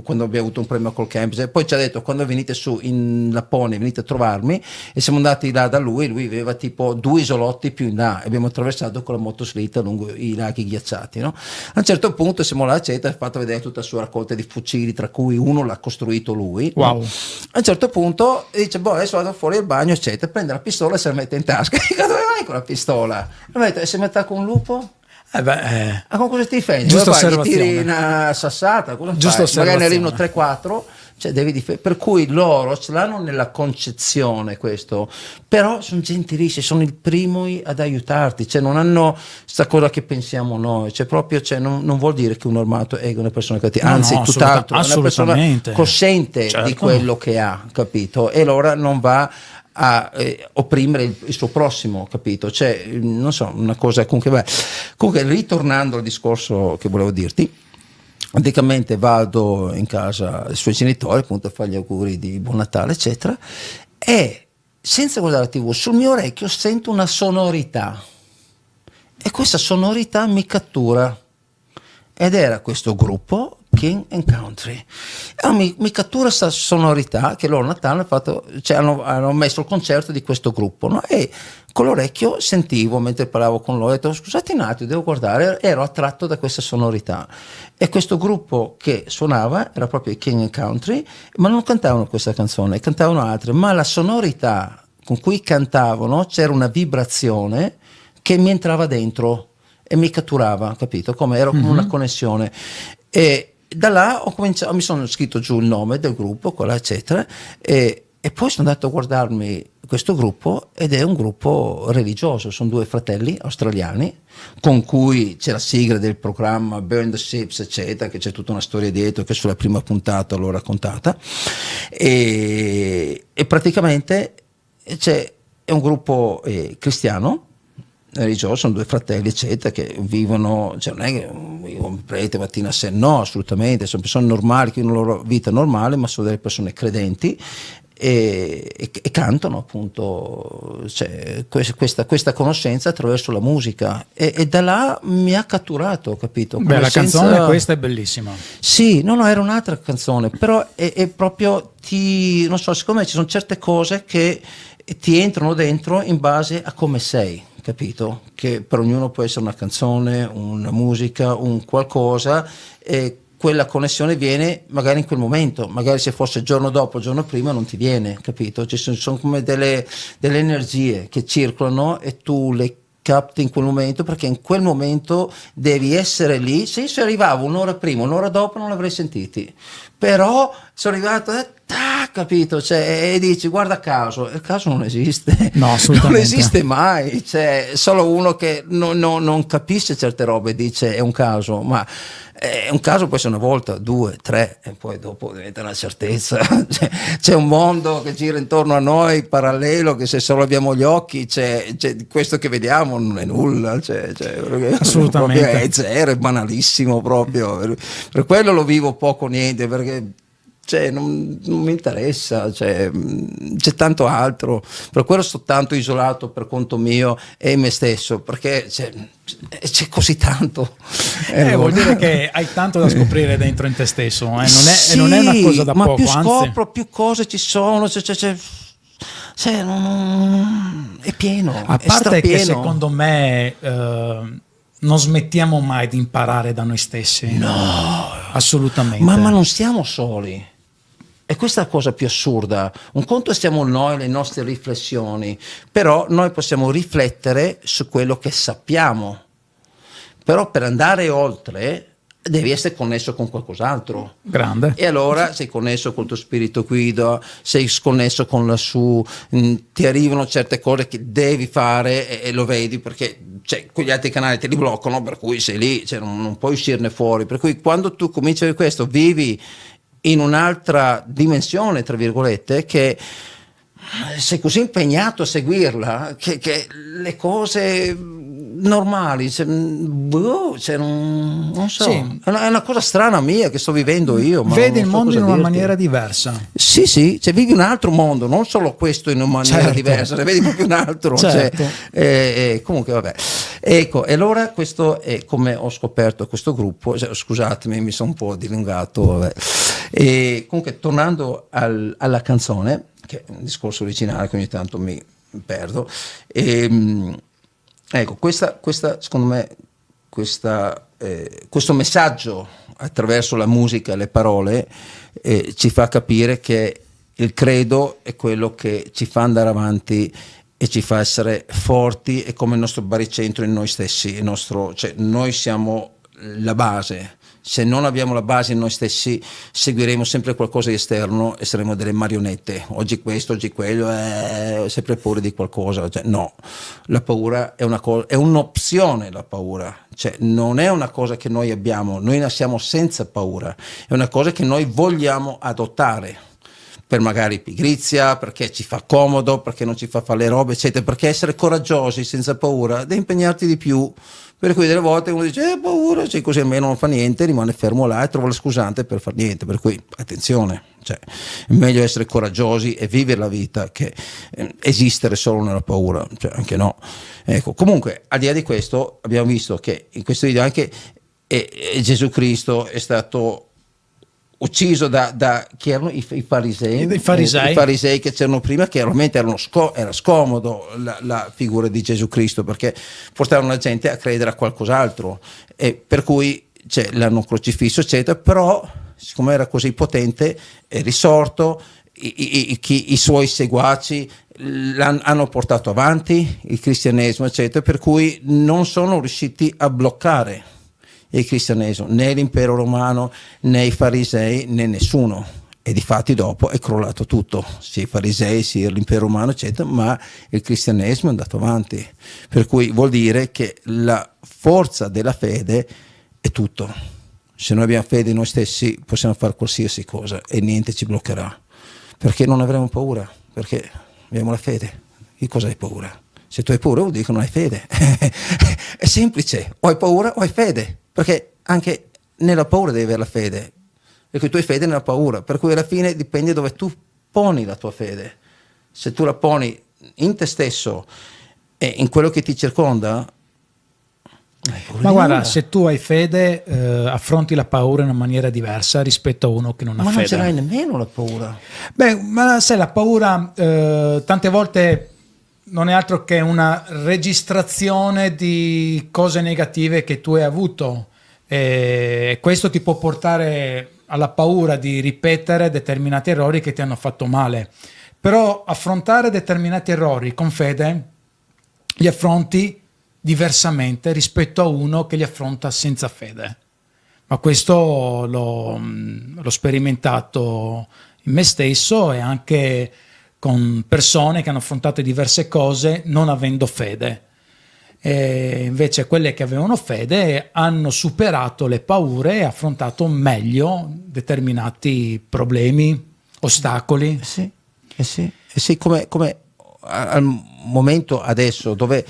quando abbiamo avuto un premio col camp, poi ci ha detto quando venite su in Lapponia venite a trovarmi, e siamo andati là da lui aveva tipo 2 isolotti più in là e abbiamo attraversato con la motoslitta lungo i laghi ghiacciati, no? A un certo punto siamo là, eccetera, ha fatto vedere tutta la sua raccolta di fucili, tra cui uno l'ha costruito lui. Wow. No? A un certo punto dice adesso vado fuori al bagno, eccetera, prende la pistola e se la mette in tasca. Dico, dove vai con la pistola? Mi ha detto, e se mi attacca un lupo? Ma con cosa ti difendi? Giusta Gli osservazione. tiri una sassata? Cosa Giusta fai? Magari ne arrivano osservazione. 3-4, cioè devi per cui loro ce l'hanno nella concezione questo, però sono gentilissimi, sono i primi ad aiutarti, cioè non hanno sta cosa che pensiamo noi, cioè proprio non vuol dire che un armato è una persona cattiva, No, anzi no, tutt'altro, è una persona assolutamente. cosciente Certo. di quello che ha, capito? E allora non va a opprimere il suo prossimo, capito? Cioè, non so, una cosa comunque ritornando al discorso che volevo dirti, praticamente vado in casa dei suoi genitori appunto a fare gli auguri di buon Natale eccetera, e senza guardare la TV sul mio orecchio sento una sonorità e questa sonorità mi cattura ed era questo gruppo King and Country. Mi cattura questa sonorità che loro a Natale hanno fatto, cioè hanno messo il concerto di questo gruppo, no? E con l'orecchio sentivo mentre parlavo con loro, ho detto scusate un attimo, devo guardare, ero attratto da questa sonorità e questo gruppo che suonava era proprio i King and Country, ma non cantavano questa canzone, cantavano altre, ma la sonorità con cui cantavano c'era una vibrazione che mi entrava dentro e mi catturava, capito? Come era come una connessione. E da là mi sono scritto giù il nome del gruppo, quella eccetera, e poi sono andato a guardarmi questo gruppo ed è un gruppo religioso, sono 2 fratelli australiani con cui c'è la sigla del programma Burn the Ships eccetera, che c'è tutta una storia dietro che sulla prima puntata l'ho raccontata, e praticamente è un gruppo cristiano religioso, sono 2 fratelli eccetera che vivono, cioè non è che vivono prete mattina a sera, no, assolutamente, sono persone normali che hanno una loro vita normale, ma sono delle persone credenti e cantano appunto, cioè, questa conoscenza attraverso la musica e da là mi ha catturato, capito? Beh, la canzone questa è bellissima. Sì, no, era un'altra canzone, però è proprio non so, siccome ci sono certe cose che ti entrano dentro in base a come sei, capito? Che per ognuno può essere una canzone, una musica, un qualcosa, e quella connessione viene magari in quel momento, magari se fosse il giorno dopo, il giorno prima non ti viene, capito? Ci sono come delle energie che circolano e tu le capti in quel momento, perché in quel momento devi essere lì. Se io arrivavo un'ora prima, un'ora dopo non l'avrei sentiti, però sono arrivato capito, cioè, e dici guarda caso, il caso non esiste, No, assolutamente. non esiste mai, cioè, solo uno che non capisce certe robe dice è un caso, ma un caso può essere una volta, due, tre, e poi dopo diventa una certezza. C'è un mondo che gira intorno a noi parallelo, che se solo abbiamo gli occhi c'è questo che vediamo non è nulla, Assolutamente. Proprio è zero, è banalissimo proprio, per quello lo vivo poco niente, perché non mi interessa, c'è tanto altro, per quello sto tanto isolato per conto mio e me stesso, perché c'è così tanto. Vuol dire che hai tanto da scoprire dentro in te stesso, Sì, non è una cosa da ma poco, più anzi. scopro, più cose ci sono, è pieno, A è parte che strapieno. secondo me non smettiamo mai di imparare da noi stessi. No, assolutamente. Ma non siamo soli. E questa è la cosa più assurda. Un conto siamo noi, le nostre riflessioni, però noi possiamo riflettere su quello che sappiamo. Però per andare oltre devi essere connesso con qualcos'altro. Grande. E allora sei connesso col tuo spirito guida, sei connesso con lassù, ti arrivano certe cose che devi fare e lo vedi, perché quegli altri canali te li bloccano, per cui sei lì, non puoi uscirne fuori. Per cui quando tu cominci a vedere questo, vivi in un'altra dimensione, tra virgolette, che sei così impegnato a seguirla che le cose normali non so, Sì. è una cosa strana mia che sto vivendo io, ma Vedi non il so mondo cosa in una dirti. maniera diversa. Sì, vivi un altro mondo, non solo questo in una maniera Certo. diversa, ne vedi proprio un altro. Certo. Comunque vabbè. Ecco, e allora questo è come ho scoperto questo gruppo, scusatemi, mi sono un po' dilungato, vabbè. E comunque tornando alla canzone, che è un discorso originale che ogni tanto mi perdo, ecco, questa secondo me, questo messaggio attraverso la musica e le parole ci fa capire che il credo è quello che ci fa andare avanti e ci fa essere forti, è come il nostro baricentro in noi stessi, noi siamo la base. Se non abbiamo la base in noi stessi, seguiremo sempre qualcosa di esterno e saremo delle marionette, oggi questo, oggi quello, sempre paura di qualcosa. No, la paura è un'opzione, la paura, non è una cosa che noi abbiamo, noi nasciamo senza paura, è una cosa che noi vogliamo adottare, per magari pigrizia, perché ci fa comodo, perché non ci fa fare le robe, eccetera, perché essere coraggiosi senza paura devi impegnarti di più. Per cui delle volte uno dice paura, così almeno non fa niente, rimane fermo là e trova la scusante per far niente. Per cui attenzione, è meglio essere coraggiosi e vivere la vita che esistere solo nella paura, anche no. Ecco, comunque al di là di questo abbiamo visto che in questo video anche Gesù Cristo è stato ucciso da chi erano i farisei, I farisei che c'erano prima, che realmente era scomodo la figura di Gesù Cristo, perché portavano la gente a credere a qualcos'altro, e per cui l'hanno crocifisso eccetera, però siccome era così potente è risorto, i suoi seguaci hanno portato avanti il cristianesimo eccetera, per cui non sono riusciti a bloccare il cristianesimo, né l'impero romano, né i farisei, né nessuno, e difatti dopo è crollato tutto, sia i farisei sia l'impero romano eccetera, ma il cristianesimo è andato avanti, per cui vuol dire che la forza della fede è tutto. Se noi abbiamo fede in noi stessi possiamo fare qualsiasi cosa e niente ci bloccherà, perché non avremo paura, perché abbiamo la fede. Che cosa hai paura? Se tu hai paura vuol dire che non hai fede. È semplice, o hai paura o hai fede, perché anche nella paura devi avere la fede, perché tu hai fede nella paura, per cui alla fine dipende dove tu poni la tua fede. Se tu la poni in te stesso e in quello che ti circonda, ma guarda, se tu hai fede affronti la paura in una maniera diversa rispetto a uno che non ha fede. Ma non ce l'hai nemmeno la paura. Beh, ma sai, la paura tante volte non è altro che una registrazione di cose negative che tu hai avuto, e questo ti può portare alla paura di ripetere determinati errori che ti hanno fatto male. Però affrontare determinati errori con fede li affronti diversamente rispetto a uno che li affronta senza fede. Ma questo l'ho sperimentato in me stesso e anche con persone che hanno affrontato diverse cose non avendo fede. E invece quelle che avevano fede hanno superato le paure e affrontato meglio determinati problemi, ostacoli. Sì, sì, come al momento adesso dove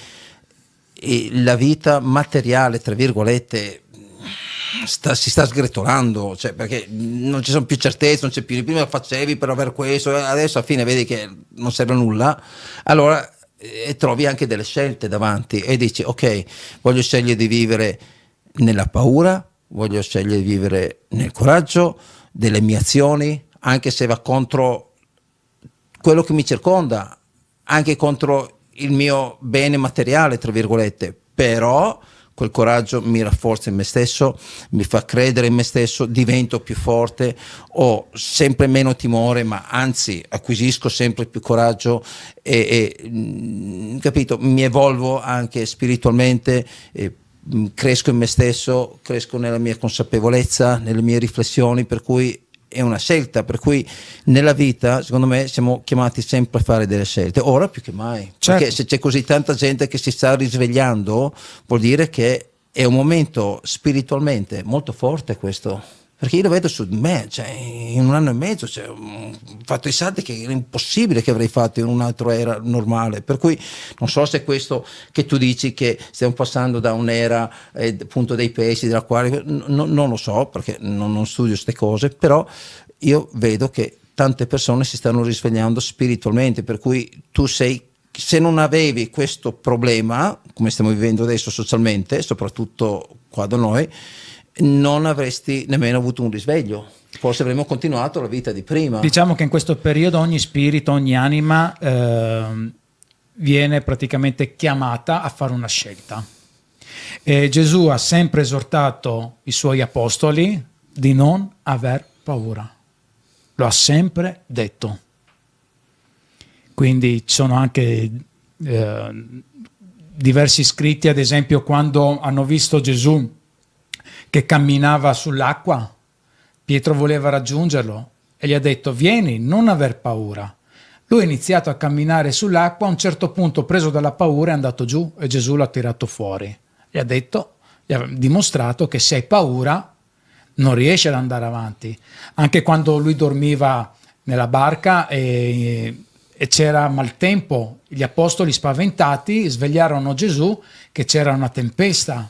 la vita materiale, tra virgolette, si sta sgretolando, cioè, perché non ci sono più certezze, non c'è più, prima facevi per avere questo, adesso alla fine vedi che non serve a nulla, allora trovi anche delle scelte davanti e dici ok, voglio scegliere di vivere nella paura, voglio scegliere di vivere nel coraggio delle mie azioni, anche se va contro quello che mi circonda, anche contro il mio bene materiale, tra virgolette, però quel coraggio mi rafforza in me stesso, mi fa credere in me stesso, divento più forte, ho sempre meno timore, ma anzi acquisisco sempre più coraggio capito, mi evolvo anche spiritualmente, cresco in me stesso, cresco nella mia consapevolezza, nelle mie riflessioni, per cui è una scelta, per cui nella vita secondo me siamo chiamati sempre a fare delle scelte, ora più che mai, certo. Perché se c'è così tanta gente che si sta risvegliando vuol dire che è un momento spiritualmente molto forte questo, perché io lo vedo su di me, cioè in un anno e mezzo ho fatto i salti che era impossibile che avrei fatto in un'altra era normale, per cui non so se questo che tu dici che stiamo passando da un'era appunto dei pesci, della quale non lo so perché non studio queste cose, però io vedo che tante persone si stanno risvegliando spiritualmente, per cui tu sei, se non avevi questo problema come stiamo vivendo adesso socialmente, soprattutto qua da noi, non avresti nemmeno avuto un risveglio, forse avremmo continuato la vita di prima. Diciamo che in questo periodo ogni spirito, ogni anima viene praticamente chiamata a fare una scelta. E Gesù ha sempre esortato i suoi apostoli di non aver paura, lo ha sempre detto. Quindi ci sono anche diversi scritti, ad esempio quando hanno visto Gesù che camminava sull'acqua, Pietro voleva raggiungerlo e gli ha detto vieni, non aver paura. Lui ha iniziato a camminare sull'acqua, a un certo punto preso dalla paura è andato giù e Gesù l'ha tirato fuori. Gli ha dimostrato che se hai paura non riesci ad andare avanti. Anche quando lui dormiva nella barca e c'era maltempo, gli apostoli spaventati svegliarono Gesù che c'era una tempesta.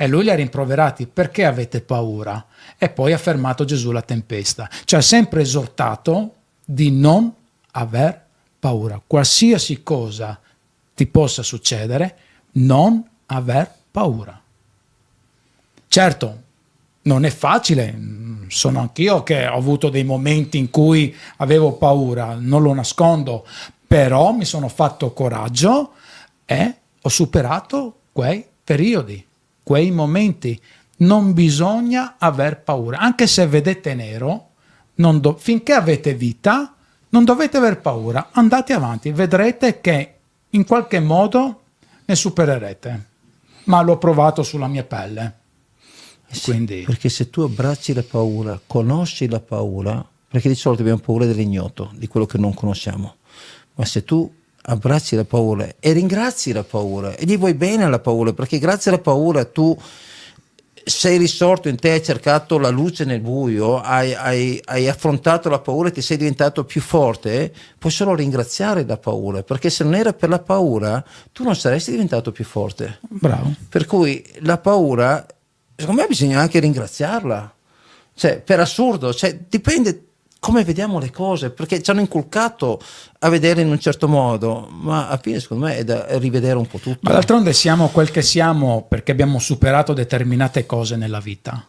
E lui li ha rimproverati, perché avete paura? E poi ha fermato Gesù la tempesta. Cioè ha sempre esortato di non aver paura. Qualsiasi cosa ti possa succedere, non aver paura. Certo, non è facile, sono anch'io che ho avuto dei momenti in cui avevo paura, non lo nascondo, però mi sono fatto coraggio e ho superato quei periodi. Quei momenti, non bisogna aver paura, anche se vedete nero, finché avete vita non dovete aver paura, andate avanti, vedrete che in qualche modo ne supererete, ma l'ho provato sulla mia pelle. Sì, quindi... perché se tu abbracci la paura, conosci la paura, perché di solito abbiamo paura dell'ignoto, di quello che non conosciamo, ma se tu abbracci la paura e ringrazi la paura e gli vuoi bene alla paura, perché grazie alla paura tu sei risorto in te, hai cercato la luce nel buio, hai affrontato la paura e ti sei diventato più forte, puoi solo ringraziare la paura, perché se non era per la paura tu non saresti diventato più forte. Bravo. Per cui la paura, secondo me bisogna anche ringraziarla, cioè per assurdo, cioè dipende come vediamo le cose, perché ci hanno inculcato a vedere in un certo modo, ma alla fine secondo me è da rivedere un po' tutto. Ma d'altronde siamo quel che siamo perché abbiamo superato determinate cose nella vita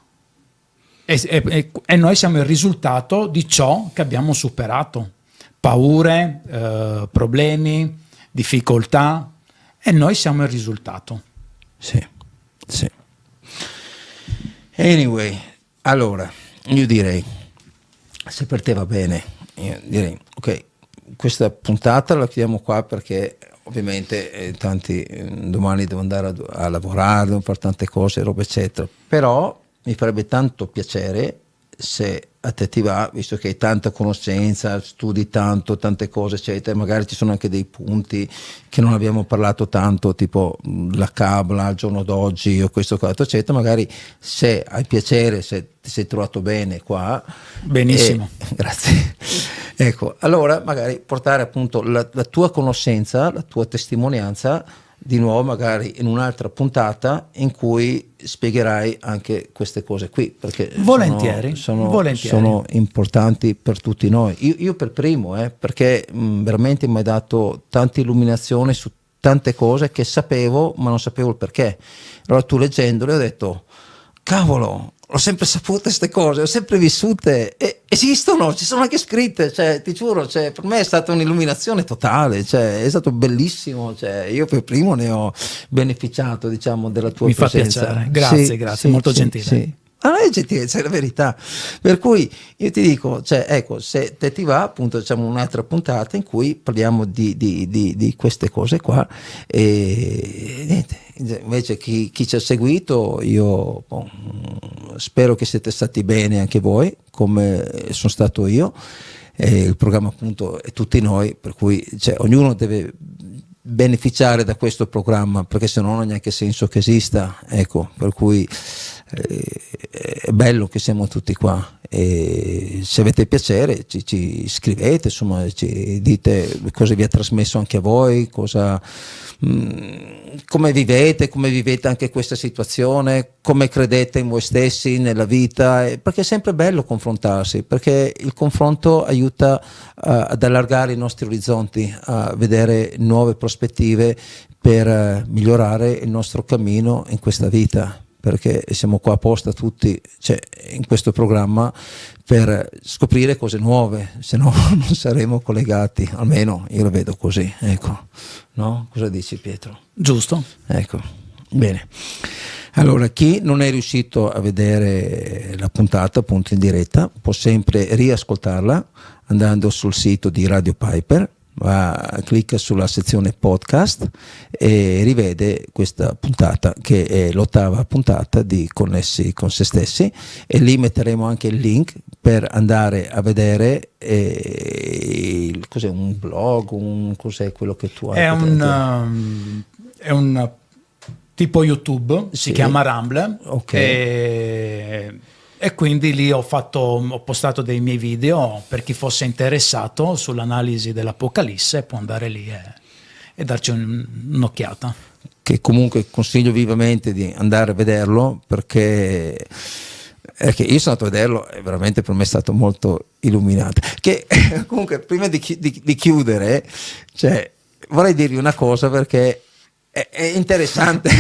e noi siamo il risultato di ciò che abbiamo superato, paure, problemi, difficoltà, e noi siamo il risultato. Sì, sì. Anyway, allora, io direi, se per te va bene, io direi, ok, questa puntata la chiudiamo qua perché ovviamente tanti domani devo andare a lavorare, devo fare tante cose, roba eccetera, però mi farebbe tanto piacere se a te ti va, visto che hai tanta conoscenza, studi tanto, tante cose eccetera, magari ci sono anche dei punti che non abbiamo parlato tanto, tipo la Kabbalah al giorno d'oggi o questo eccetera, magari se hai piacere, se ti sei trovato bene qua, Benissimo. grazie, ecco, allora magari portare appunto la tua conoscenza, la tua testimonianza di nuovo magari in un'altra puntata in cui spiegherai anche queste cose qui, perché Volentieri. sono importanti per tutti noi. Io per primo, perché veramente mi hai dato tanta illuminazione su tante cose che sapevo ma non sapevo il perché. Allora tu leggendole ho detto, cavolo, ho sempre saputo queste cose, ho sempre vissute, e esistono, ci sono anche scritte, cioè, ti giuro, cioè, per me è stata un'illuminazione totale, cioè, è stato bellissimo, cioè, io per primo ne ho beneficiato, diciamo, della tua presenza. Mi fa piacere, grazie, grazie, molto gentile. Sì. Ah, è gentilezza, è la verità. Per cui io ti dico, cioè, ecco, se te ti va, appunto, facciamo un'altra puntata in cui parliamo di queste cose qua. E niente, invece chi ci ha seguito, io spero che siete stati bene anche voi, come sono stato io. Il programma appunto è tutti noi, per cui cioè, ognuno deve beneficiare da questo programma, perché se no non ha neanche senso che esista, ecco, per cui è bello che siamo tutti qua, e se avete piacere ci scrivete, insomma, ci dite cosa vi ha trasmesso anche a voi, cosa, come vivete anche questa situazione, come credete in voi stessi, nella vita, perché è sempre bello confrontarsi, perché il confronto aiuta ad allargare i nostri orizzonti, a vedere nuove prospettive per migliorare il nostro cammino in questa vita, perché siamo qua apposta tutti, cioè, in questo programma per scoprire cose nuove, se no non saremo collegati, almeno io lo vedo così, ecco, no? Cosa dici, Pietro? Giusto. Ecco, bene. Allora, chi non è riuscito a vedere la puntata appunto in diretta può sempre riascoltarla andando sul sito di Radio Piper, clicca sulla sezione podcast e rivede questa puntata, che è l'8ª puntata di Connessi con se stessi, e lì metteremo anche il link per andare a vedere cos'è, un blog, cos'è quello che tu hai? È un tipo YouTube, Sì. si chiama Rumble, Ok. e quindi lì ho postato dei miei video per chi fosse interessato sull'analisi dell'Apocalisse, può andare lì e darci un'occhiata. Che comunque consiglio vivamente di andare a vederlo, perché io sono andato a vederlo e veramente per me è stato molto illuminante. Che comunque prima di chiudere, cioè, vorrei dirvi una cosa, perché è interessante.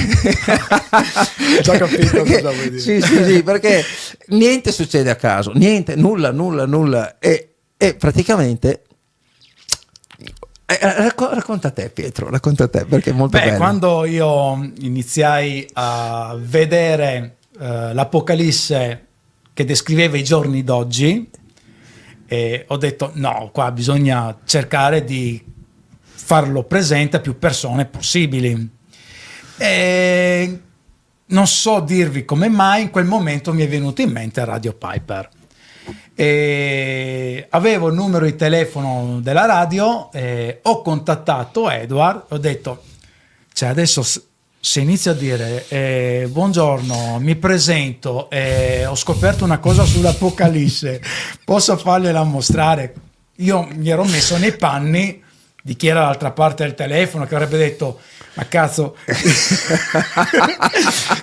Già capito cosa vuoi dire. Sì, perché niente succede a caso, niente, nulla, e praticamente racconta te, Pietro, racconta te, perché è molto bello. Quando io iniziai a vedere l'Apocalisse che descriveva i giorni d'oggi, ho detto no, qua bisogna cercare di farlo presente a più persone possibili, e non so dirvi come mai in quel momento mi è venuto in mente Radio Piper, e avevo il numero di telefono della radio, ho contattato Edward, ho detto, cioè adesso se inizio a dire buongiorno, mi presento, ho scoperto una cosa sull'Apocalisse, posso fargliela mostrare? Io mi ero messo nei panni di chi era dall'altra parte del telefono, che avrebbe detto, ma cazzo,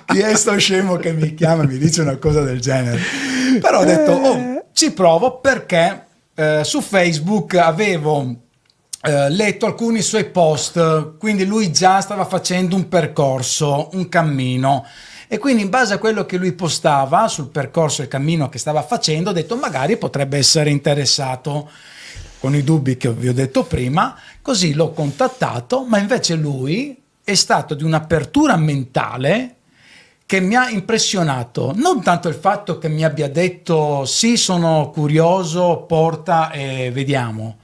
chi è sto scemo che mi chiama e mi dice una cosa del genere? Però ho detto, ci provo, perché su Facebook avevo letto alcuni suoi post, quindi lui già stava facendo un percorso, un cammino, e quindi in base a quello che lui postava sul percorso e il cammino che stava facendo, ho detto magari potrebbe essere interessato. con i dubbi che vi ho detto prima, così l'ho contattato, ma invece lui è stato di un'apertura mentale che mi ha impressionato. Non tanto il fatto che mi abbia detto sì, sono curioso, porta e vediamo,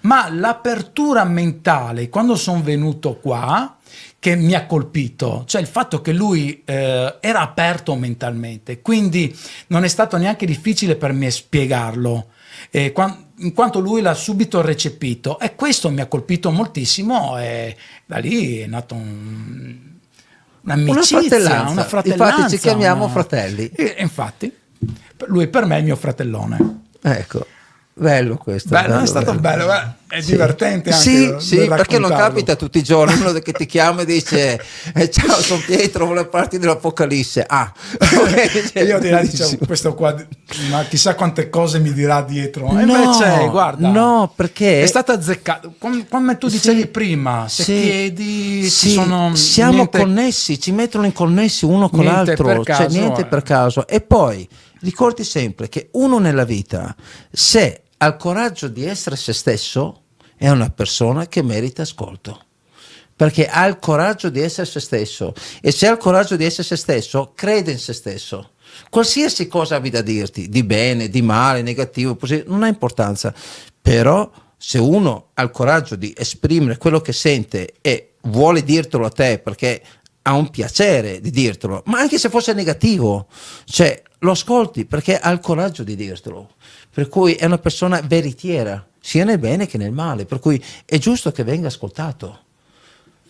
ma l'apertura mentale quando sono venuto qua che mi ha colpito, cioè il fatto che lui era aperto mentalmente, quindi non è stato neanche difficile per me spiegarlo, in quanto lui l'ha subito recepito, e questo mi ha colpito moltissimo, e da lì è nato un'amicizia, una fratellanza. Infatti ci chiamiamo fratelli. E infatti lui per me è il mio fratellone. Ecco, bello questo. Bello, è stato bello, è Sì. divertente anche Sì, da sì, perché non raccontarlo. capita tutti i giorni uno che ti chiama e dice ciao, sono Pietro, volevo parti dell'Apocalisse. E io direi, dicevo, questo qua, ma chissà quante cose mi dirà dietro. E No, invece, guarda, no, perché è stato azzeccato. Come tu dicevi prima, se sì, chiedi, sì, sono siamo niente- connessi, ci mettono in connessi uno con Niente l'altro, per caso, cioè niente per caso. E poi ricordi sempre che uno nella vita, se ha il coraggio di essere se stesso, è una persona che merita ascolto, perché ha il coraggio di essere se stesso, e se ha il coraggio di essere se stesso crede in se stesso. Qualsiasi cosa abbia da dirti, di bene, di male, negativo, positivo, non ha importanza, però se uno ha il coraggio di esprimere quello che sente e vuole dirtelo a te perché ha un piacere di dirtelo, ma anche se fosse negativo, cioè lo ascolti perché ha il coraggio di dirtelo, per cui è una persona veritiera sia nel bene che nel male, per cui è giusto che venga ascoltato.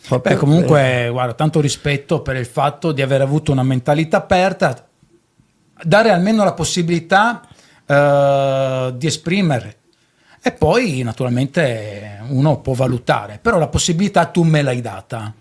Beh, comunque, guarda, tanto rispetto per il fatto di aver avuto una mentalità aperta, dare almeno la possibilità di esprimere, e poi naturalmente uno può valutare, però la possibilità tu me l'hai data,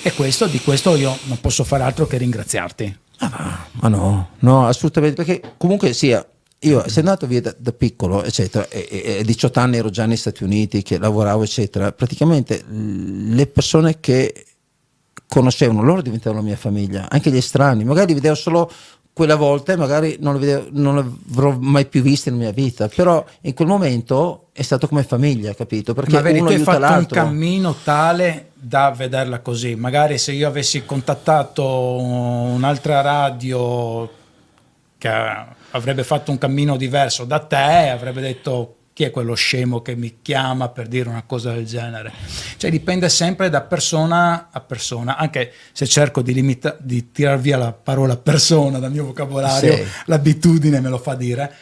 e di questo io non posso fare altro che ringraziarti. Ma no, assolutamente, perché comunque sia, io essendo andato via da piccolo, eccetera, e 18 anni ero già negli Stati Uniti, che lavoravo, eccetera, praticamente le persone che conoscevano, loro diventavano la mia famiglia, anche gli estranei, magari li vedevo solo quella volta e magari non li avrò mai più visti nella mia vita, però in quel momento è stato come famiglia, capito? Perché Ma vedi, uno tu hai aiuta fatto un l'altro. cammino tale da vederla così. Magari se io avessi contattato un'altra radio che avrebbe fatto un cammino diverso da te, avrebbe detto: chi è quello scemo che mi chiama per dire una cosa del genere? Cioè dipende sempre da persona a persona, anche se cerco di tirar via la parola persona dal mio vocabolario, Sì. l'abitudine me lo fa dire.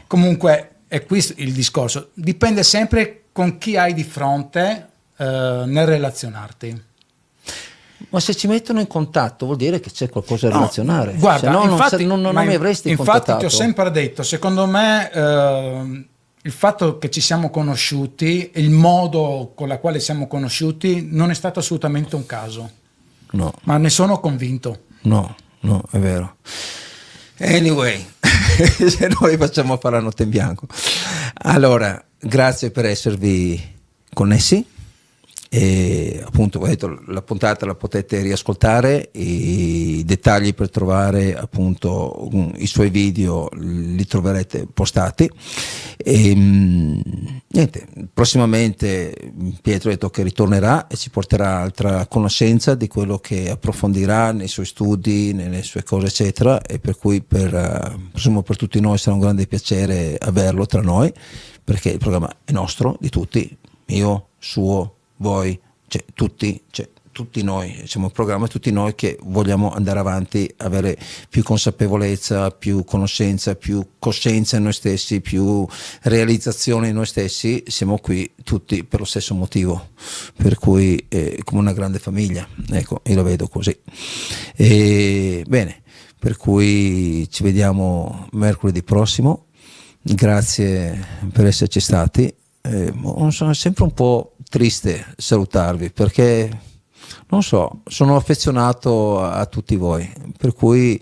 Comunque è qui il discorso, dipende sempre con chi hai di fronte nel relazionarti. Ma se ci mettono in contatto vuol dire che c'è qualcosa da No, relazionare. guarda, se no infatti, non ma mi avresti infatti contattato. ti ho sempre detto, secondo me il fatto che ci siamo conosciuti, il modo con la quale siamo conosciuti non è stato assolutamente un caso, No, ma ne sono convinto. no, è vero. Anyway, se noi facciamo fare la notte in bianco. Allora, grazie per esservi connessi. E appunto, ho detto, la puntata la potete riascoltare, i dettagli per trovare appunto i suoi video li troverete postati, e niente, prossimamente Pietro ha detto che ritornerà e ci porterà altra conoscenza di quello che approfondirà nei suoi studi, nelle sue cose eccetera, e per cui presumo per tutti noi sarà un grande piacere averlo tra noi, perché il programma è nostro, di tutti, mio, suo, voi, cioè tutti noi, siamo un programma, tutti noi che vogliamo andare avanti, avere più consapevolezza, più conoscenza, più coscienza in noi stessi, più realizzazione in noi stessi, siamo qui tutti per lo stesso motivo, per cui è come una grande famiglia, ecco, io la vedo così. E, bene, per cui ci vediamo mercoledì prossimo, grazie per esserci stati. Sono sempre un po' triste salutarvi perché non so, sono affezionato a tutti voi, per cui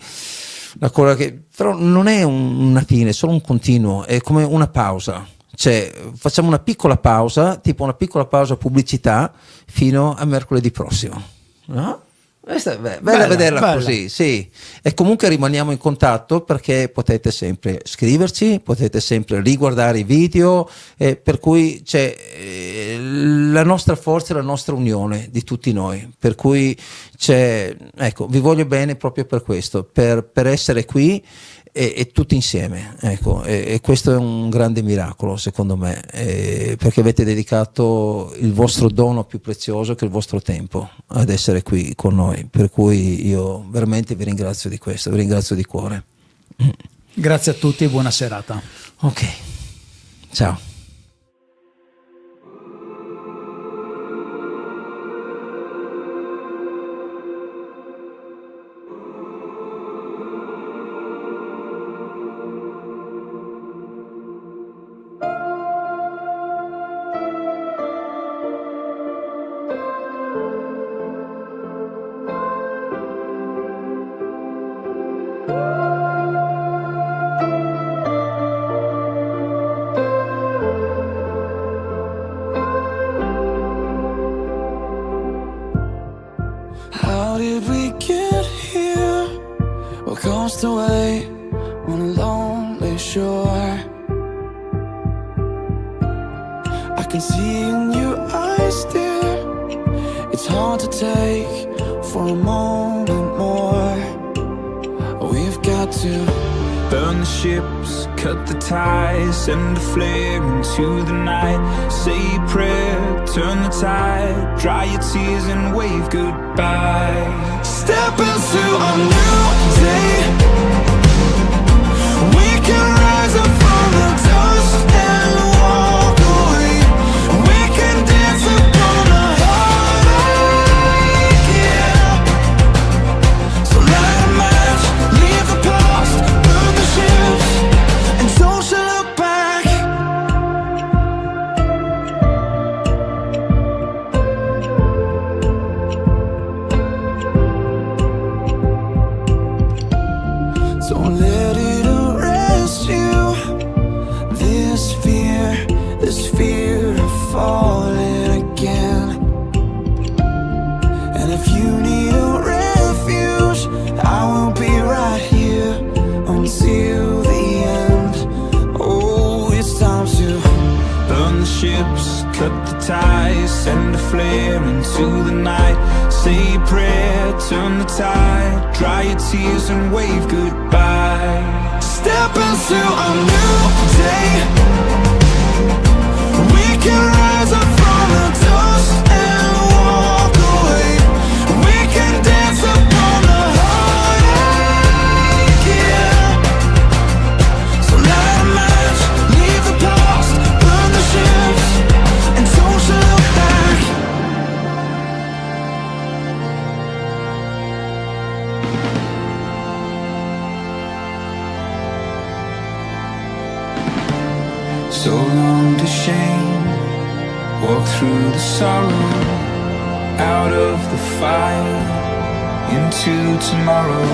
la cosa che però non è una fine, è solo un continuo, è come una pausa, cioè facciamo una piccola pausa, tipo una piccola pausa pubblicità fino a mercoledì prossimo, no? Questa è bella Bella, vederla bella. così, sì. E comunque rimaniamo in contatto perché potete sempre scriverci, potete sempre riguardare i video, per cui c'è la nostra forza e la nostra unione di tutti noi. Per cui ecco, vi voglio bene proprio per questo, per essere qui e tutti insieme, ecco, e questo è un grande miracolo secondo me, perché avete dedicato il vostro dono più prezioso, che è il vostro tempo, ad essere qui con noi, per cui io veramente vi ringrazio di questo, vi ringrazio di cuore. Grazie a tutti e buona serata. Ok, ciao. How did we get here? What comes away on a lonely shore? I can see in your eyes, dear. It's hard to take for a moment more. We've got to burn the ships, cut the ties, send a flare into the night. Say a prayer, turn the tide, dry your tears and wave goodbye. step into a new day. We can rise up from the dust and walk away. We can dance upon the heartache, yeah. So light a match, leave the past, burn the ships, and don't you look back. Don't let it arrest you. This fear of falling again. And if you need a refuge, I will be right here until the end. Oh, it's time to Burn the ships, cut the ties, send a flare into the night. Say a prayer, turn the tide, dry your tears and wave goodbye. step into a new day. We can rise up from the dust and walk away. We can dance upon the heartache, yeah. So light a match, leave the past, burn the ships, and don't you look back. So long to shame, walk through the sorrow, out of the fire, into tomorrow.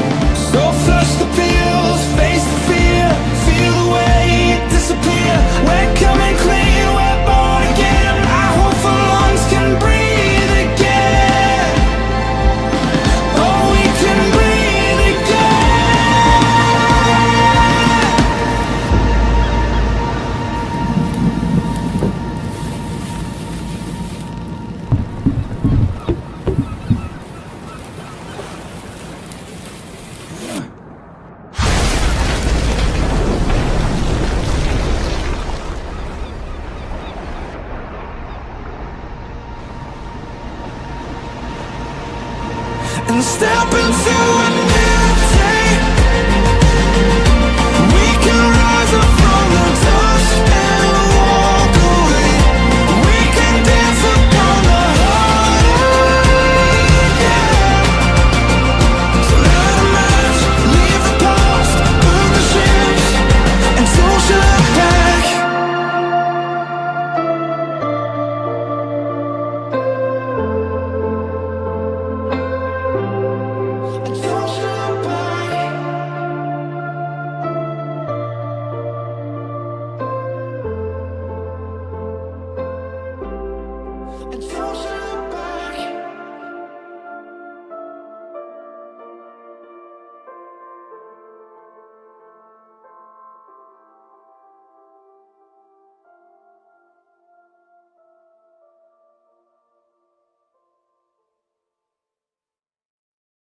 So flush the pills, face the fear, feel the weight disappear. We're coming clean, we're born again. I hope our lungs can breathe again. Oh, we can breathe again. And step into a